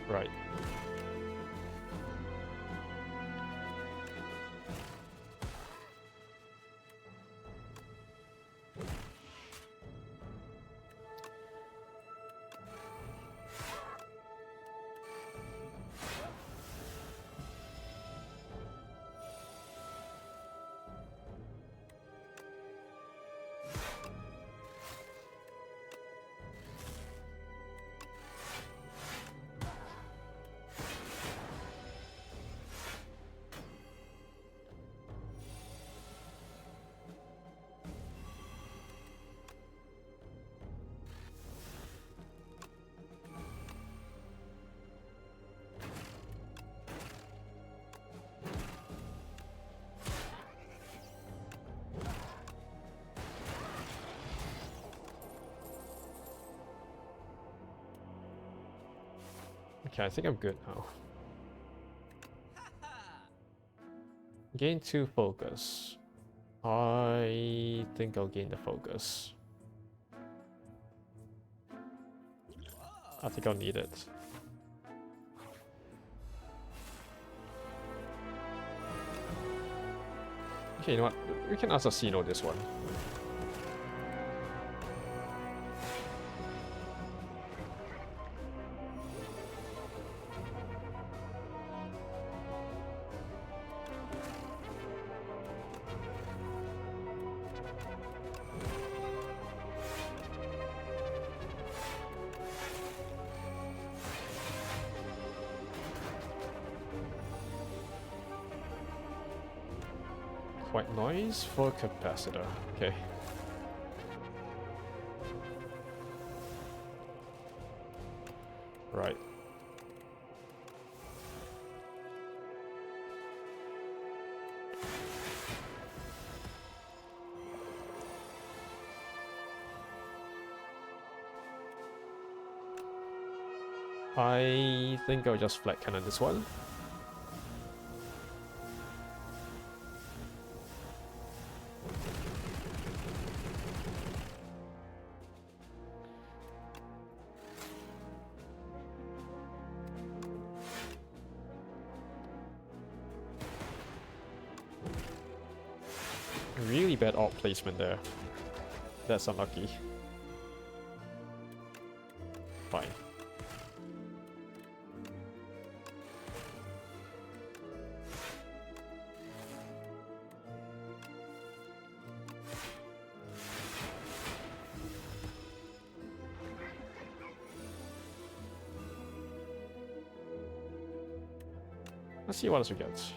Right. Okay, I think I'm good now. Gain 2 focus. I think I'll gain the focus. I think I'll need it. Okay, you know what? We can assassino this one. White noise for capacitor. Okay. Right. I think I'll just flat cannon this one. Really bad alt placement there. That's unlucky. Fine. Let's see what else we get.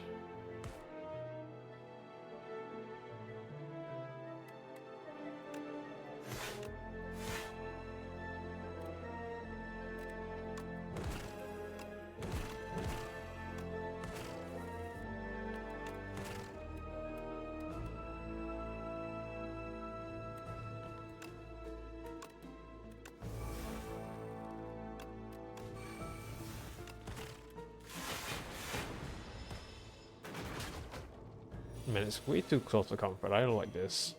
Man, it's way too close to comfort. I don't like this.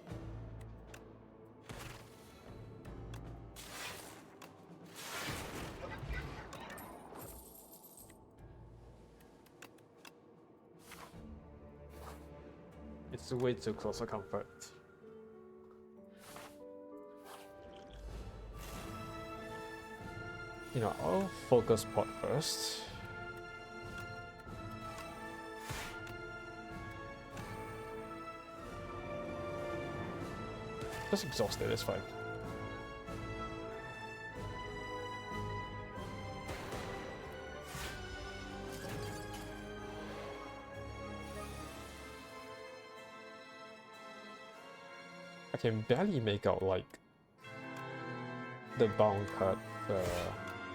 It's way too close to comfort. You know, I'll focus pot first. Just exhaust it, it's fine. I can barely make out, like, the bound cut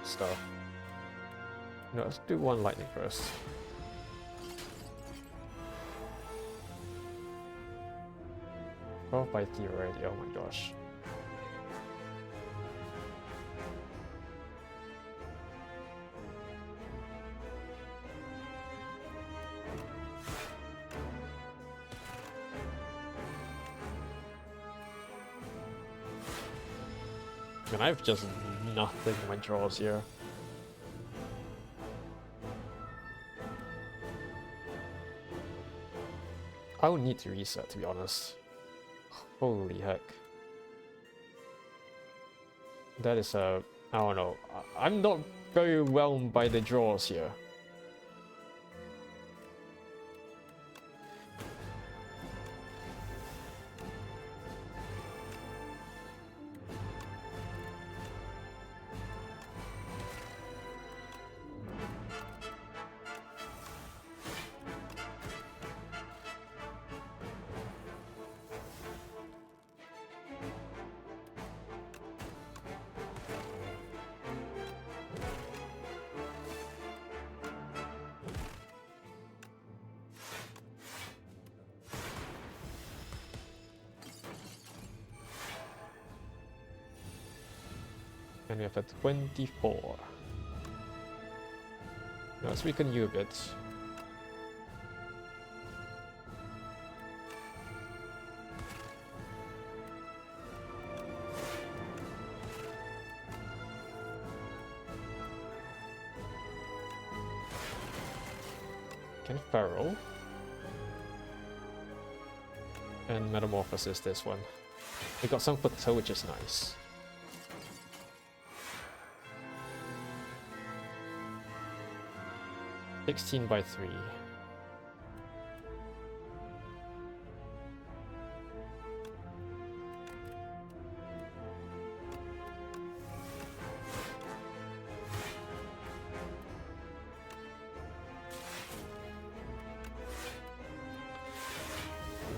stuff. No, let's do one lightning first. 12 by 3 already, oh my gosh. Man, I have just nothing in my drawers here. I would need to reset, to be honest. Holy heck. That is I don't know. I'm not very whelmed by the draws here. And we have a 24. Let's weaken you a bit. Can Feral and Metamorphosis this one. We got some for toe, which is nice. $16 by 3.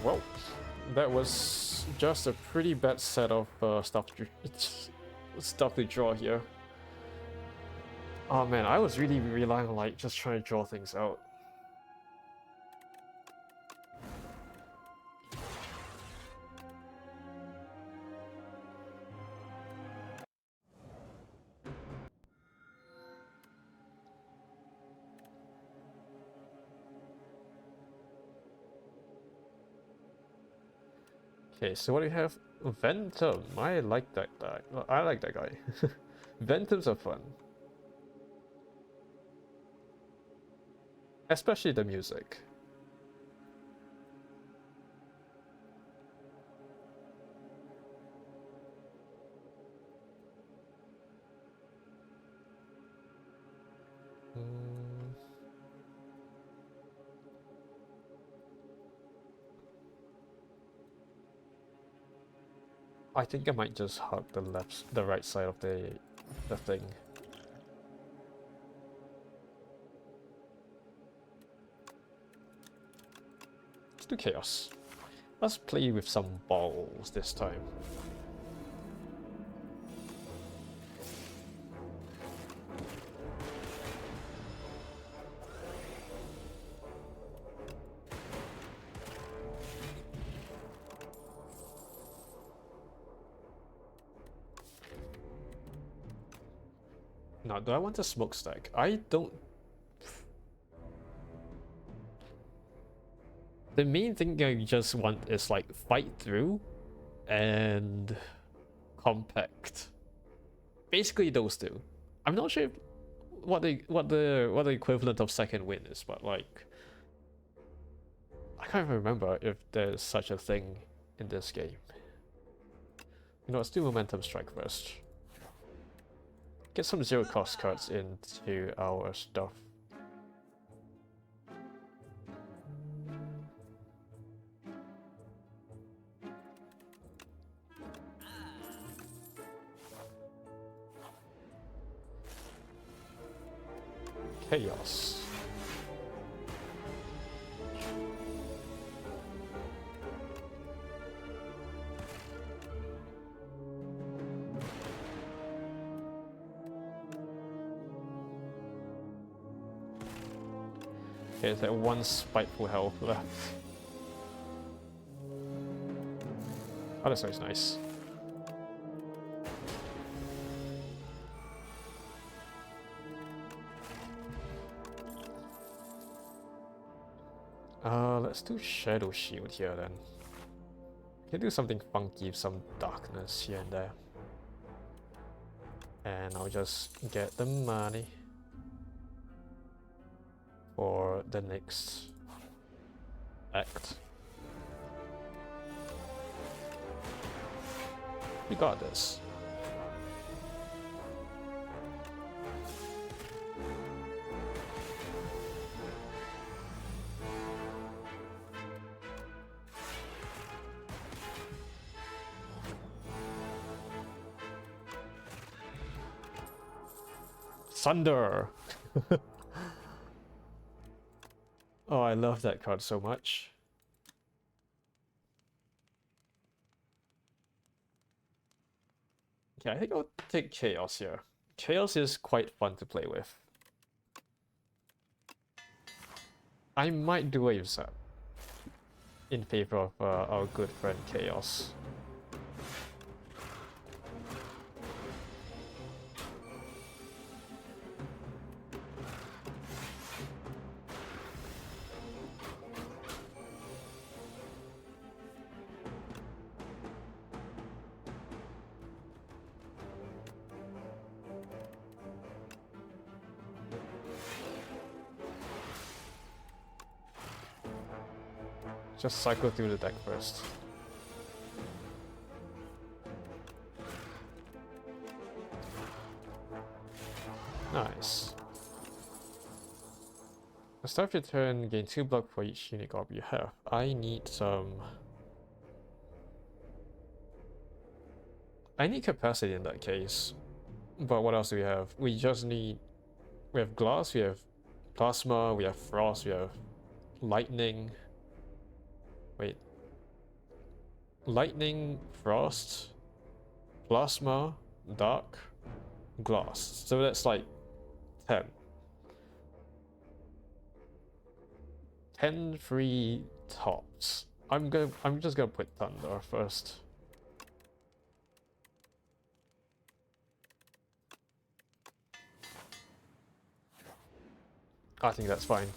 Whoa, that was just a pretty bad set of stuff to draw here. Oh man, I was really relying on like just trying to draw things out. Okay, so what do we have? Ventum. I like that guy. I like that guy. Ventums are fun. Especially the music. I think I might just hug the right side of the thing. Let's do chaos. Let's play with some balls this time. Now, do I want a smokestack? I don't. The main thing I just want is like fight through and compact. Basically those two. I'm not sure what the equivalent of second win is, but like I can't even remember if there's such a thing in this game. You know, let's do momentum strike first. Get some zero cost cards into our stuff. Chaos. Okay, there's like one spiteful health left. Oh, that sounds nice. Let's do Shadow Shield here then. We can do something funky with some darkness here and there. And I'll just get the money for the next act. We got this. Thunder! Oh, I love that card so much. Okay, I think I'll take Chaos here. Chaos is quite fun to play with. I might do a Zap in favor of our good friend Chaos. Just cycle through the deck first. Nice. The start of your turn, gain 2 block for each unique orb you have. I need some... I need capacity in that case. But what else do we have? We just need... We have glass, we have plasma, we have frost, we have lightning. Wait. Lightning, frost, plasma, dark, glass. So that's like 10. 10 free tops. I'm just gonna put thunder first. I think that's fine.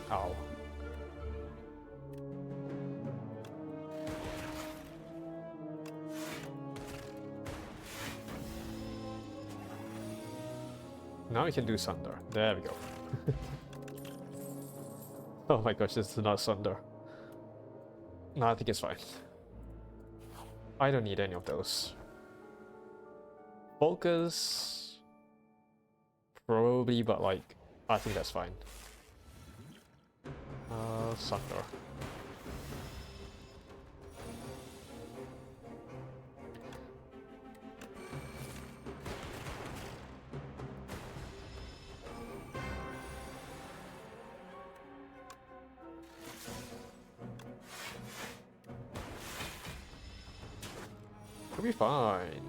Ow. Now we can do Sunder. There we go. Oh my gosh, this is not Sunder. No, I think it's fine. I don't need any of those. Focus... Probably, but like, I think that's fine. Sunder. We'll be fine.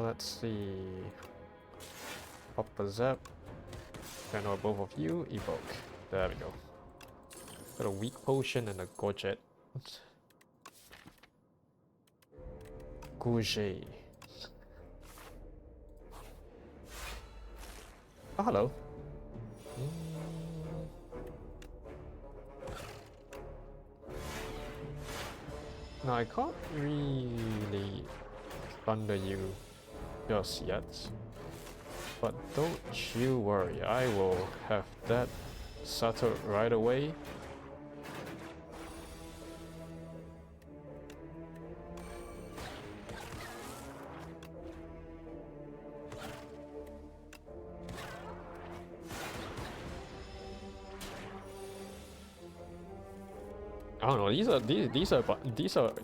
Let's see. Pop a zap. Channel both of you. Evoke. There we go. Got a weak potion and a gorget. Gouget. Oh, hello. Now I can't really thunder you just yet, but don't you worry, I will have that settled right away. I don't know.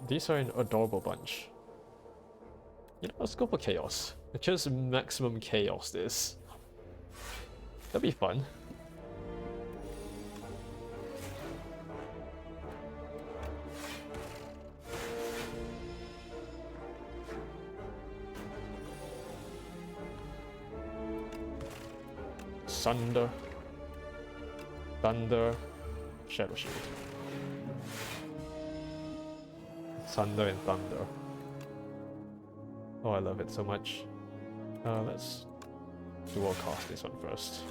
These are an adorable bunch. You know, let's go for chaos. Just maximum chaos this. That'd be fun. Sunder, thunder, shadow shield. Thunder and thunder. Oh, I love it so much. Let's dual cast this one first.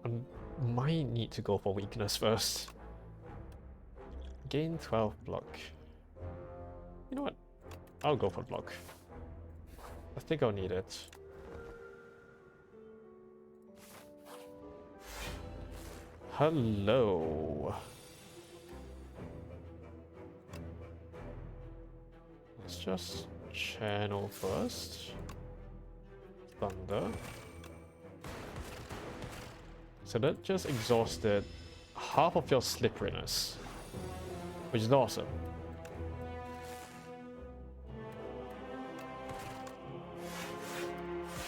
I might need to go for weakness first. Gain 12 block. You know what? I'll go for block. I think I'll need it. Hello. Let's just channel first. Thunder. So that just exhausted half of your slipperiness, which is awesome.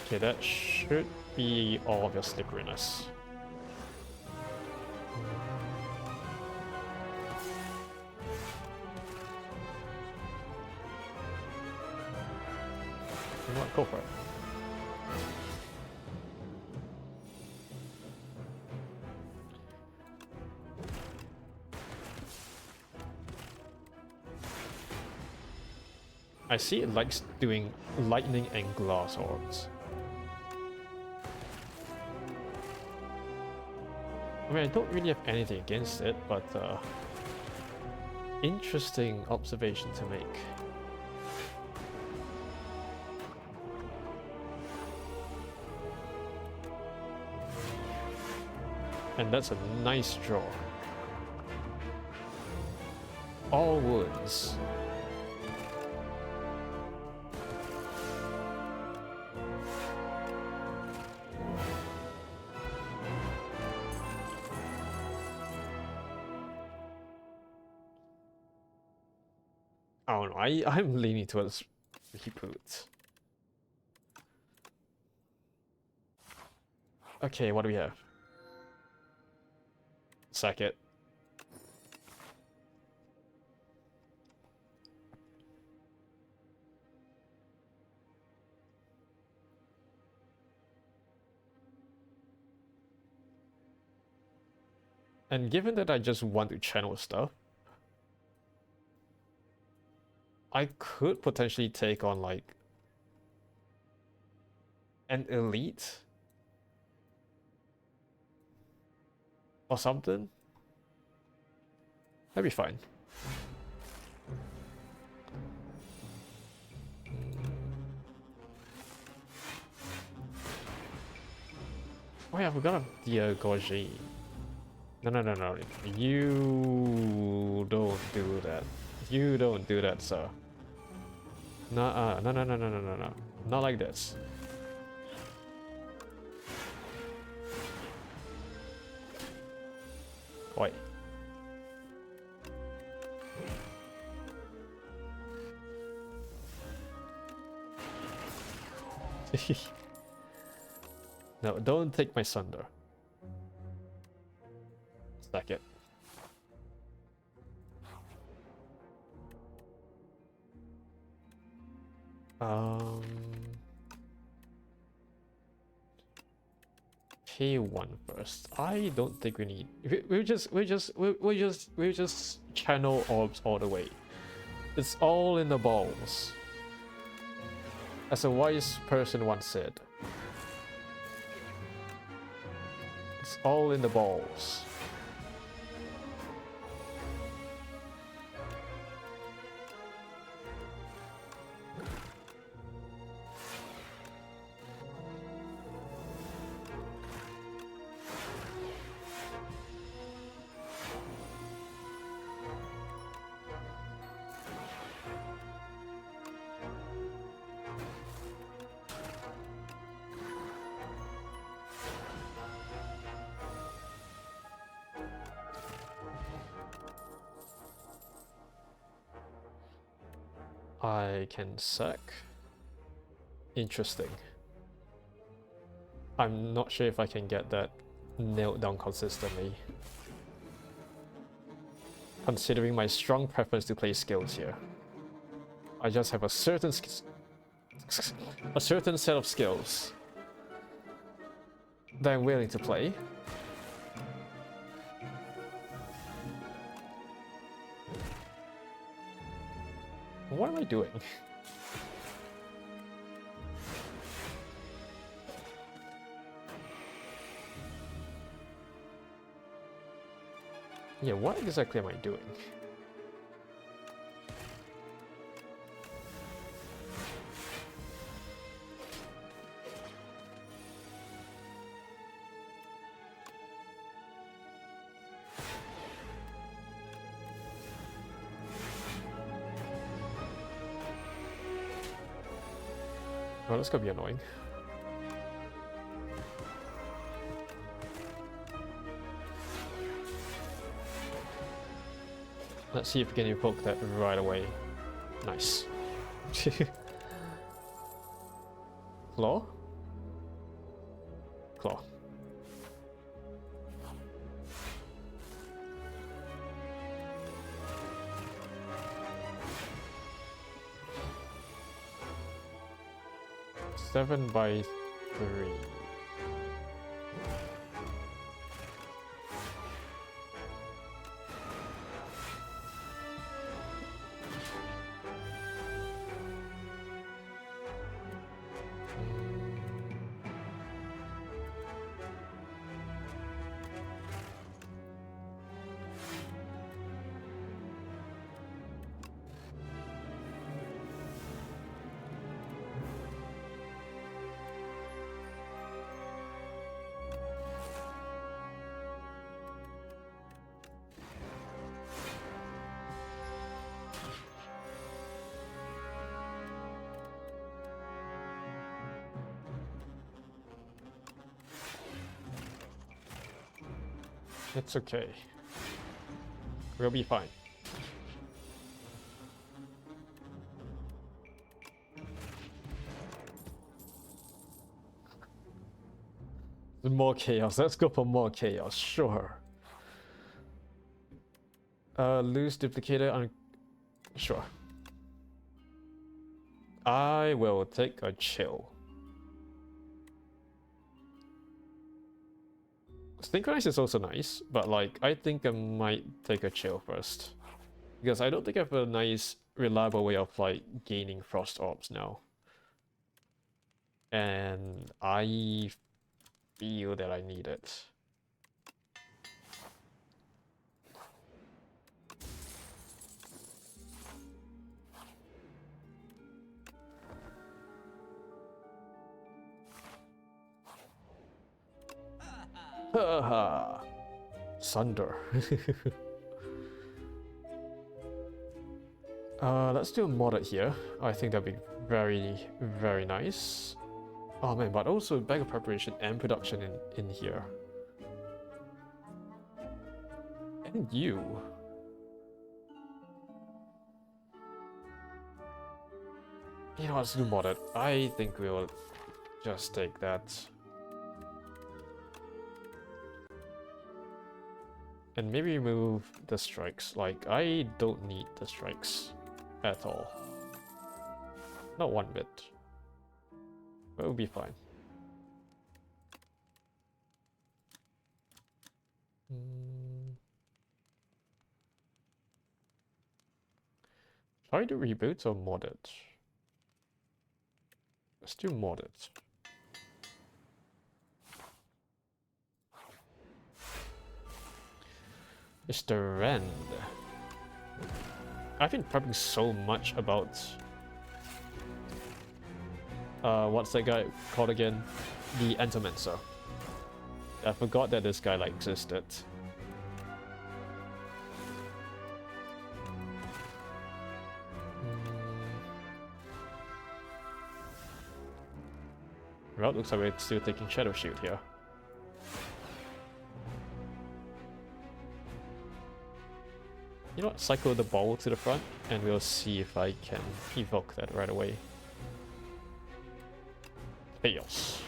Okay, that should be all of your slipperiness. You know what? Go for it. I see it likes doing lightning and glass orbs. I mean, I don't really have anything against it, but interesting observation to make. And that's a nice draw. All woods. I don't know, I'm leaning towards reboot. Okay, what do we have? Sack it. And given that I just want to channel stuff, I could potentially take on like an elite or something. That'd be fine. Oh yeah, we got the Gorgie. No. You don't do that. You don't do that, sir. No. Not like this. Wait. No, don't take my thunder. Stack it. Pay one first. I don't think we need. We just channel orbs all the way. It's all in the balls. As a wise person once said. It's all in the balls. I can sack. Interesting. I'm not sure if I can get that nailed down consistently. Considering my strong preference to play skills here. I just have a certain set of skills that I'm willing to play. What am I doing? Yeah, what exactly am I doing? Oh, that's gonna be annoying. Let's see if we can evoke that right away. Nice. Claw? Claw. Seven by 3. It's okay. We'll be fine. More chaos. Let's go for more chaos. Sure. Lose duplicator on. Sure. I will take a chill. Synchronize is also nice, but like I think I might take a chill first. Because I don't think I have a nice, reliable way of like gaining frost orbs now. And I feel that I need it. Haha. Sunder. Let's do a modded here. I think that'd be very, very nice. Oh man, but also bag of preparation and production in here. And you. You know, let's do modded. I think we'll just take that. And maybe remove the strikes. Like, I don't need the strikes at all. Not one bit. But it'll be fine. Try to reboot or mod it? Let's do mod it. Mr. Rend. I've been prepping so much about what's that guy called again? The Entomancer. I forgot that this guy like existed. Well, looks like we're still taking Shadow Shield here. You know what, cycle the ball to the front and we'll see if I can evoke that right away. Chaos.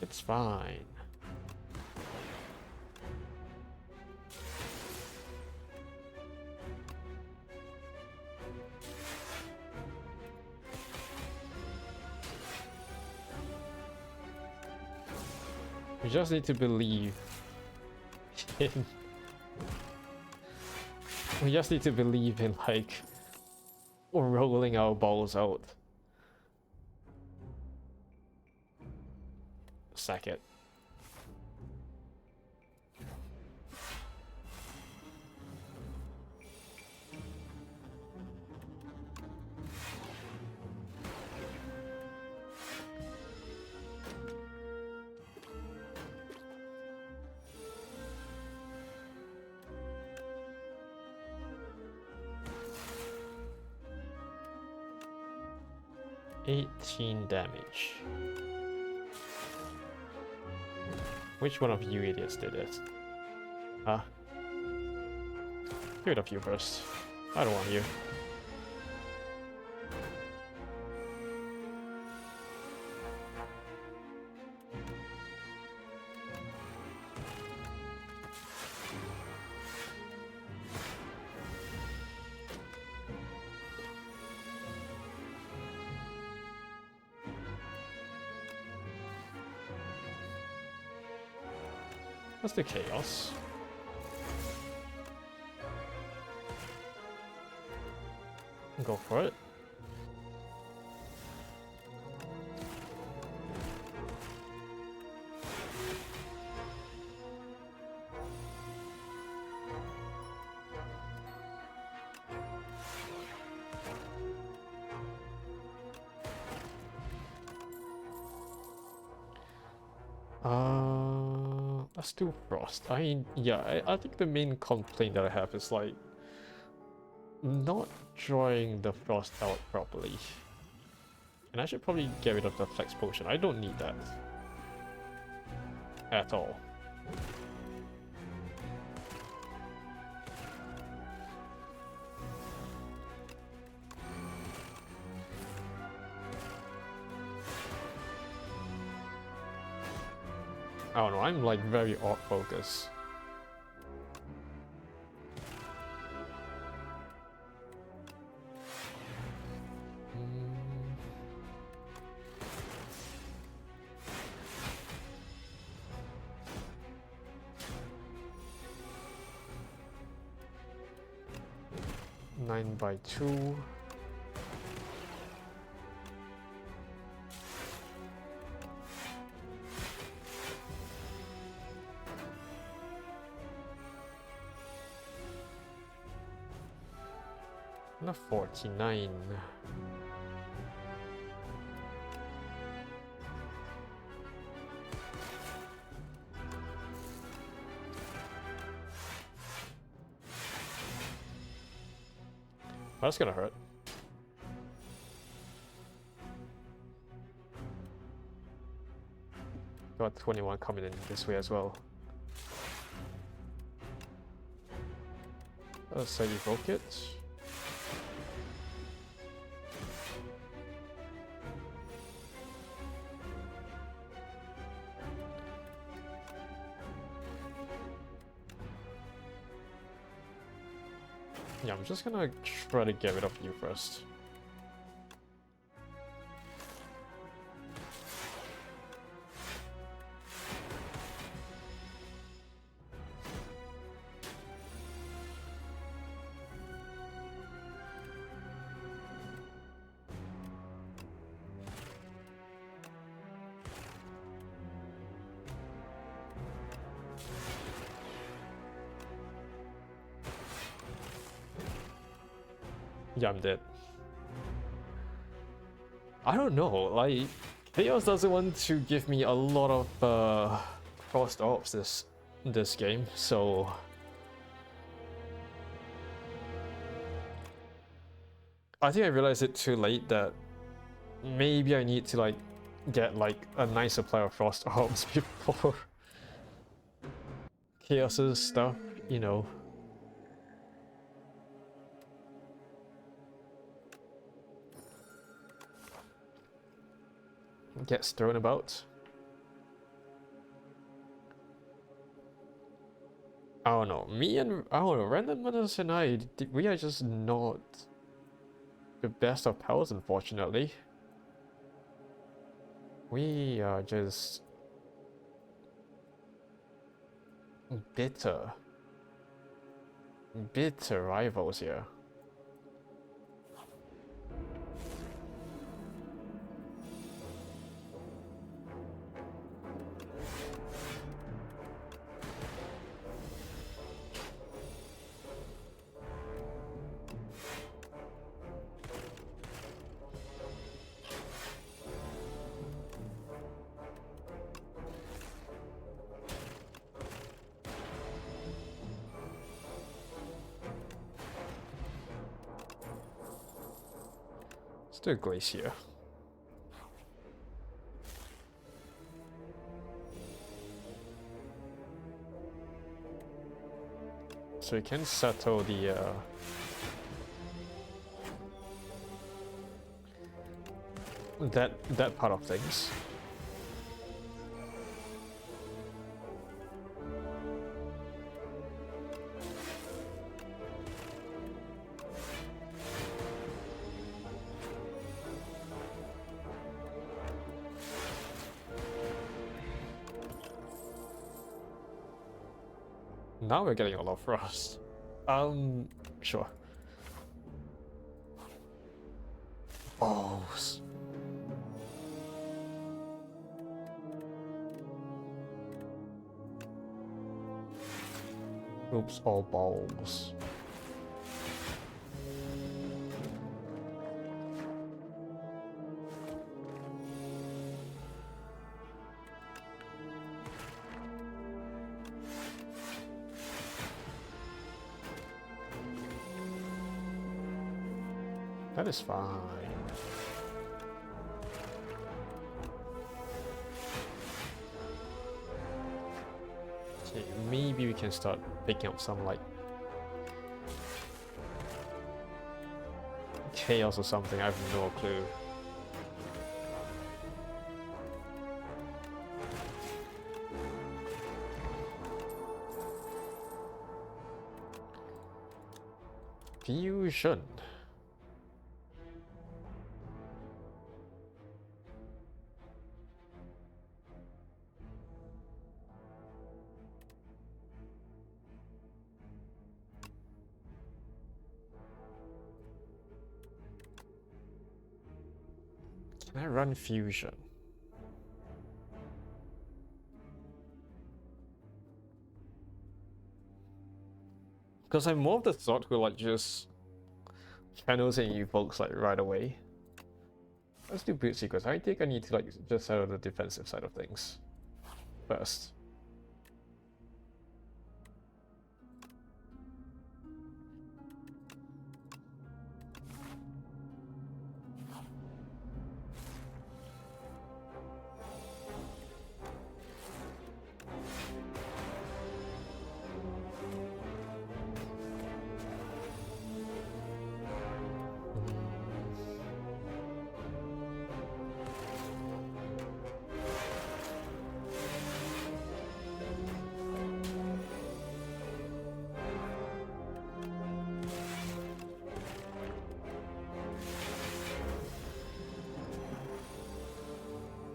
It's fine. We just need to believe in... We just need to believe in, like, rolling our balls out. Sack it. 18 damage. Which one of you idiots did it? Huh? Get rid of you first. I don't want you. What's the chaos? Go for it. Let's do frost. I mean, yeah, I think the main complaint that I have is like not drawing the frost out properly. And I should probably get rid of the flex potion. I don't need that at all. I don't know, I'm like very odd focus. Nine by 2. And a 49. That's gonna hurt. Got 21 coming in this way as well. Let's say evoke it. Yeah, I'm just gonna try to get rid of you first. Yeah, I'm dead. I don't know, like, Chaos doesn't want to give me a lot of crossed orbs this game, so I think I realized it too late that maybe I need to like get like a nice supply of frost orbs before Chaos's stuff, you know. Gets thrown about. I don't know. I don't know. Randomness and we are just not the best of pals, unfortunately. We are just bitter rivals here. Let's do a glacier. So we can settle the that part of things. Now we're getting a lot of frost. Sure. Balls. Oops, all balls. That is fine. Okay, maybe we can start picking up some like chaos or something. I have no clue. Fusion. Can I run fusion? Because I'm more of the sort who like just channels and evokes like right away. Let's do boot sequence. I think I need to like just settle the defensive side of things first.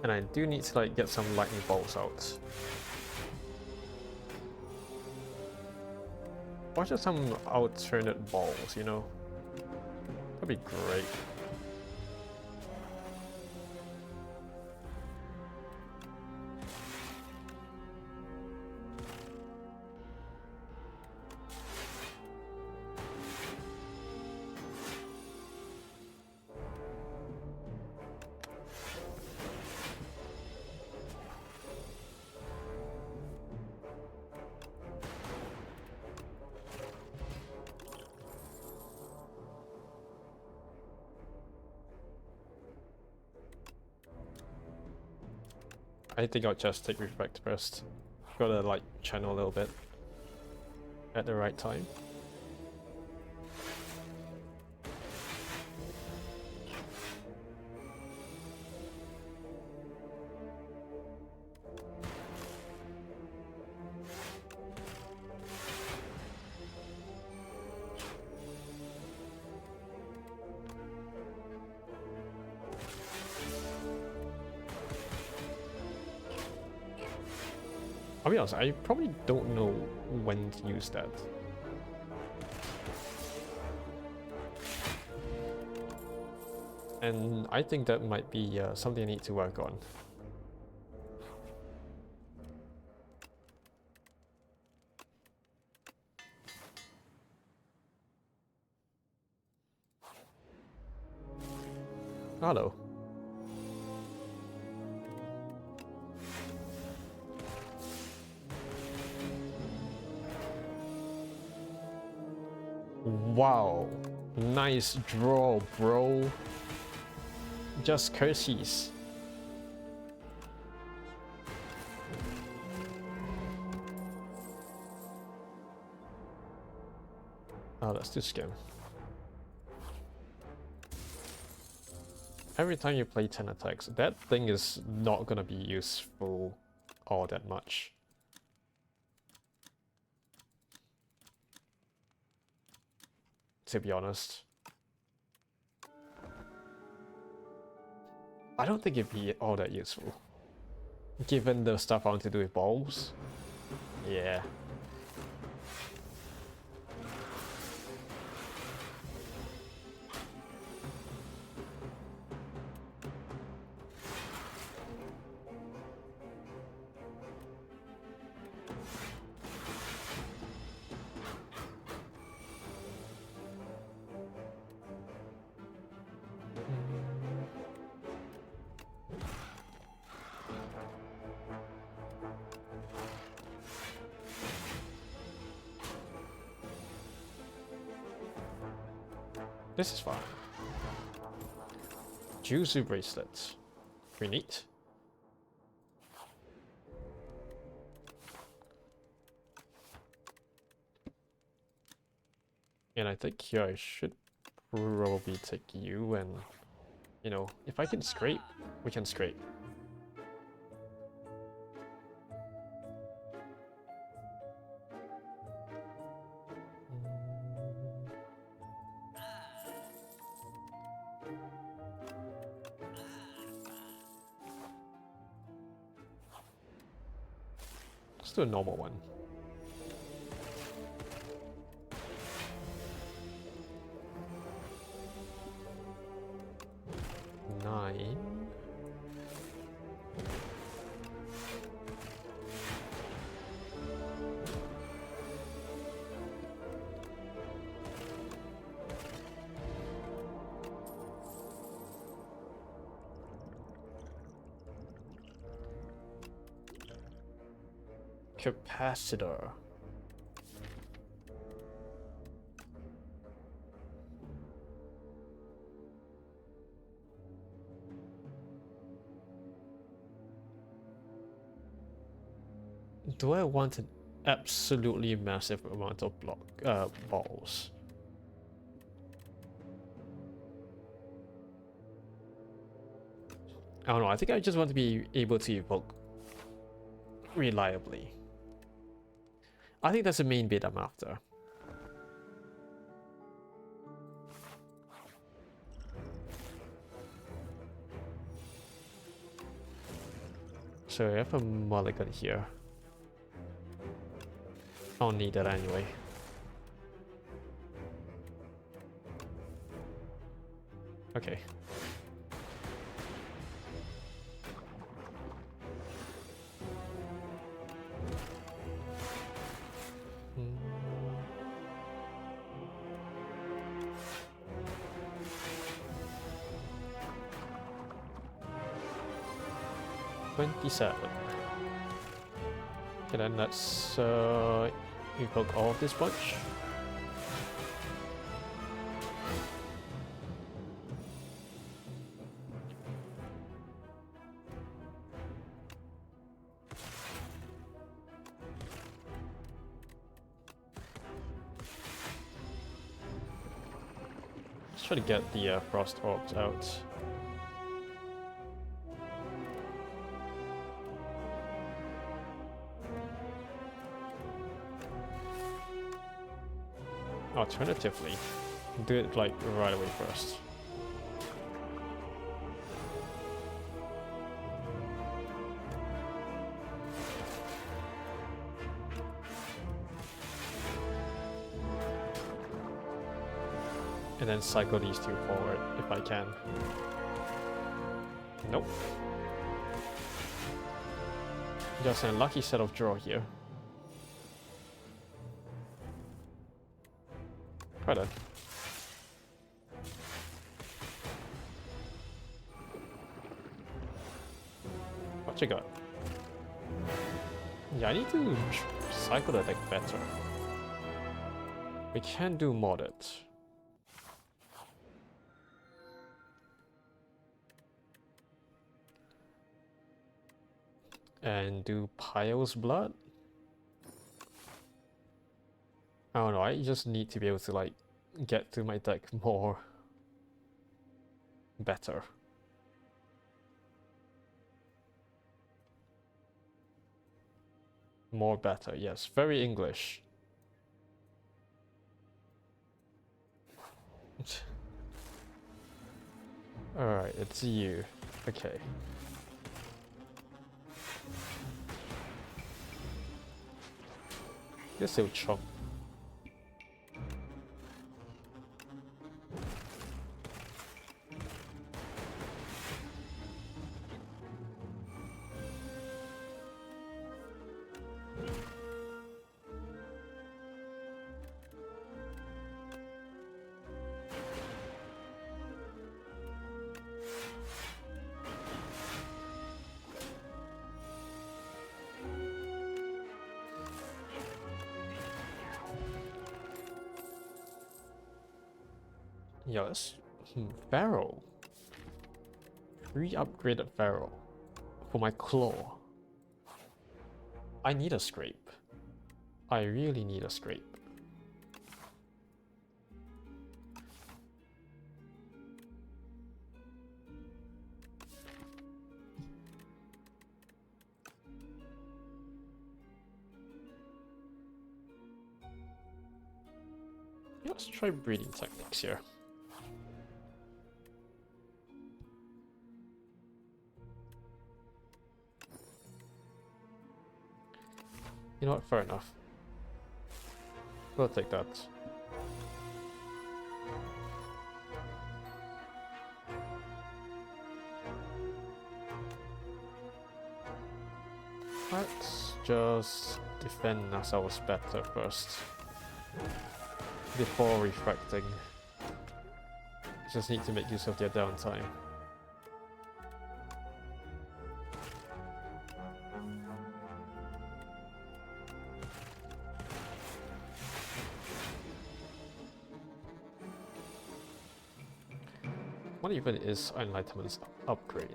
And I do need to like get some lightning bolts out. Or just some alternate balls, you know? That'd be great. I think I'll just take Reflect first. Gotta like channel a little bit at the right time. I'll be honest, I probably don't know when to use that. And I think that might be something I need to work on. Hello. Wow, nice draw, bro. Just curses. Let's do skim. Every time you play 10 attacks, that thing is not gonna be useful all that much. To be honest. I don't think it'd be all that useful. Given the stuff I want to do with balls. Yeah. This is fine. Juicy bracelets. Pretty neat. And I think here I should probably take you and, you know, if I can scrape, we can scrape. Let's do a normal one. Nine. Capacitor. Do I want an absolutely massive amount of balls? I don't know, I think I just want to be able to evoke reliably. I think that's the main bit I'm after. So I have a mulligan here. I don't need that anyway. Okay. $27. Okay, then let's evoke all of this bunch. Let's try to get the frost orbs out. Alternatively, do it like right away first. And then cycle these two forward if I can. Nope. Just an unlucky set of draw here. Right then. What you got? Yeah, I need to cycle the deck better. We can do modded. And do Pyle's Blood. I don't know, I just need to be able to like get to my deck more better. More better, yes. Very English. Alright, it's you. Okay. You're still chump. Yes. Pharaoh. Re-upgraded Pharaoh. For my claw. I need a scrape. I really need a scrape. Let's try breeding techniques here. You know what, fair enough. We'll take that. Let's just defend ourselves better first. Before refracting. Just need to make use of their downtime. What even is Enlightenment's upgrade?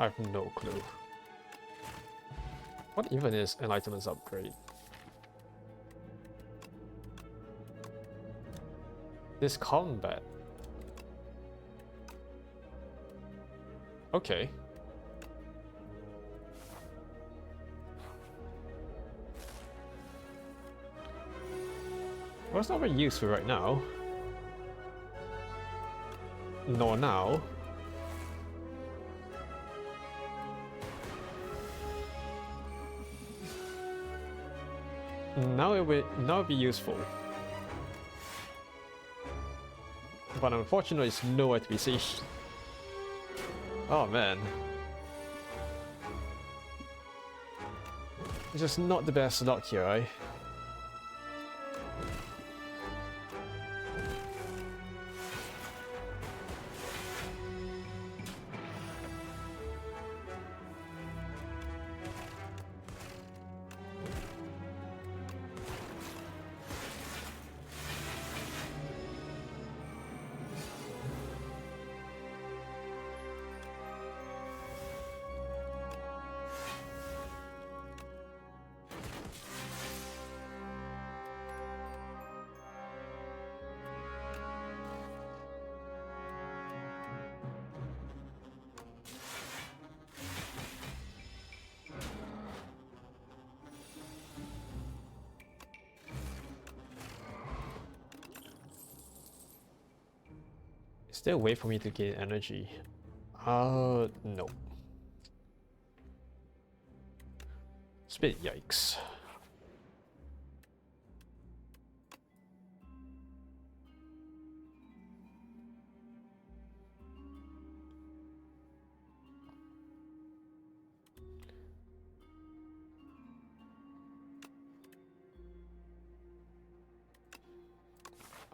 I have no clue. What even is Enlightenment's upgrade? This combat. Okay. Well, it's not very useful right now. Nor now. Now it'd be useful. But unfortunately it's nowhere to be seen. Oh man. It's just not the best luck here, eh? Is there a way for me to gain energy? No. It's a bit yikes.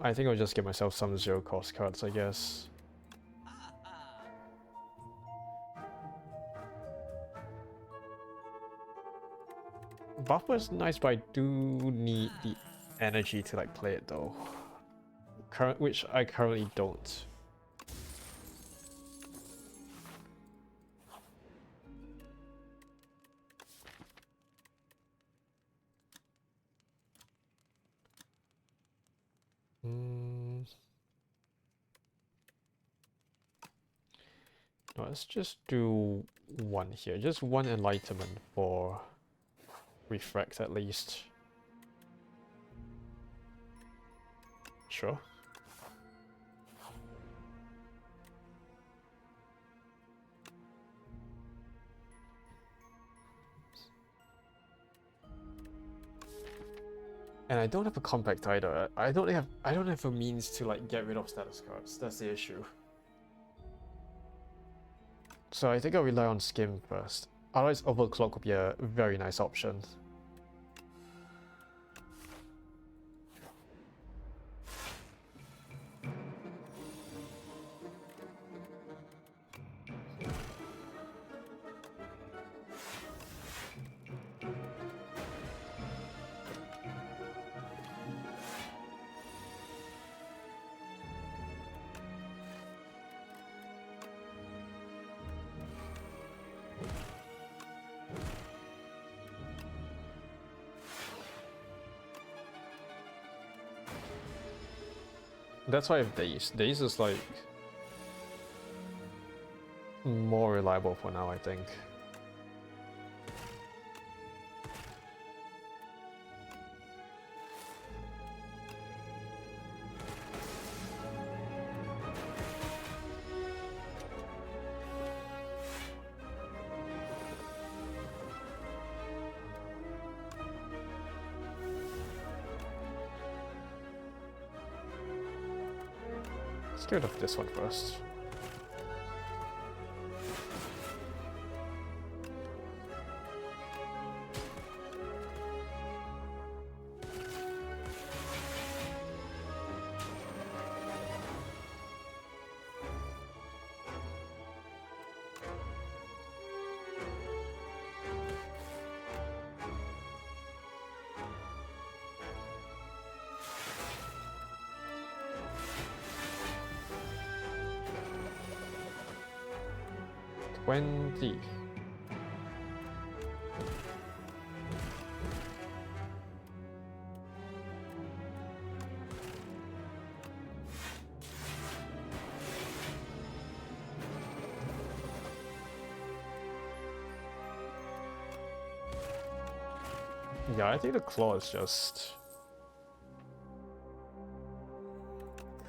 I think I'll just get myself some 0 cost cards, I guess. Buffer is nice, but I do need the energy to like play it though. Which I currently don't. No, let's just do one here. Just one enlightenment for refract at least. Sure. And I don't have a compact either. I don't have a means to like get rid of status cards. That's the issue. So I think I'll rely on Skim first. Otherwise Overclock would be a very nice option. That's why I have Daze. Daze is like more reliable for now, I think. Let's get rid of this one first. $20. Yeah, I think the claw is just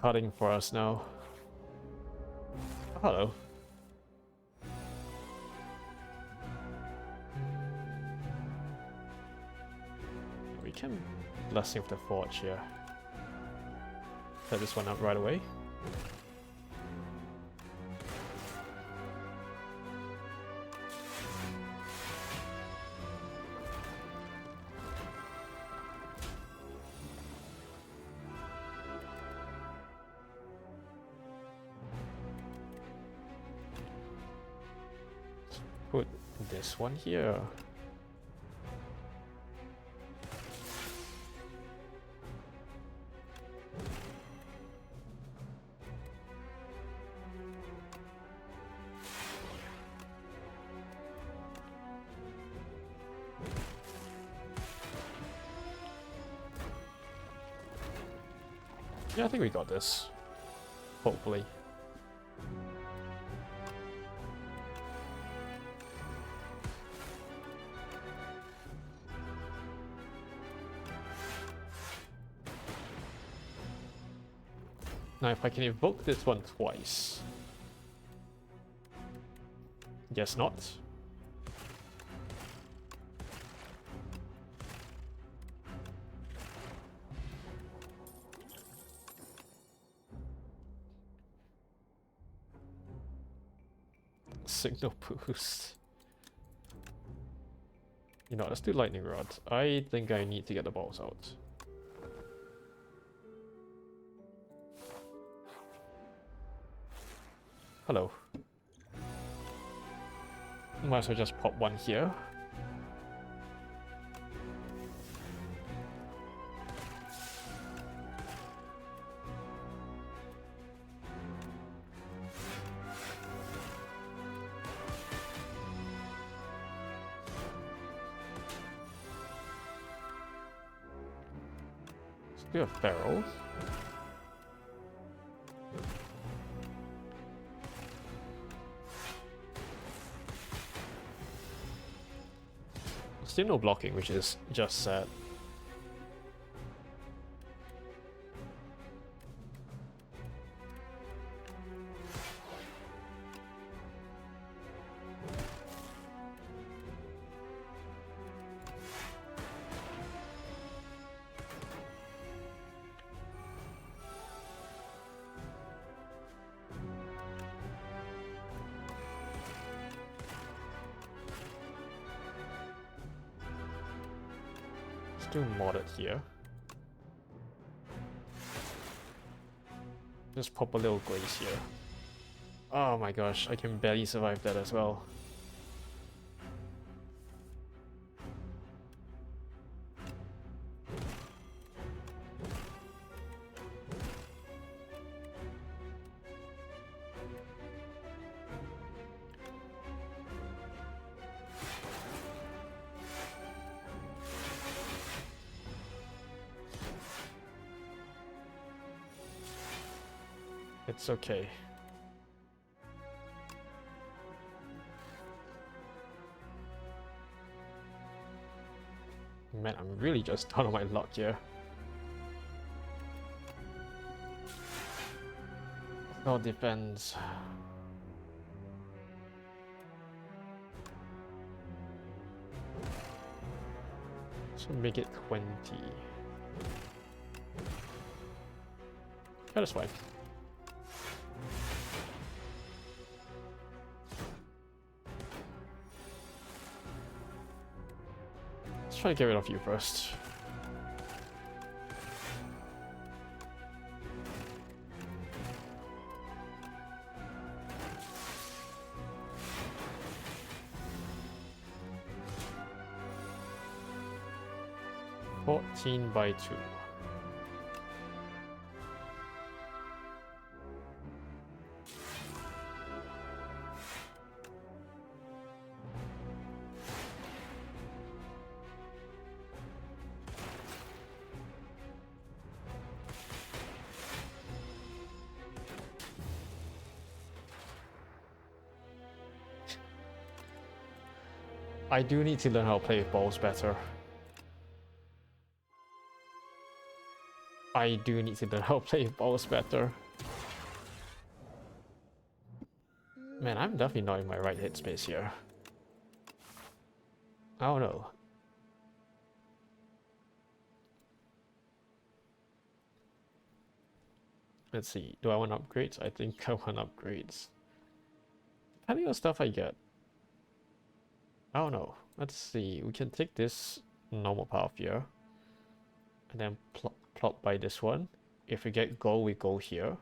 cutting for us now. Oh, hello. We can Blessing of the Forge here. Set this one up right away. Put this one here. Yeah, I think we got this. Hopefully. Now if I can evoke this one twice. Guess not. Signal boost. You know, let's do lightning rod. I think I need to get the balls out. Hello. Might as well just pop one here. Let's do a barrel. Still no blocking, which is just sad. Still modded here. Just pop a little glaze here. Oh my gosh, I can barely survive that as well. It's okay. Man, I'm really just down on my luck here. It all depends. So make it 20. Yeah, that's fine. Let's try to get rid of you first. by 2. I do need to learn how to play with balls better. I do need to learn how to play with balls better. Man, I'm definitely not in my right headspace here. I don't know. Let's see. Do I want upgrades? I think I want upgrades. Depending on stuff I get. I don't know. Let's see. We can take this normal path here. And then plot by this one. If we get gold, we go here.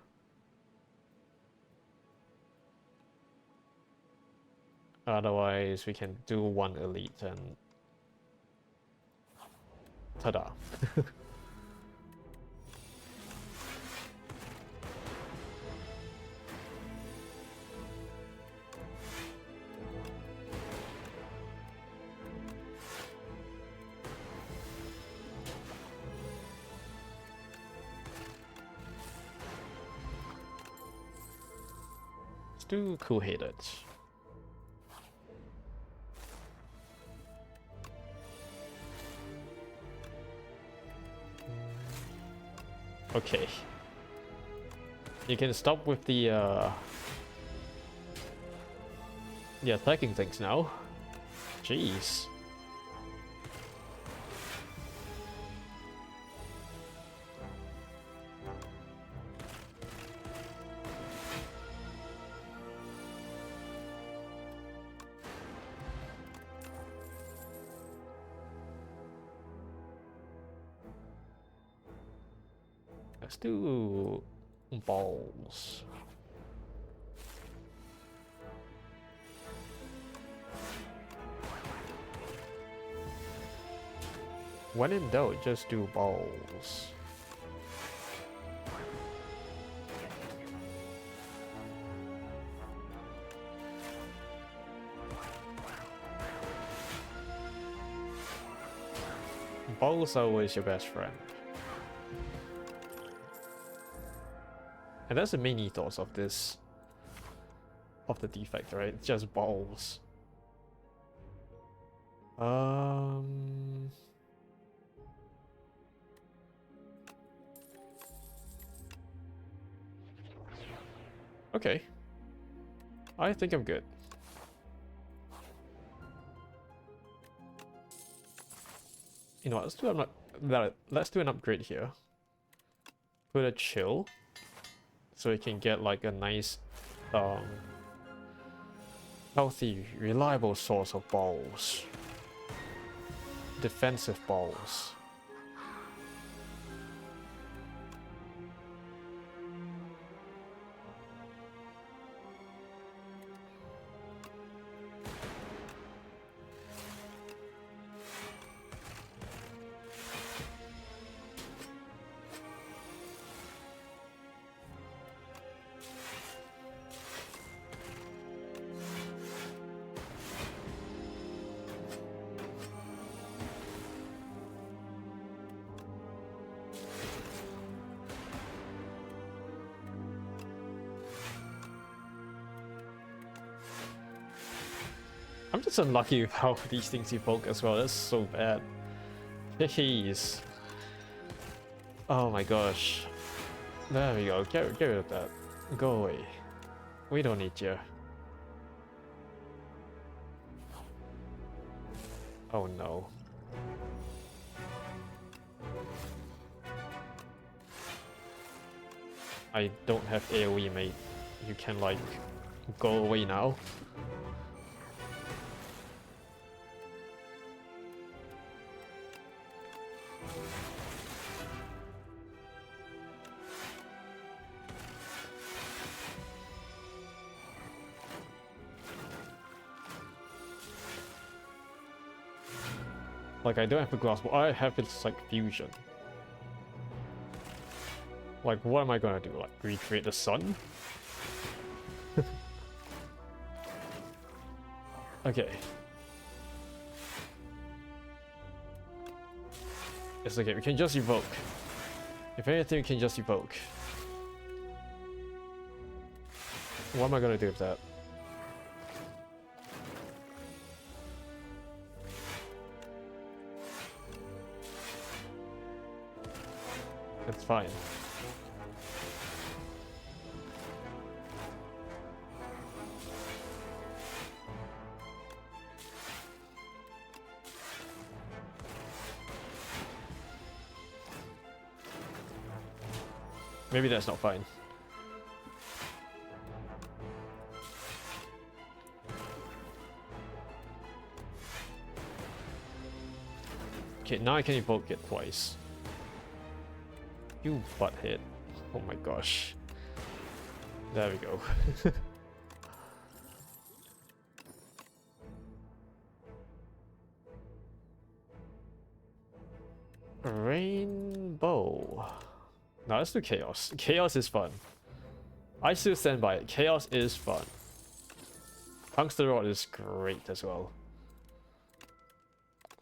Otherwise, we can do one elite and... ta-da. Let's do cool-headed. Okay. You can stop with the attacking things now. Jeez. Let's do balls. When in doubt, just do balls. Balls are always your best friend. And that's the main ethos of this, of the defect, right? It's just balls. Okay. I think I'm good. You know what, let's do an upgrade here. Put a chill. So we can get like a nice, healthy, reliable source of balls. Defensive balls. I'm just unlucky with how these things evoke as well. That's so bad. Jeez. Oh my gosh. There we go. Get rid of that. Go away. We don't need you. Oh no. I don't have AoE, mate. You can like go away now. Like, I don't have a glass, but I have its like fusion. Like, what am I gonna do? Like, recreate the sun? Okay. It's okay, we can just evoke. If anything, we can just evoke. What am I gonna do with that? It's fine. Maybe that's not fine. Okay, now I can evoke it twice. You butthead. Oh my gosh. There we go. Rainbow. Now let's do chaos. Chaos is fun. I still stand by it. Chaos is fun. Tungsten rod is great as well.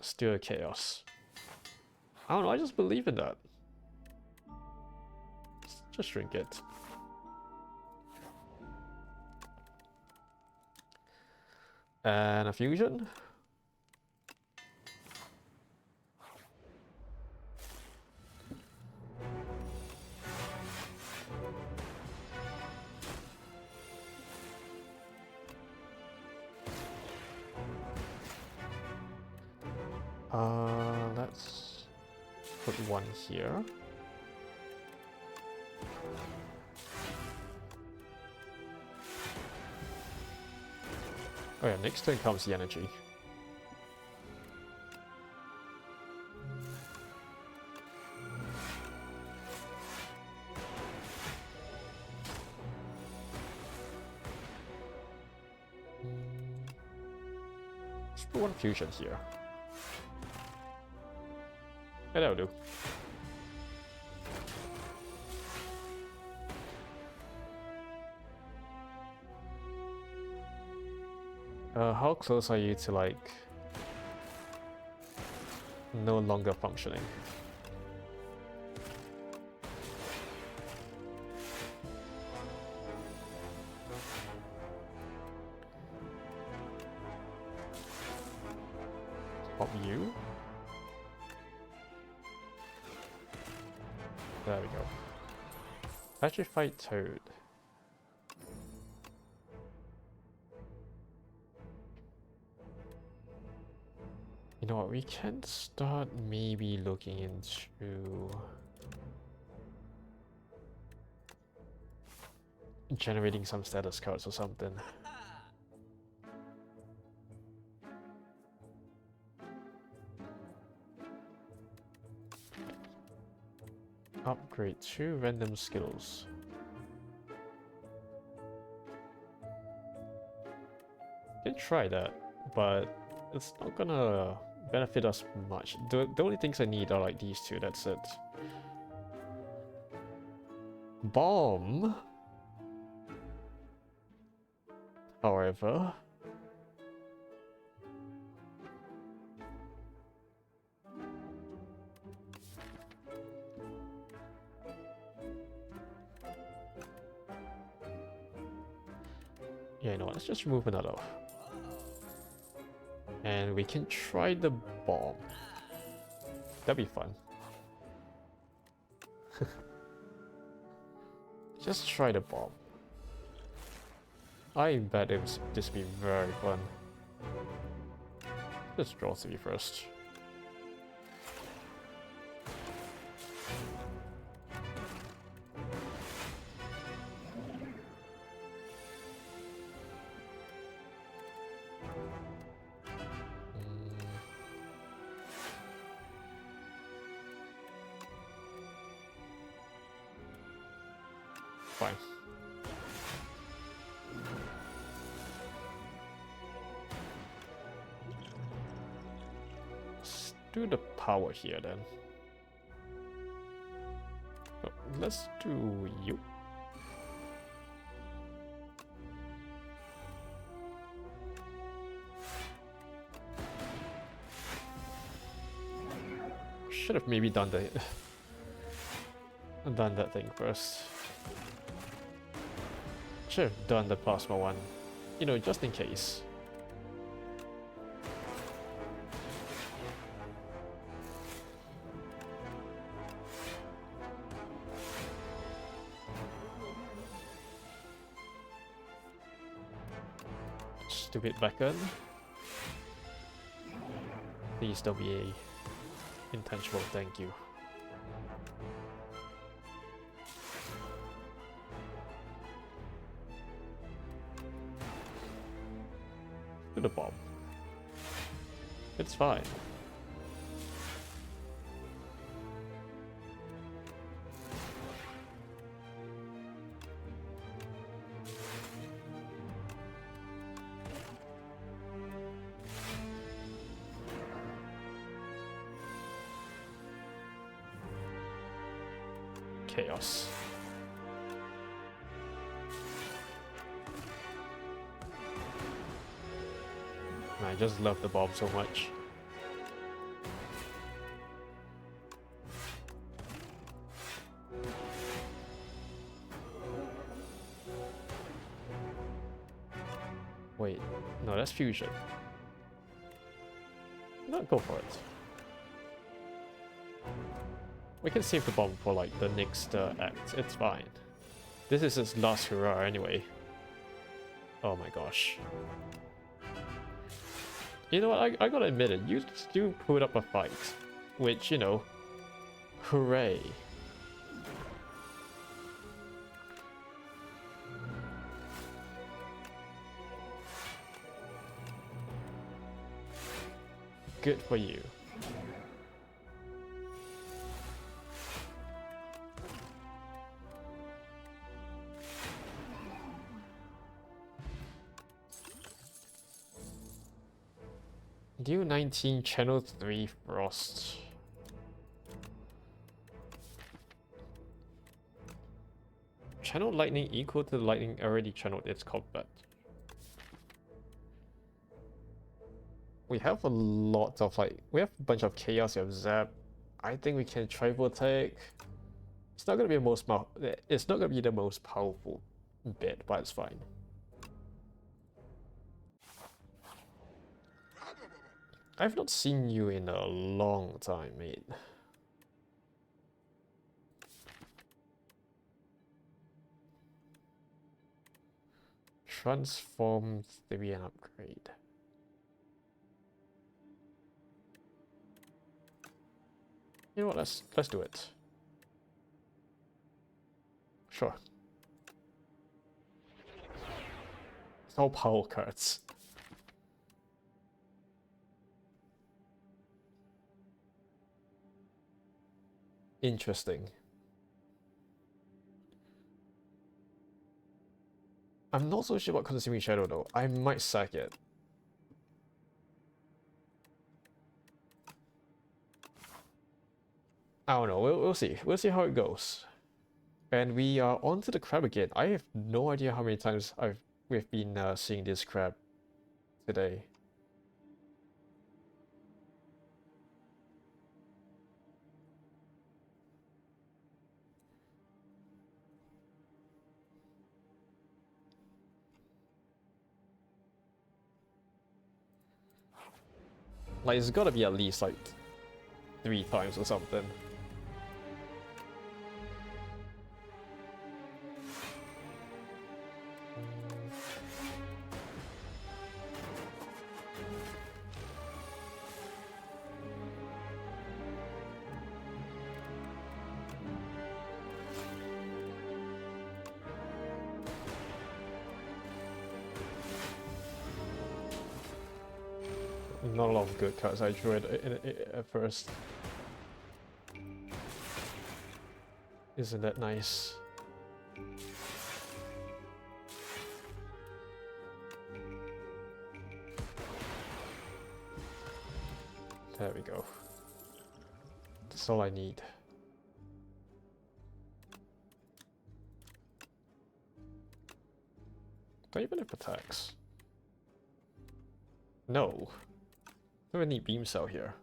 Still chaos. I don't know, I just believe in that. Just drink it. And a fusion. Let's put one here. Oh yeah, next turn comes the energy. Let's put one fusion here. Yeah, that'll do. How close are you to, like, no longer functioning? Pop you? There we go. Petrified Toad. You know what, we can start maybe looking into generating some status cards or something. Upgrade 2 random skills. You can try that, but it's not gonna benefit us much. The only things I need are like these two, that's it. Bomb, however, yeah, you know what, let's just remove another. And we can try the bomb. That'd be fun. Just try the bomb. I bet this would be very fun. Let's draw 3 first. Fine. Let's do the power here then. Oh, let's do you. Should have maybe done the done that thing first. Should have done the plasma one, you know, just in case. Stupid beacon. Please don't be a intentional, thank you. Do the bomb. It's fine. Chaos. I just love the bomb so much. Wait, no, that's fusion. No, go for it. We can save the bomb for like the next act. It's fine. This is his last hurrah anyway. Oh my gosh. You know what, I gotta admit it, you do put up a fight. Which, you know, hooray. Good for you. Deal 19, channel 3 frost. channel lightning equal to the lightning already channeled its combat? We have a lot of we have a bunch of chaos, we have zap. I think we can tribal take. It's not gonna be the most powerful bit, but it's fine. I've not seen you in a long time, mate. Transform 3 and upgrade. You know what, let's do it. Sure. It's all power cards. Interesting. I'm not so sure about Consuming Shadow though. I might sack it. I don't know. We'll see. We'll see how it goes. And we are on to the crab again. I have no idea how many times we've been seeing this crab today. Like, it's gotta be at least like 3 times or something. Not a lot of good cards I drew at first. Isn't that nice? There we go. That's all I need. Don't even have attacks. No. I don't need beam cell here.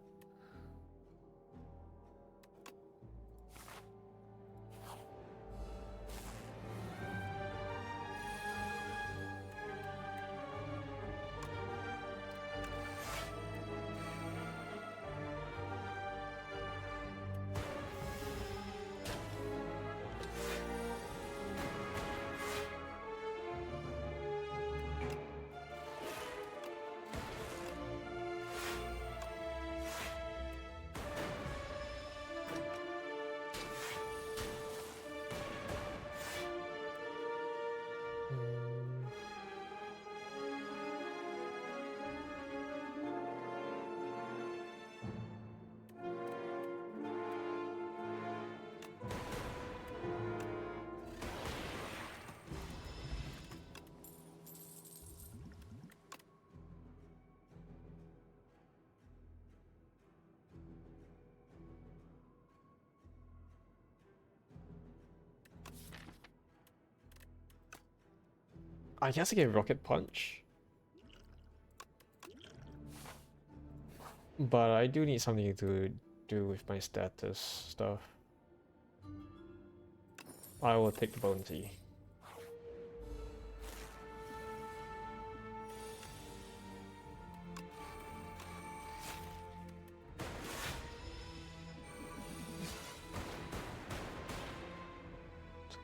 I guess I get Rocket Punch. But I do need something to do with my status stuff. I will take the bounty.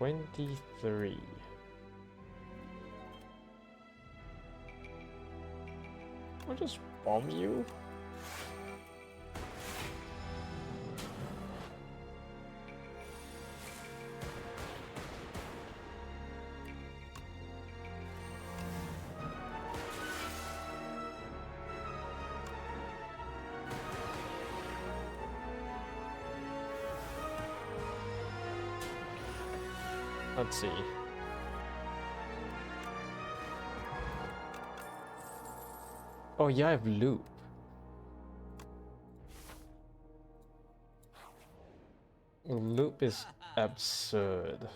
$23. I'll just bomb you. Let's see. Oh yeah, I have loop. Loop is absurd.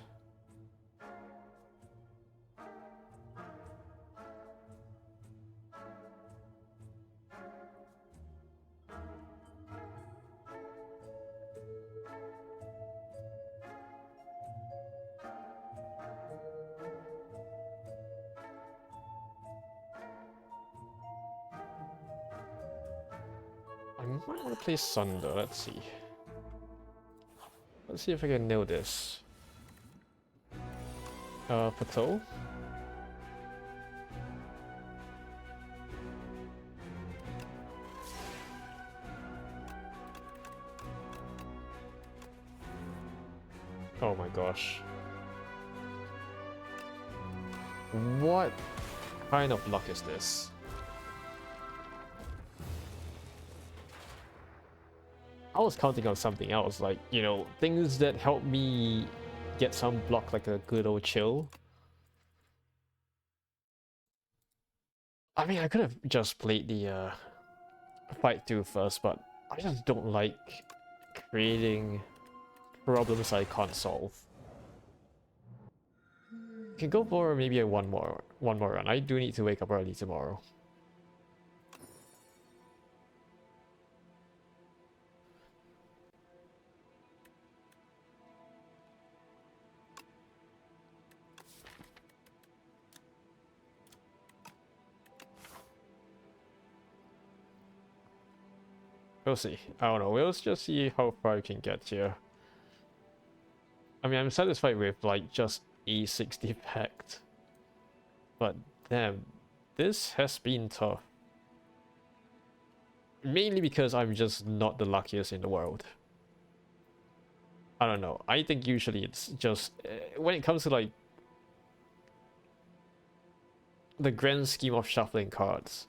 I want to play Sunder. Let's see. Let's see if I can nail this. Patrol. Oh my gosh. What kind of luck is this? I was counting on something else, like, you know, things that help me get some block, like a good old chill. I mean, I could have just played the fight through first, but I just don't like creating problems I can't solve. Can go for maybe a one more run. I do need to wake up early tomorrow. We'll see. I don't know. We'll just see how far we can get here. I mean, I'm satisfied with like just A60 packed. But damn, this has been tough. Mainly because I'm just not the luckiest in the world. I don't know. I think usually it's just when it comes to like the grand scheme of shuffling cards.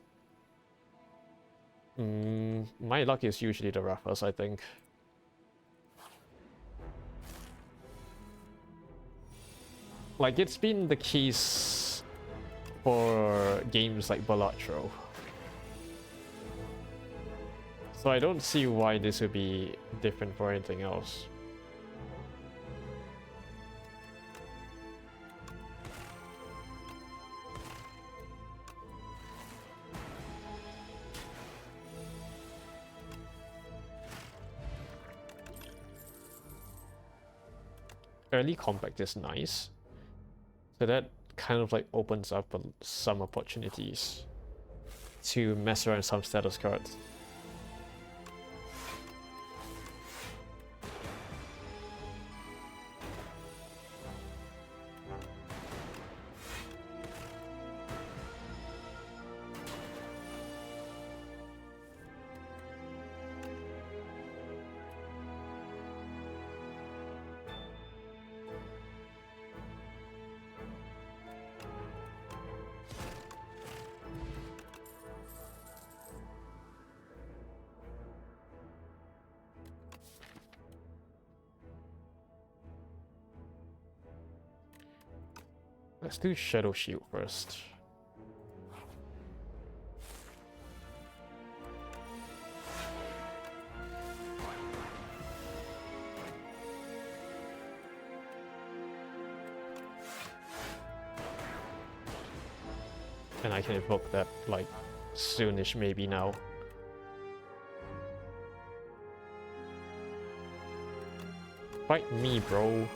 My luck is usually the roughest, I think. Like, it's been the case for games like Balatro. So I don't see why this would be different for anything else. Early compact is nice. So that kind of like opens up some opportunities to mess around some status cards. Let's do Shadow Shield first. And I can evoke that like soonish, maybe now. Fight me, bro.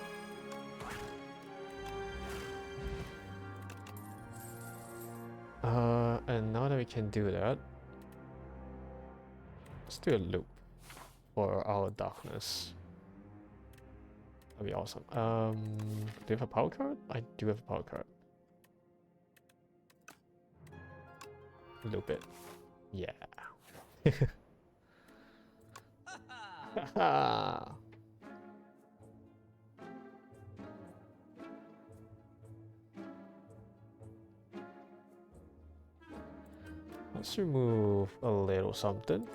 And now that we can do that, let's do a loop for our darkness. That'd be awesome. Do you have a power card? I do have a power card. Loop it. Yeah. Let's remove a little something.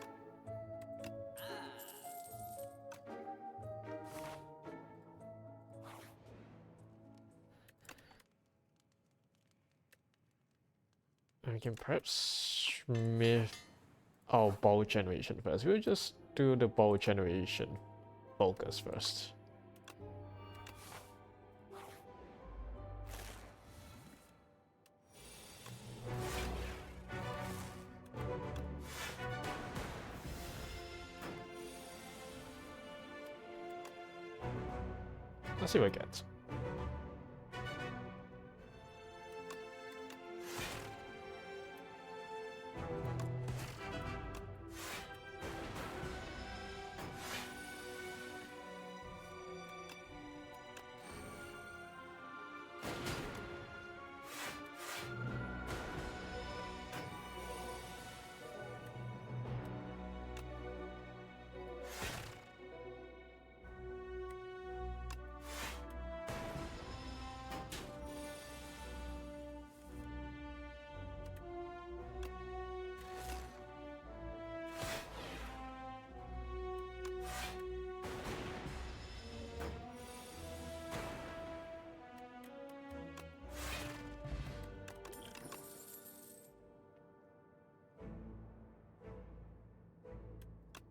And we can perhaps smith our ball generation first. We'll just do the ball generation focus first. Let's see what it gets.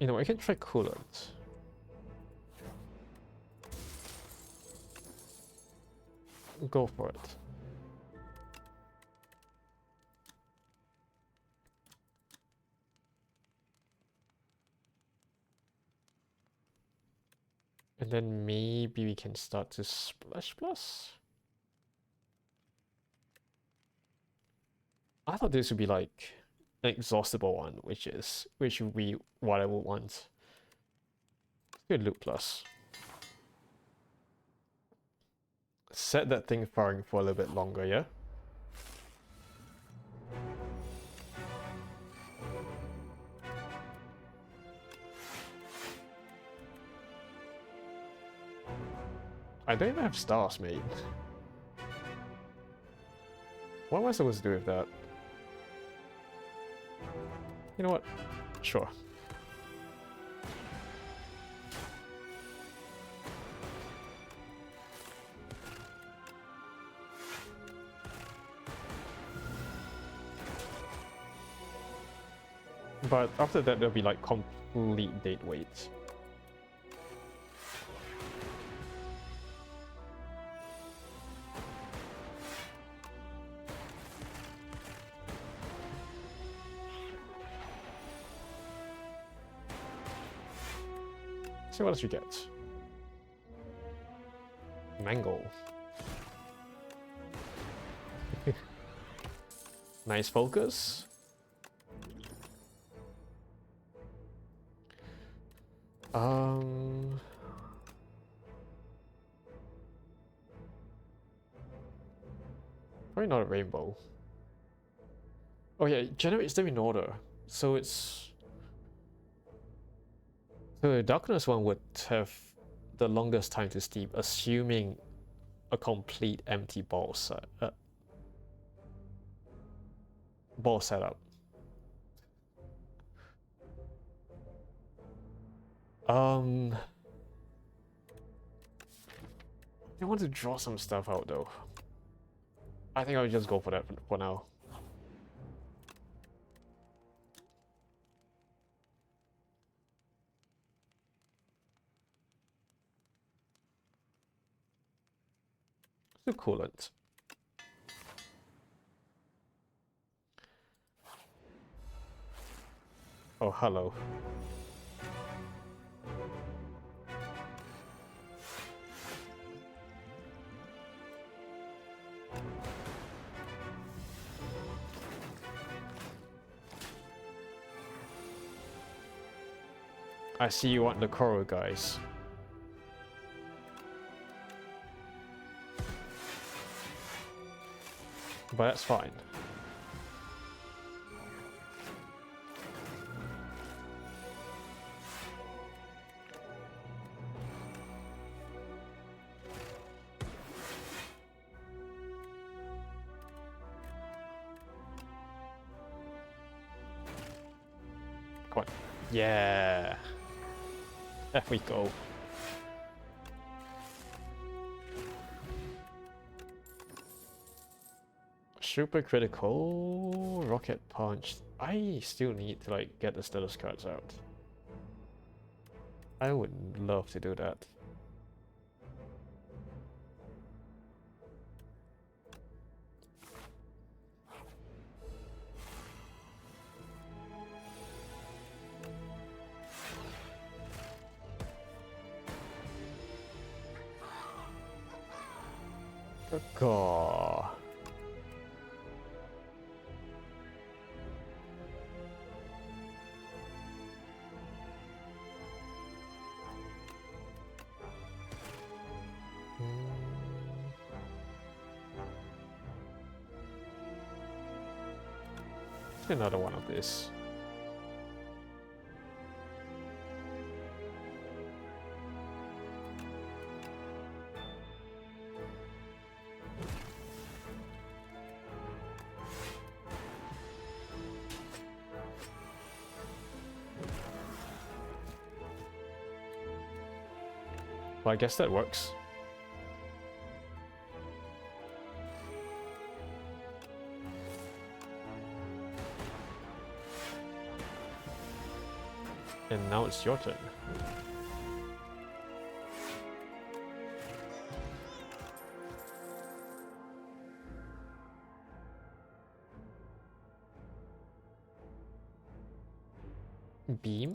You know, I can try coolant. Go for it. And then maybe we can start to splash plus. I thought this would be like an exhaustible one, which would be what I would want. Good loot plus. Set that thing firing for a little bit longer, yeah? I don't even have stars, mate. What am I supposed to do with that? You know what? Sure. But after that, there'll be like complete date waits. So what else we get? Mango. Nice focus. Probably not a rainbow. Oh yeah, it generates them in order. So it's... So the darkness one would have the longest time to steep, assuming a complete empty ball ball setup. I want to draw some stuff out though. I think I'll just go for that for now. The coolant. Oh, hello. I see you want the coral, guys. But that's fine. Come on. Yeah. There we go. Super critical rocket punch. I still need to like get the status cards out. I would love to do that. God. Another one of this. Well, I guess that works. And now it's your turn. Beam?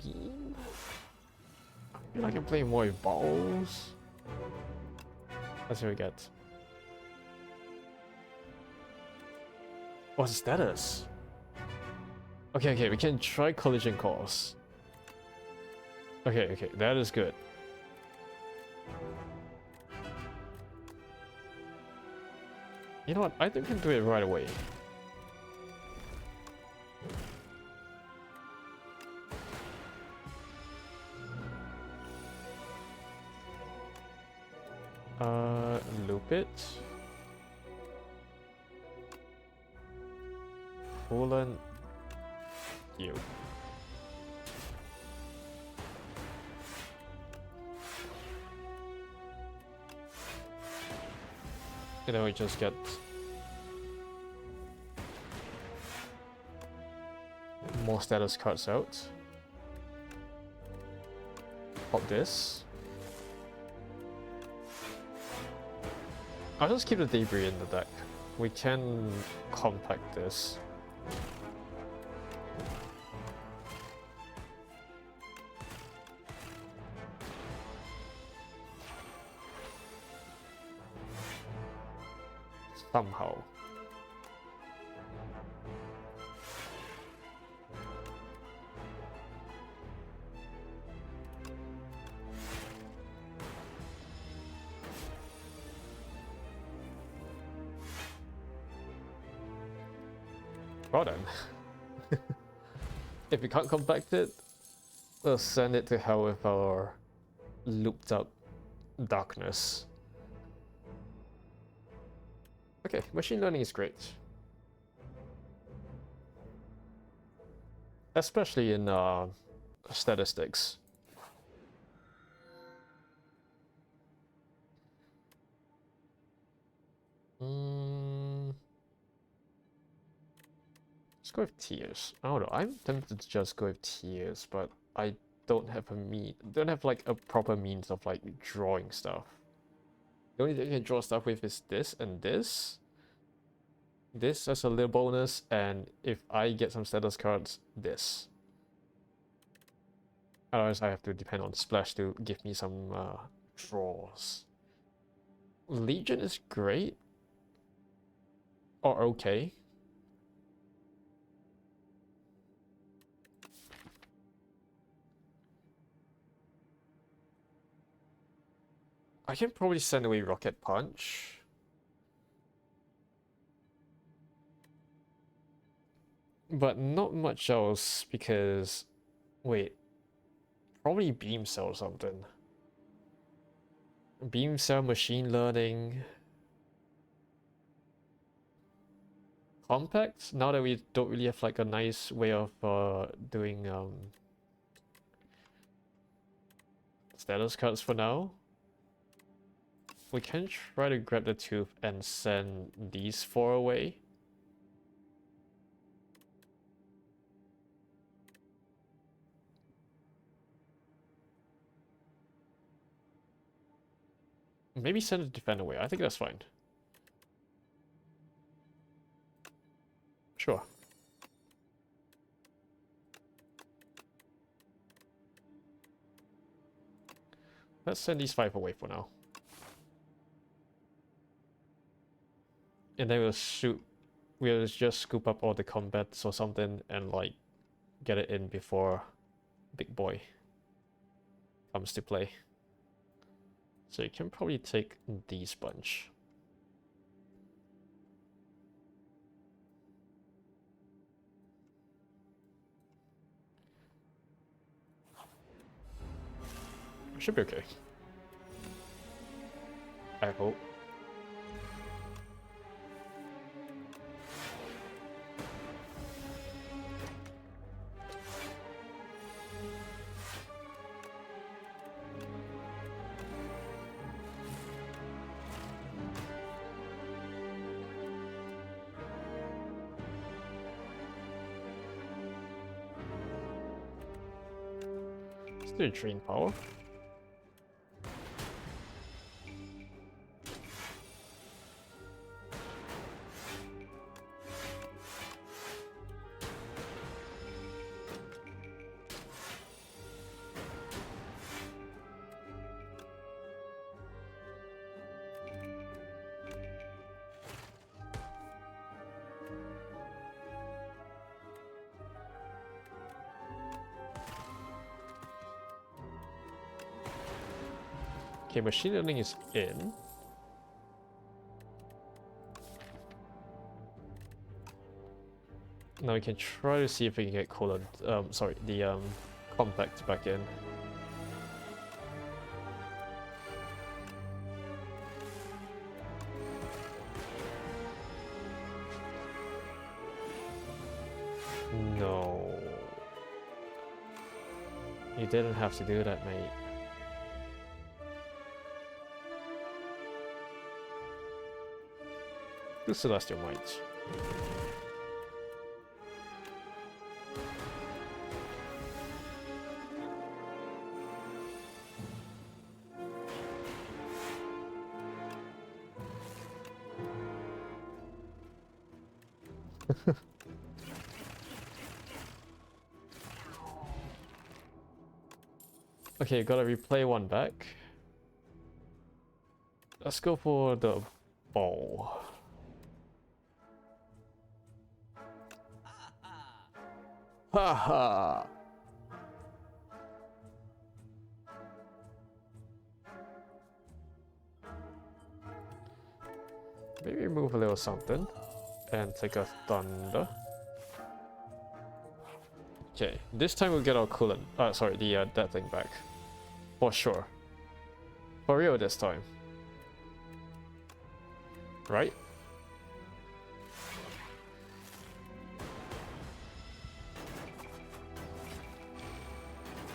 Beam? I feel like I'm playing more with balls. Let's see what we get. What's the status? Okay, we can try collision course. Okay, that is good. You know what? I think we can do it right away. Loop it. Poland. You. And then we just get more status cards out. Pop this. I'll just keep the debris in the deck. We can compact this. Somehow. Well then. If we can't compact it, we'll send it to hell with our looped up darkness. Okay, machine learning is great. Especially in statistics. Let's go with tears. I don't know. I'm tempted to just go with tears, but I don't have like a proper means of like drawing stuff. The only thing I can draw stuff with is this and this. This as a little bonus, and if I get some status cards, this. Otherwise, I have to depend on Splash to give me some draws. Legion is great. Or okay. I can probably send away Rocket Punch. But not much else because... Wait. Probably Beam Cell or something. Beam Cell, Machine Learning... Compact? Now that we don't really have like a nice way of doing status cards for now. We can try to grab the tooth and send these four away. Maybe send the defend away. I think that's fine. Sure. Let's send these 5 away for now. And then we'll just scoop up all the combats or something and like get it in before Big Boy comes to play. So you can probably take these bunch. Should be okay. I hope. The drain power. Okay, machine learning is in. Now we can try to see if we can get coolant. Sorry, the compact back in. No, you didn't have to do that, mate. The Celestial Might. Okay, gotta replay one back. Let's go for the ball. Haha! Maybe move a little something and take a thunder. Okay, this time we'll get our coolant. Sorry, the that thing back. For sure. For real this time. Right?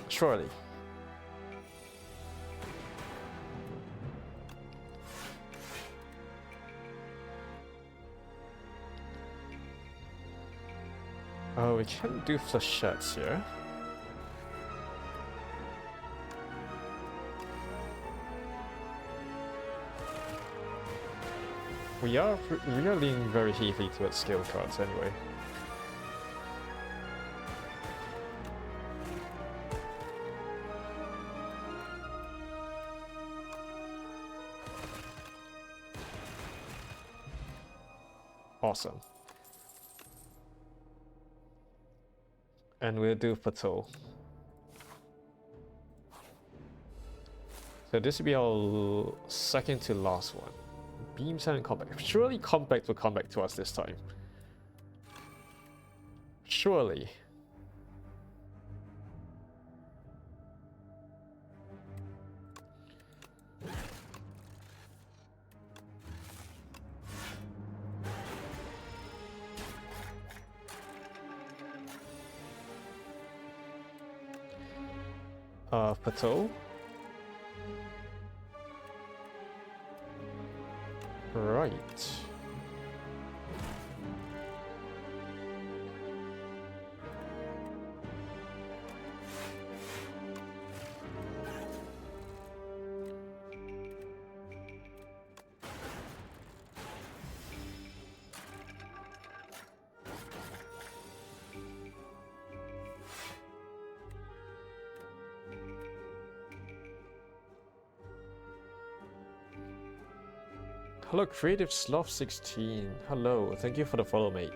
Surely. Oh, we can't do flechettes here. We are leaning very heavily towards skill cards anyway. Awesome. And we'll do patrol. So this will be our second to last one. Beams and compact. Surely compact will come back to us this time. Surely. Patrol. Right. Hello, Creative Sloth 16. Hello, thank you for the follow, mate.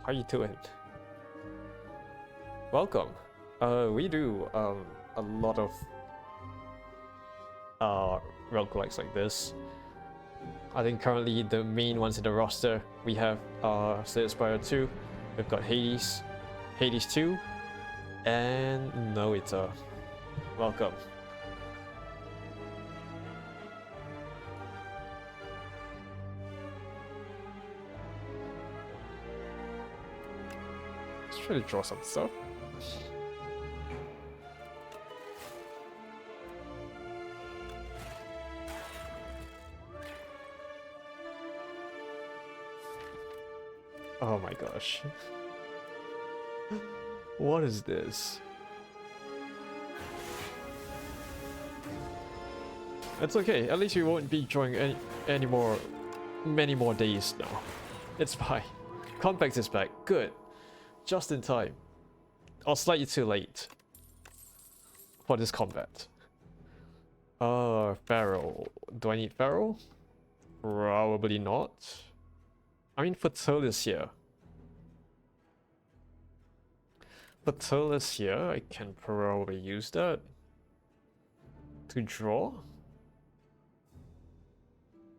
How you doing? Welcome. We do a lot of roguelikes like this. I think currently the main ones in the roster we have Slay Spire 2, we've got Hades, Hades 2, and Noita. Welcome. Try to draw some stuff. Oh my gosh. What is this? It's okay. At least we won't be drawing many more days now. It's fine. Compact is back. Good. Just in time. Or slightly too late for this combat. Pharaoh. Do I need Pharaoh? Probably not. I mean, Fatal is here. Fatal is here. I can probably use that to draw.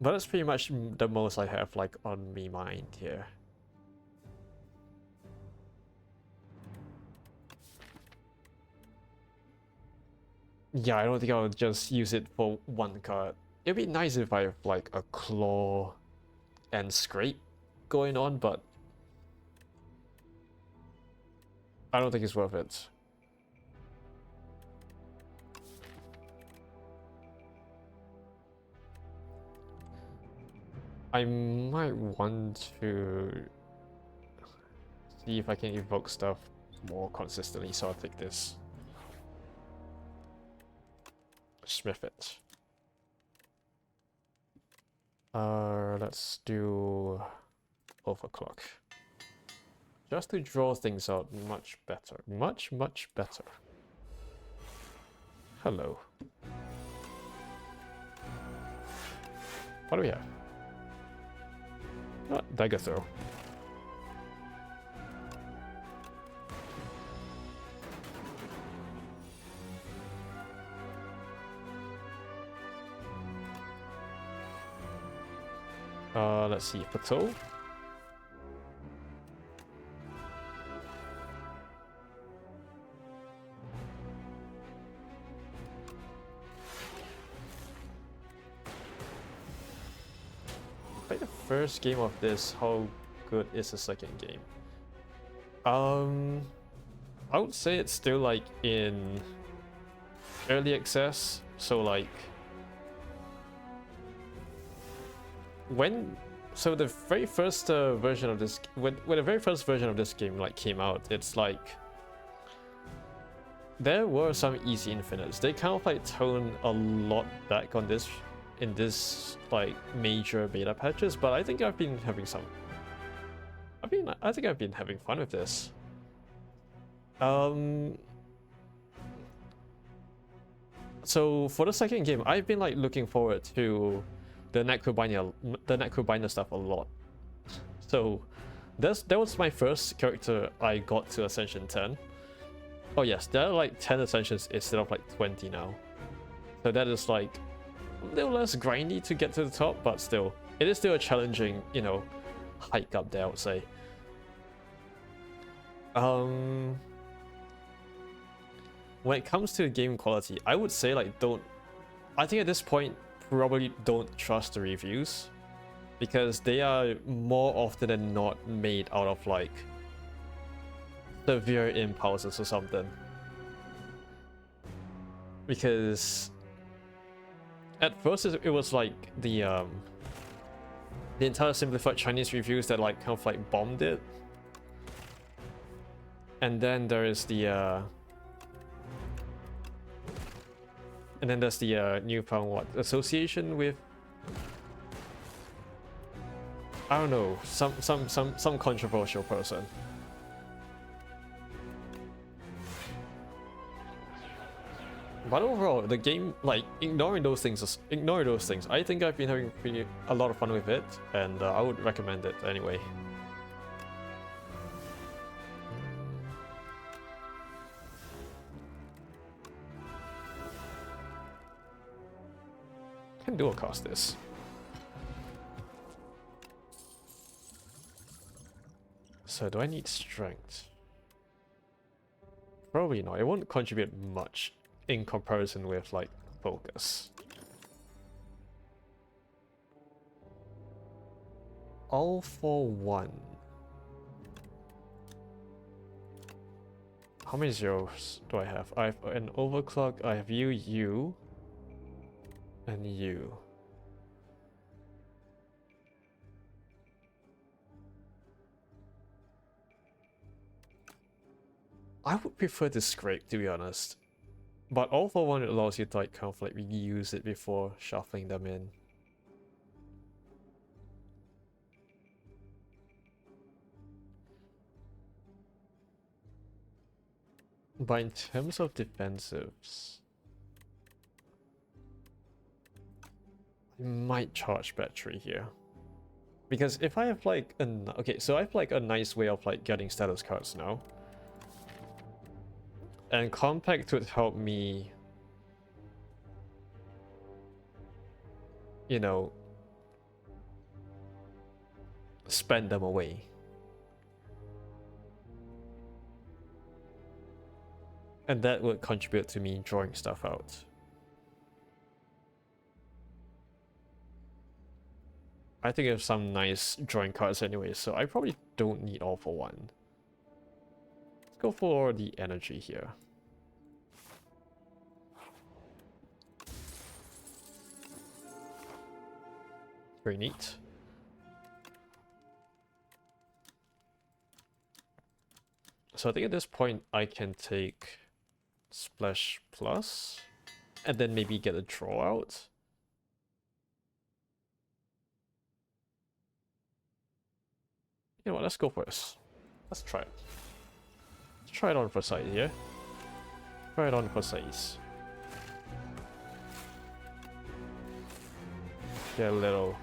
But that's pretty much the most I have like on me mind here. Yeah, I don't think I'll just use it for one card. It'd be nice if I have like a claw and scrape going on, but I don't think it's worth it. I might want to see if I can evoke stuff more consistently, so I'll take this. Smith it. Let's do overclock. Just to draw things out much better. Much better. Hello. What do we have? Oh, dagger throw. Let's see, Patrol. Play the first game of this. How good is the second game? I would say it's still like in early access, so like so the very first version of this, when the very first version of this game like came out, it's like there were some easy infinites. They kind of like toned a lot back on this in this like major beta patches, but I think I've been having some. I think I've been having fun with this. So for the second game, I've been like looking forward to the Necrobinder stuff a lot. So that was my first character I got to Ascension 10. Oh yes, there are like 10 Ascensions instead of like 20 now. So that is like a little less grindy to get to the top, but still, it is still a challenging, you know, hike up there, I would say. When it comes to game quality, I would say like I think at this point, probably don't trust the reviews, because they are more often than not made out of like severe impulses or something. Because at first it was like the entire simplified Chinese reviews that like kind of like bombed it, and then there is the and then there's the newfound association with, I don't know, some controversial person. But overall, the game, like ignoring those things, I think I've been having a lot of fun with it, and I would recommend it anyway. Can dual cast this. So do I need strength? Probably not. It won't contribute much in comparison with like focus. All for one. How many zeros do I have? I have an overclock. I have you, and you. I would prefer to scrape, to be honest. But all for one allows you to like kind of like reuse it before shuffling them in. But in terms of defensives, I might charge battery here. Because if I have like okay, so I have like a nice way of like getting status cards now. And compact would help me, you know, spend them away. And that would contribute to me drawing stuff out. I think I have some nice drawing cards anyway, so I probably don't need all for one. Let's go for the energy here. Very neat. So I think at this point I can take Splash Plus and then maybe get a draw out. You know what, let's go for this. Let's try it. Let's try it on for size here. Try it on for size. Get a little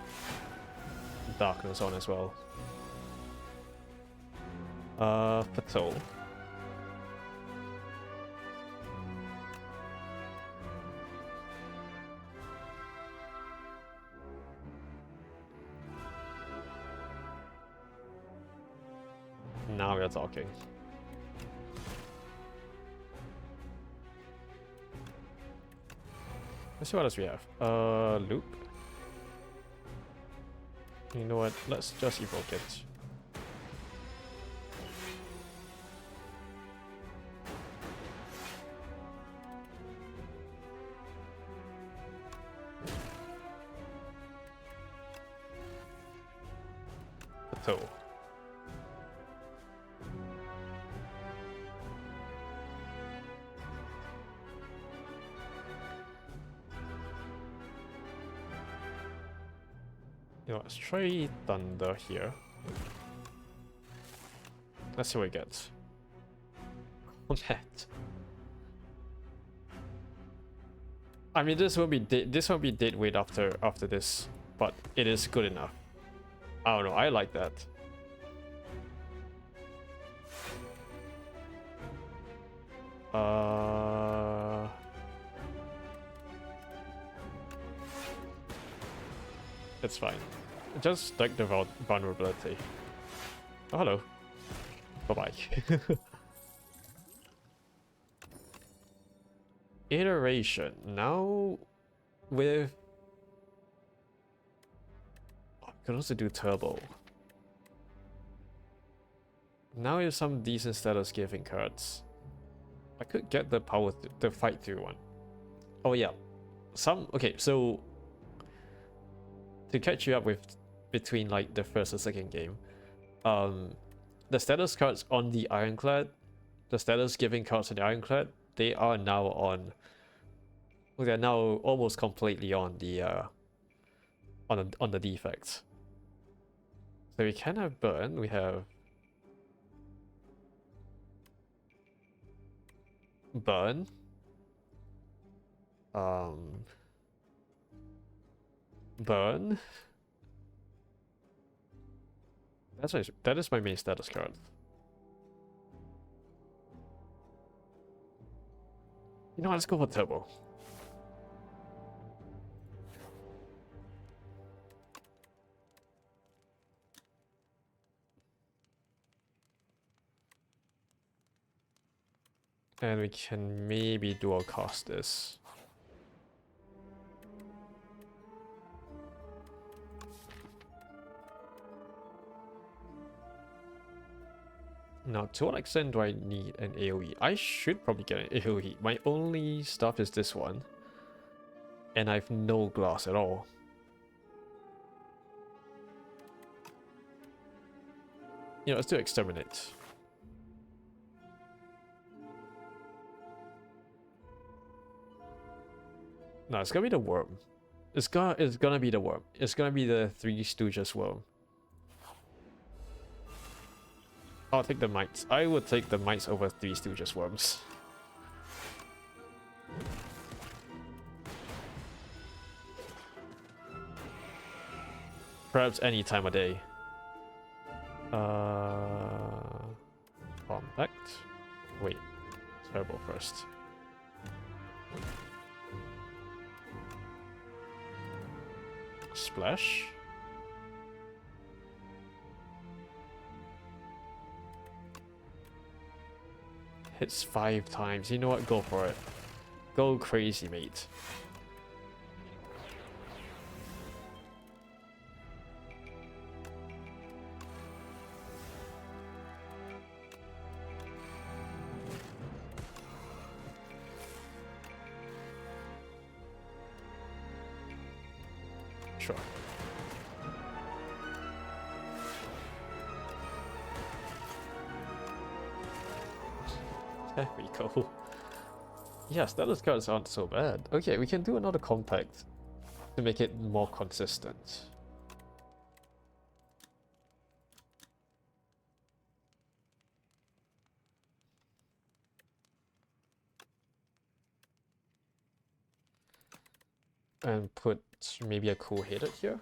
darkness on as well. Patrol. Now we're talking. Let's see what else we have. Loop. You know what? Let's just evoke it. So. You know, let's try Thunder here. Let's see what it gets. Combat. I mean, this won't be dead weight after this, but it is good enough. I don't know. I like that. It's fine. Just like the vulnerability. Oh, hello. Bye-bye. Iteration. Now with... Oh, I can also do turbo. Now we have some decent status giving cards. I could get the power, the fight through one. Oh yeah. Okay, so... To catch you up with between like the first and second game, the status cards on the Ironclad, the status giving cards on the Ironclad, they are now on. Well, they're now almost completely on the on the defects. So we can have burn. We have burn. Burn. That is my main status card. You know what, let's go for turbo. And we can maybe dual cast this. Now, to what extent do I need an AoE? I should probably get an AoE. My only stuff is this one. And I have no glass at all. You know, let's do exterminate. No, it's gonna be the worm. It's gonna be the worm. It's gonna be the Three Stooges worm. I'll take the mites. I would take the mites over Three Stooges worms. Perhaps any time of day. Compact. Wait. Turbo first. Splash. Hits 5 times. You know what? Go for it. Go crazy, mate. Sure. There we go. Yes, those cards aren't so bad. Okay, we can do another compact to make it more consistent. And put maybe a cool-headed here.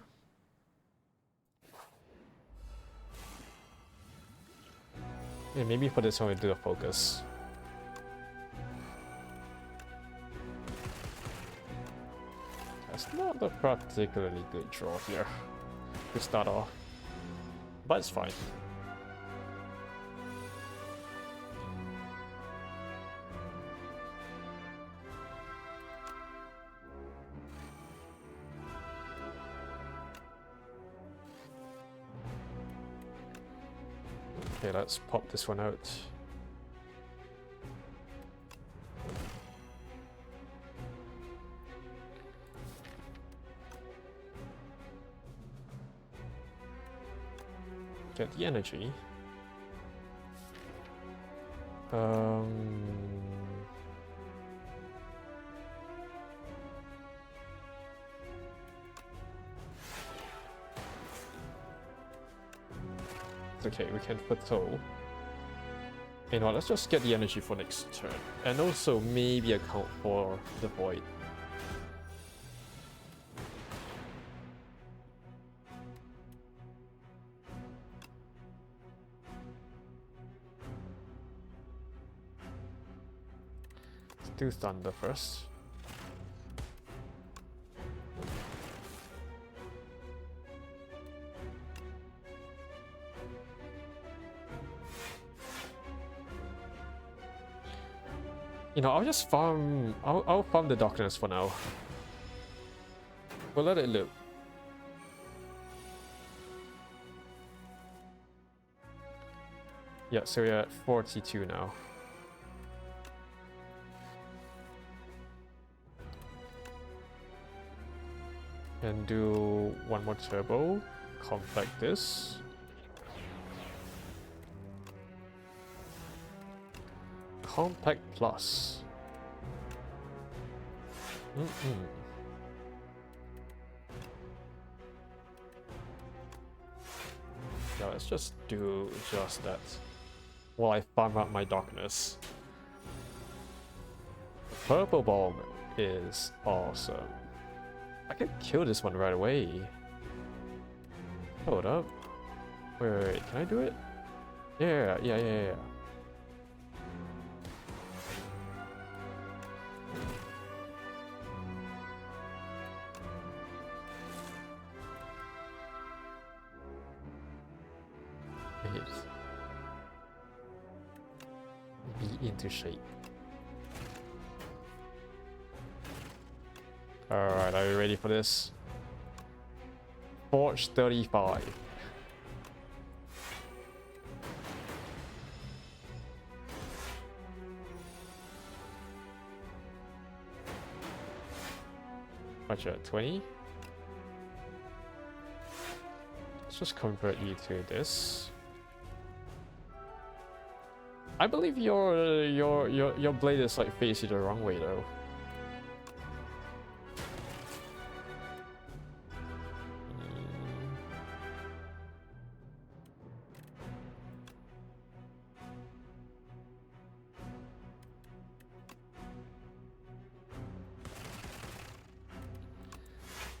And maybe for this one we do a focus. That's not a particularly good draw here to start off, but it's fine. Okay, let's pop this one out. Get the energy. Okay, we can plateau. You know what, let's just get the energy for next turn. And also maybe account for the void. Let's do thunder first. You know, I'll just farm. I'll farm the darkness for now. We'll let it loop. Yeah, so we're at 42 now. And do one more turbo. Compact this. Compact plus. Yeah, let's just do just that while I farm out my darkness. Purple bomb is awesome. I can kill this one right away. Hold up. Wait, can I do it? Yeah. Be into shape. Alright, are you ready for this? Forge 35. What's your 20? Let's just convert you to this. I believe your blade is like facing the wrong way though.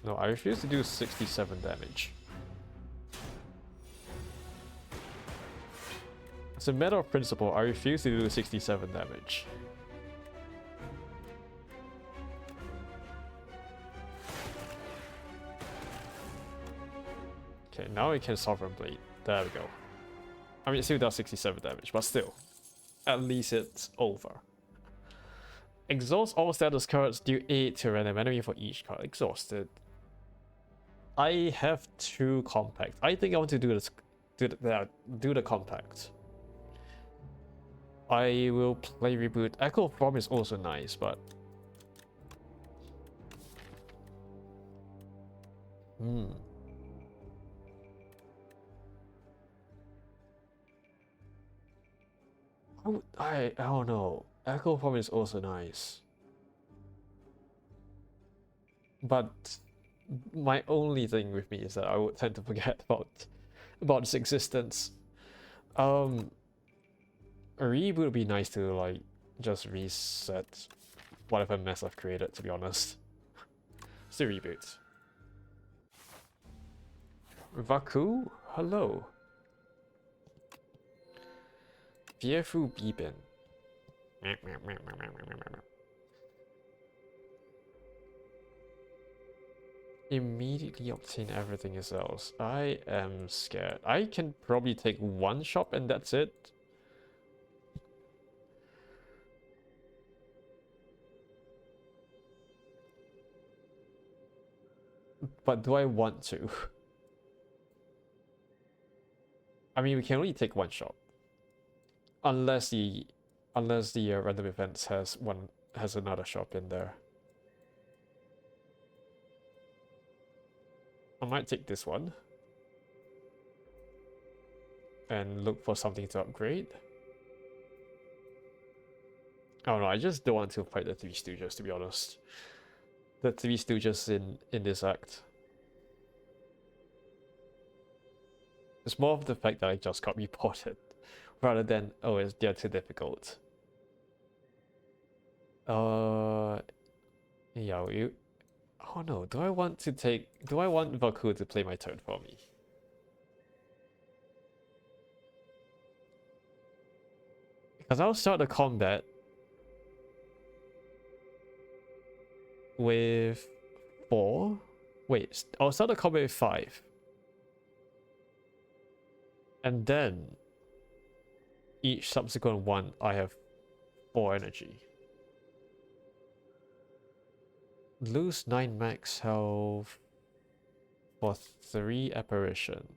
No, I refuse to do 67 damage. As a matter of principle, I refuse to do 67 damage. Okay, now we can Sovereign Blade. There we go. I mean, it still does 67 damage, but still. At least it's over. Exhaust all status cards, deal 8 to a random enemy for each card exhausted. I have 2 compact. I think I want to do this. Do the compact. I will play Reboot. Echo Form is also nice, but I don't know. Echo Form is also nice, but my only thing with me is that I would tend to forget about its existence. A reboot would be nice to like just reset whatever mess I've created, to be honest. Still reboot. Vaku, hello. Fearful Beepin. Immediately obtain everything else. I am scared. I can probably take 1 shop and that's it. But do I want to? I mean, we can only take 1 shop. Unless the random events has another shop in there. I might take this one and look for something to upgrade. I don't know, I just don't want to fight the 3 Stooges, to be honest. The 3 Stooges in this act. It's more of the fact that I just got reported, rather than, oh, they're too difficult. Yeah, oh no, do I want Vaku to play my turn for me? Because I'll start the combat with 4. Wait, I'll start the combat with 5. And then each subsequent one I have 4 energy. Lose 9 max health for 3 apparition.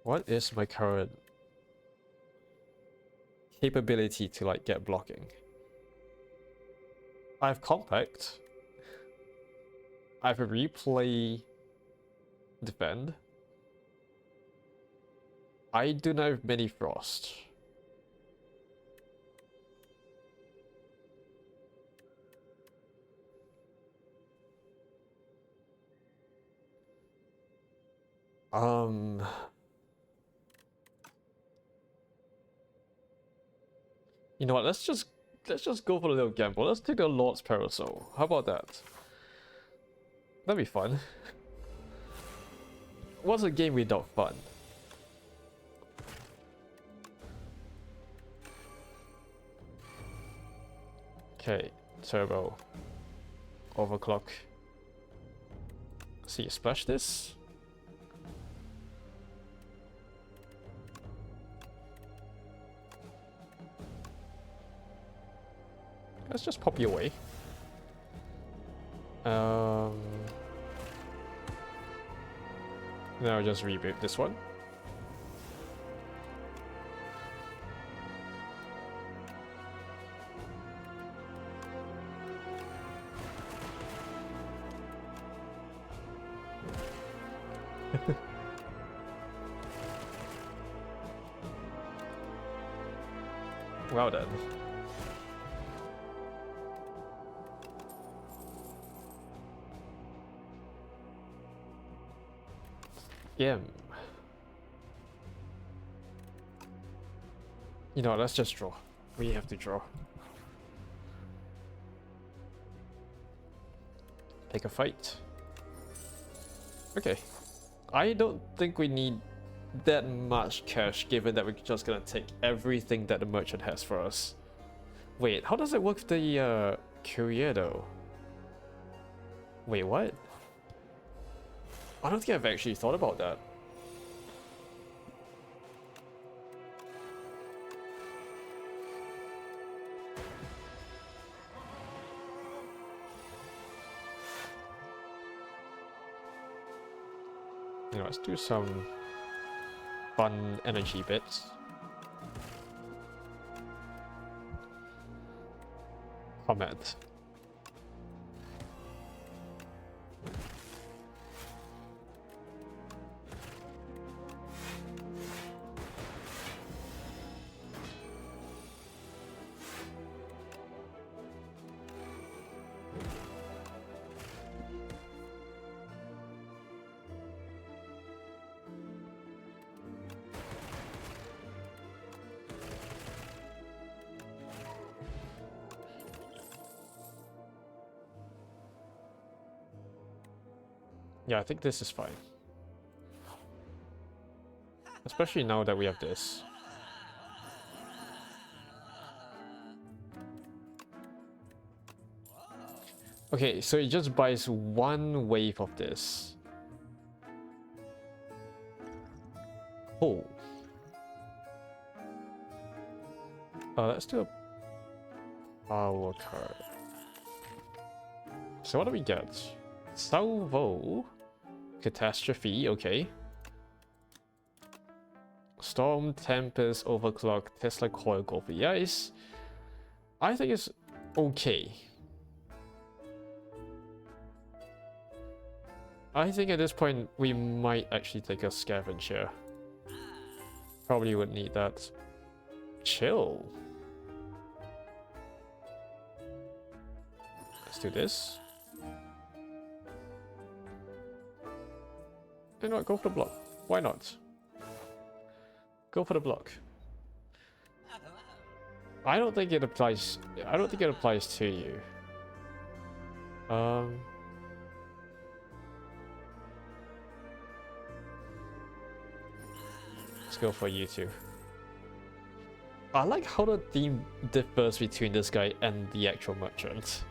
What is my current capability to like get blocking? I have compact. I have a replay defend. I do not have many frost. You know what? Let's just go for a little gamble. Let's take a Lord's Parasol. How about that? That'd be fun. What's a game without fun? Okay, turbo. Overclock. See, splash this. Let's just pop you away. Now I'll just reboot this one. Well done. Yeah. You know, let's just draw. We have to draw. Pick a fight. Okay. I don't think we need that much cash, given that we're just gonna take everything that the merchant has for us. Wait, how does it work with the courier though? Wait, what? I don't think I've actually thought about that. You know, let's do some fun energy bits. Comment. Yeah, I think this is fine. Especially now that we have this. Okay, so it just buys one wave of this. Oh. Let's do a power card. So what do we get? Salvo. Catastrophe, okay. Storm, Tempest, Overclock, Tesla Coil, Golfer. Yeah, I think it's okay. I think at this point we might actually take a scavenger. Probably would need that. Chill. Let's do this. You know what, go for the block. Why not? Go for the block. I don't think it applies to you. Let's go for you two. I like how the theme differs between this guy and the actual merchant.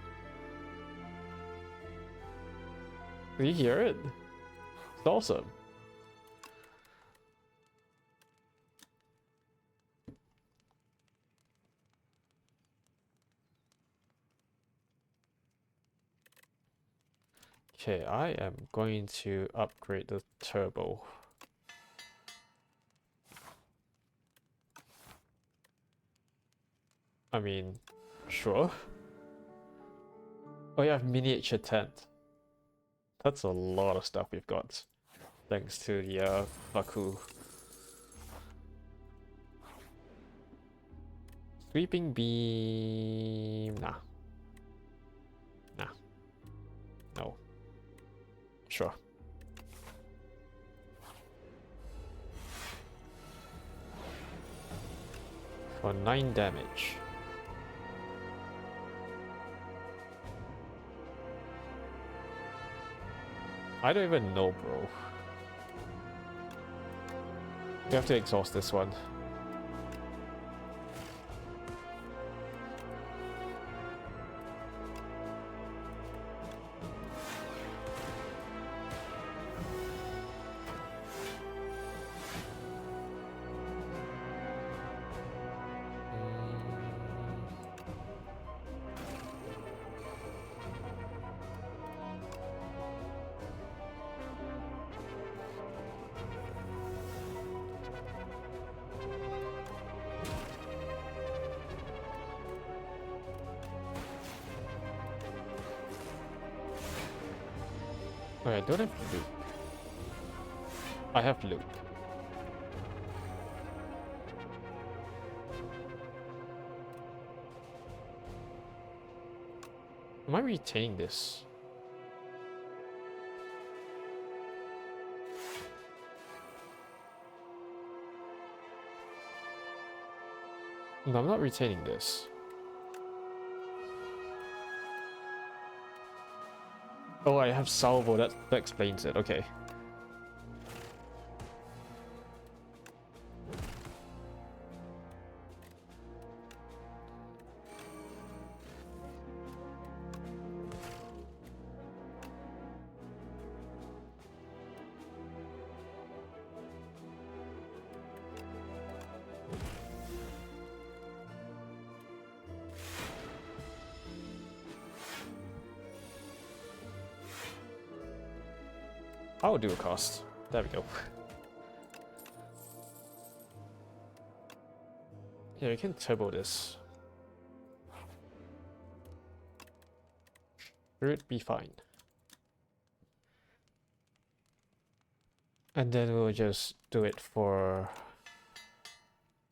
Do you hear it? It's awesome. Okay, I am going to upgrade the turbo. I mean, sure. Oh yeah, miniature tent. That's a lot of stuff we've got. Thanks to the Baku. Sweeping beam. Nah. Nah. No. Sure. For 9 damage. I don't even know, bro. We have to exhaust this one. Okay, I don't have loop. I have loop. Am I retaining this? No, I'm not retaining this. Oh, I have salvo. That explains it. Okay. I'll do a cast. There we go. Yeah, you can turbo this. Should be fine. And then we'll just do it for...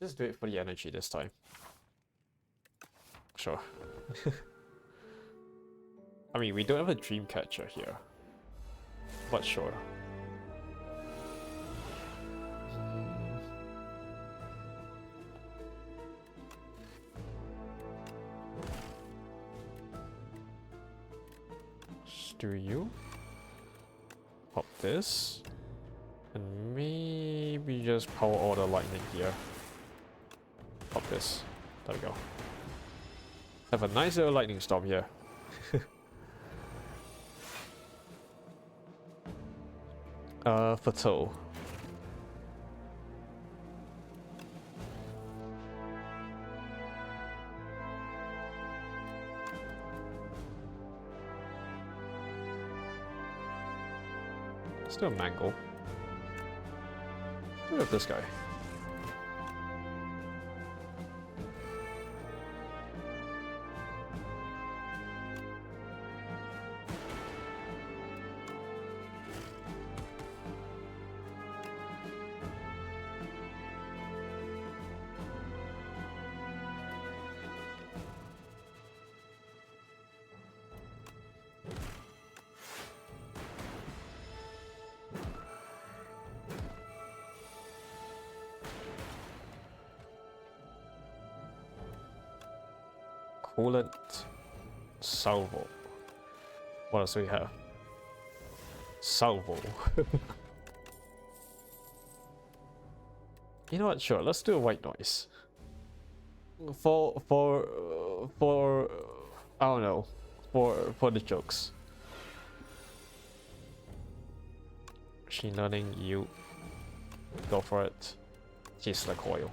Just do it for the energy this time. Sure. I mean, we don't have a dream catcher here. But sure. Do you pop this and maybe just power all the lightning here. Pop this. There we go. Have a nice little lightning storm here. Fatal. Still mangle. Look at this guy. Coolant. Salvo. What else do we have? Salvo. You know what? Sure, let's do a white noise. For I don't know. For the jokes. Machine learning, you go for it. Just like oil.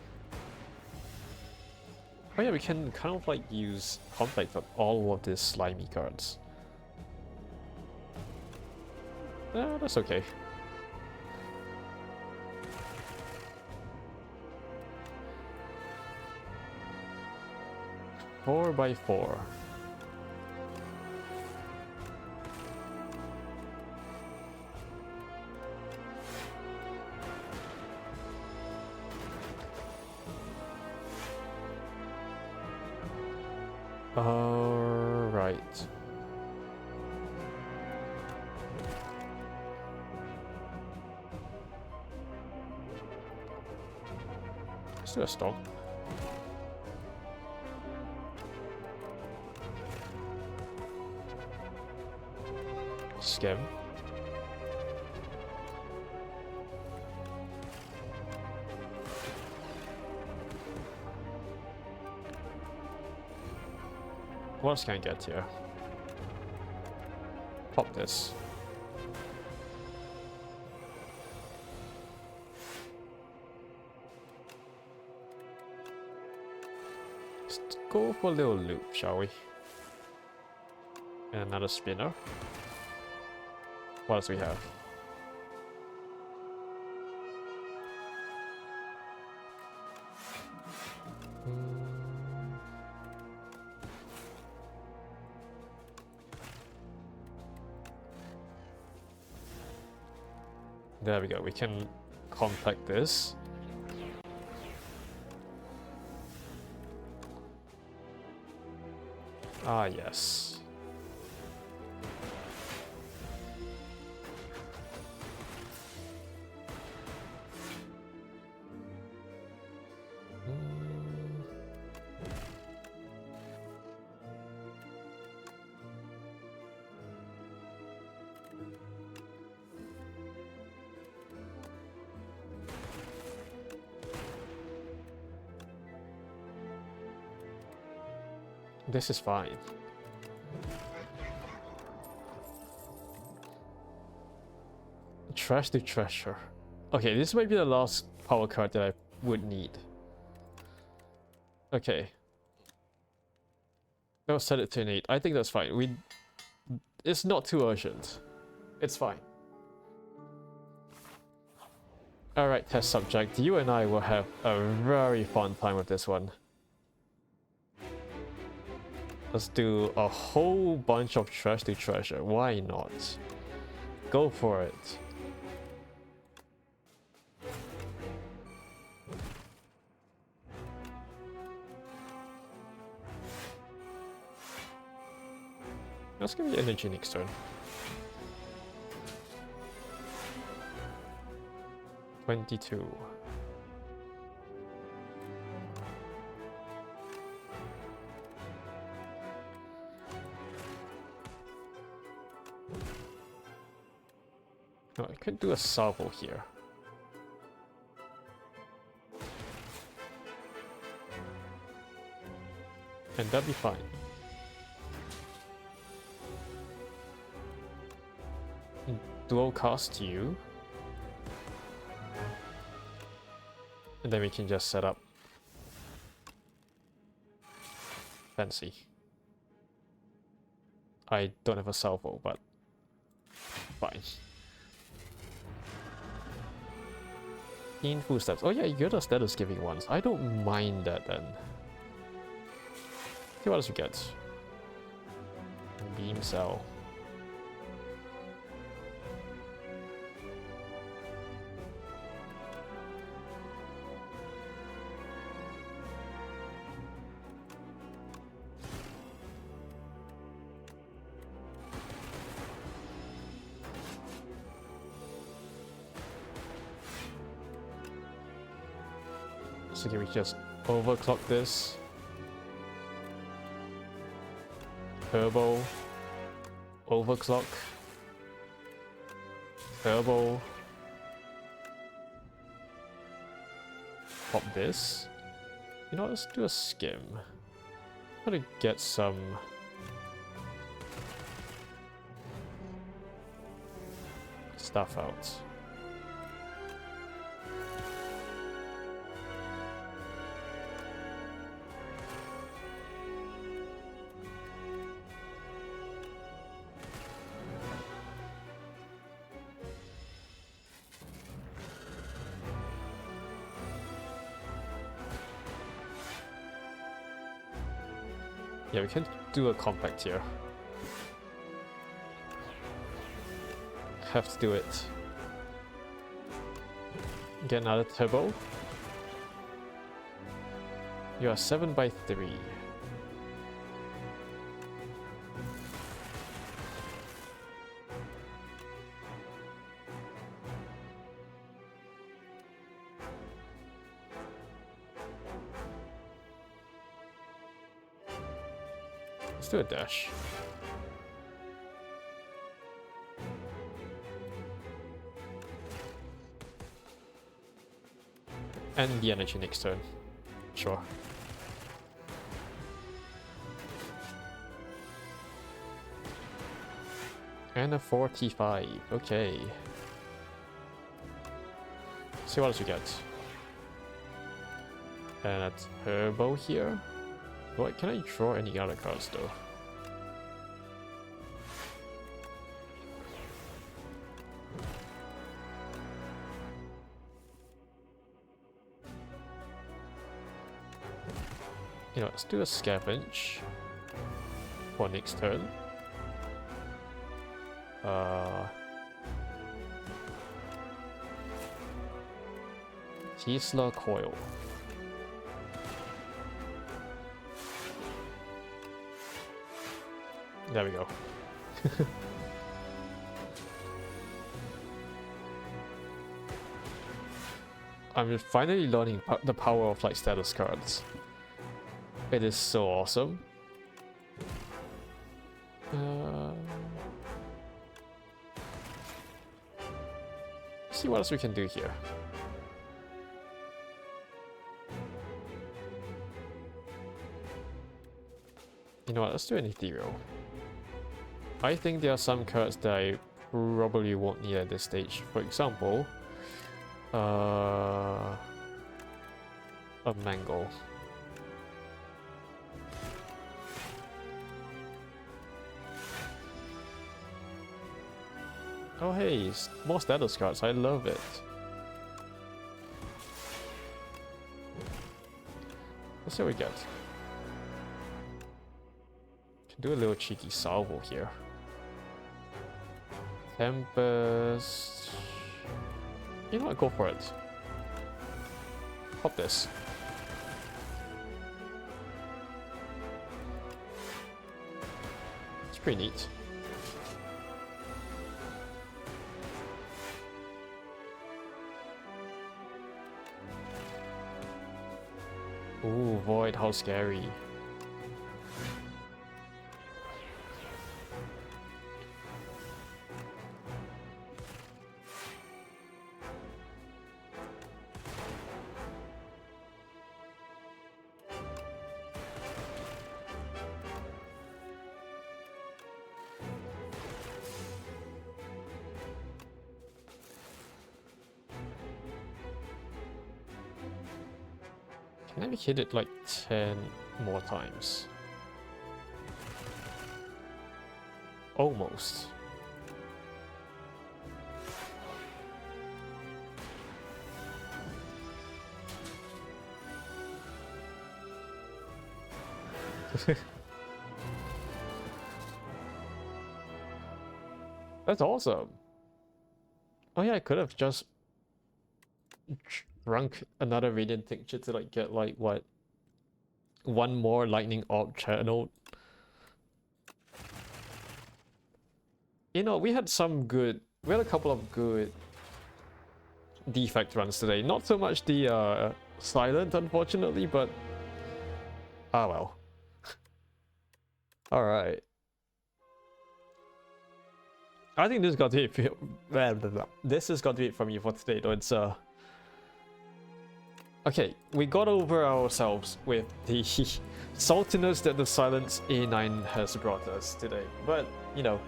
Oh yeah, we can kind of like use conflict on all of these slimy cards. That's okay. Four by 4. Alright. Let's do a storm. Skim. What else can I get here? Pop this. Let's go for a little loop, shall we? And another spinner. What else do we have? There we go, we can contact this. Ah, yes. This is fine. Trash to treasure. Okay, this might be the last power card that I would need. Okay. I'll set it to an 8. I think that's fine. It's not too urgent. It's fine. Alright, test subject. You and I will have a very fun time with this one. Let's do a whole bunch of trash to treasure. Why not? Go for it. Let's give me energy next turn. 22. No, I could do a salvo here. And that'd be fine. Dual cast you. And then we can just set up. Fancy. I don't have a salvo, but fine. Painful steps. Oh yeah, you're the status giving ones. I don't mind that then. See what else we get. Beam cell. So can we just overclock this? Turbo. Overclock. Turbo. Pop this. You know what, let's do a skim. I'm gonna get some... stuff out. Yeah, we can do a compact here. Have to do it. Get another turbo. You are 7 by 3. Let's do a dash. And the energy next turn. Sure. And a 45. Okay. See what else we get. And a turbo here. What, can I draw any other cards though? You know, let's do a scavenge for next turn. Tesla coil. There we go. I'm finally learning the power of like status cards. It is so awesome. See what else we can do here. You know what, let's do an ethereal. I think there are some cards that I probably won't need at this stage. For example, a mango. Oh hey, more status cards, I love it. Let's see what we get. Can do a little cheeky salvo here. Tempest. You know what, go for it. Pop this. It's pretty neat. Ooh, Void, how scary. Can I hit it like 10 more times? Almost. That's awesome. Oh yeah, I could have just drunk another radiant tincture to like get like what, one more lightning orb channel. You know, we had a couple of good defect runs today. Not so much the silent, unfortunately, but ah well. All right. I think this got to be this has got to be it from me for today, though. It's okay, we got over ourselves with the saltiness that the Silence A9 has brought us today. But you know,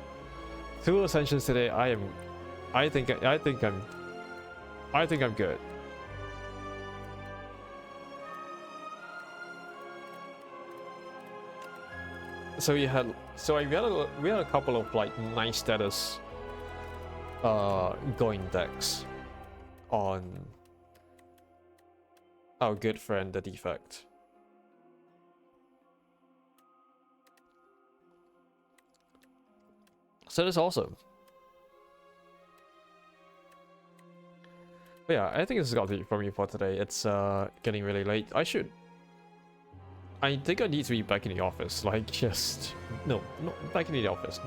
2 ascensions today. I think I'm good. So we had a couple of like nice status going decks on our good friend the defect. So that's awesome. But yeah, I think this has got to be from me for today. It's getting really late. I think I need to be back in the office, like just no, not back in the office,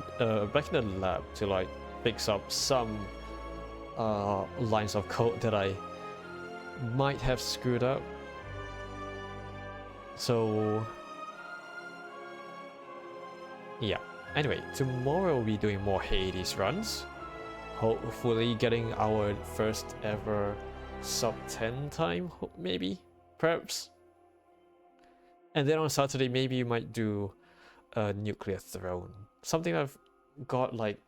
back in the lab to like fix up some lines of code that I might have screwed up. So yeah, anyway, tomorrow we'll be doing more Hades runs, hopefully getting our first ever sub 10 time, maybe, perhaps. And then on Saturday maybe you might do a Nuclear Throne, something I've got like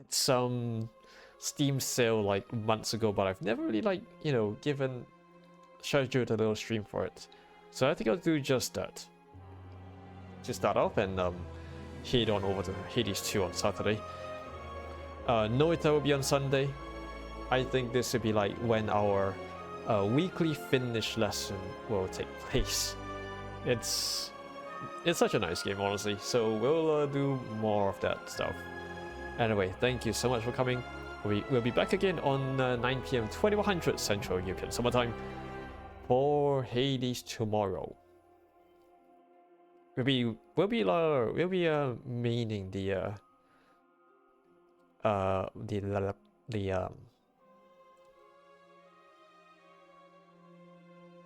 some Steam sale like months ago, but I've never really like, you know, scheduled a little stream for it. So I think I'll do just that to start off and head on over to Hades 2 on Saturday. Noita will be on Sunday. I think this will be like when our weekly finish lesson will take place. It's such a nice game, honestly, so we'll do more of that stuff. Anyway, thank you so much for coming. We'll be back again on 9 PM 2100 Central European Summertime for Hades tomorrow. We'll be meaning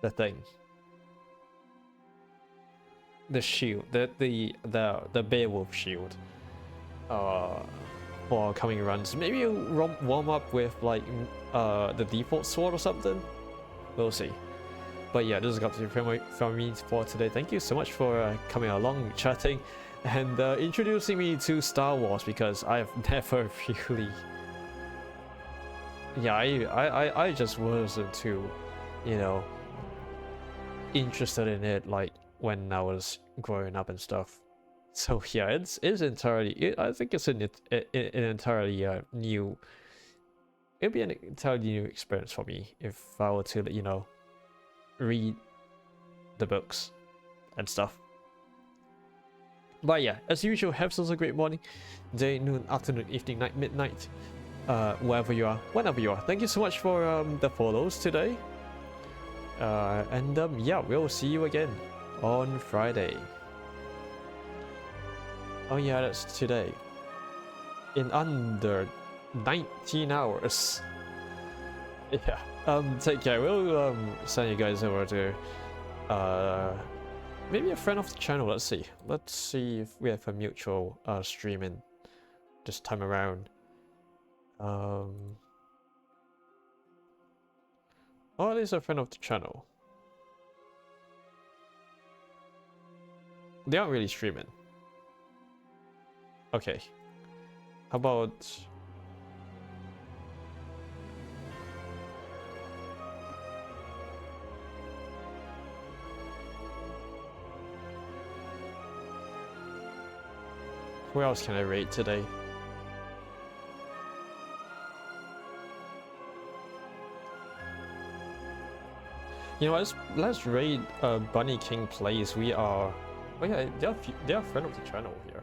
the thing, the shield, the Beowulf shield for coming runs. Maybe warm up with like the default sword or something. We'll see. But yeah, this is got to be from me for today. Thank you so much for coming along, chatting, and introducing me to Star Wars, because I've never really, yeah, I just wasn't too, you know, interested in it like when I was growing up and stuff. So yeah, it's entirely, I think it's an entirely new, it'd be an entirely new experience for me if I were to, you know, read the books and stuff. But yeah, as usual, have yourselves a great morning, day, noon, afternoon, evening, night, midnight, wherever you are, whenever you are. Thank you so much for the follows today. And yeah, we'll see you again on Friday. Oh yeah, that's today. In under 19 hours. Yeah. Take care. We'll send you guys over to maybe a friend of the channel. Let's see if we have a mutual streaming this time around. Oh, it is a friend of the channel. They aren't really streaming. Okay. How about who else can I rate today? You know, let's raid Bunny King Plays. We are, oh yeah, they are a friend of the channel here.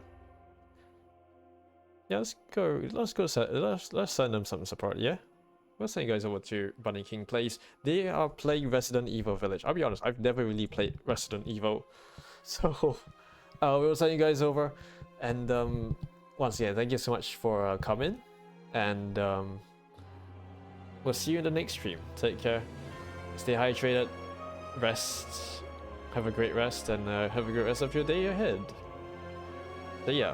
Yeah, let's send them some support. Yeah, we'll send you guys over to Bunny King Plays. They are playing Resident Evil Village. I'll be honest, I've never really played Resident Evil, so we'll send you guys over. And once again, thank you so much for coming, and we'll see you in the next stream. Take care, stay hydrated, rest, have a great rest, and have a great rest of your day ahead. So yeah.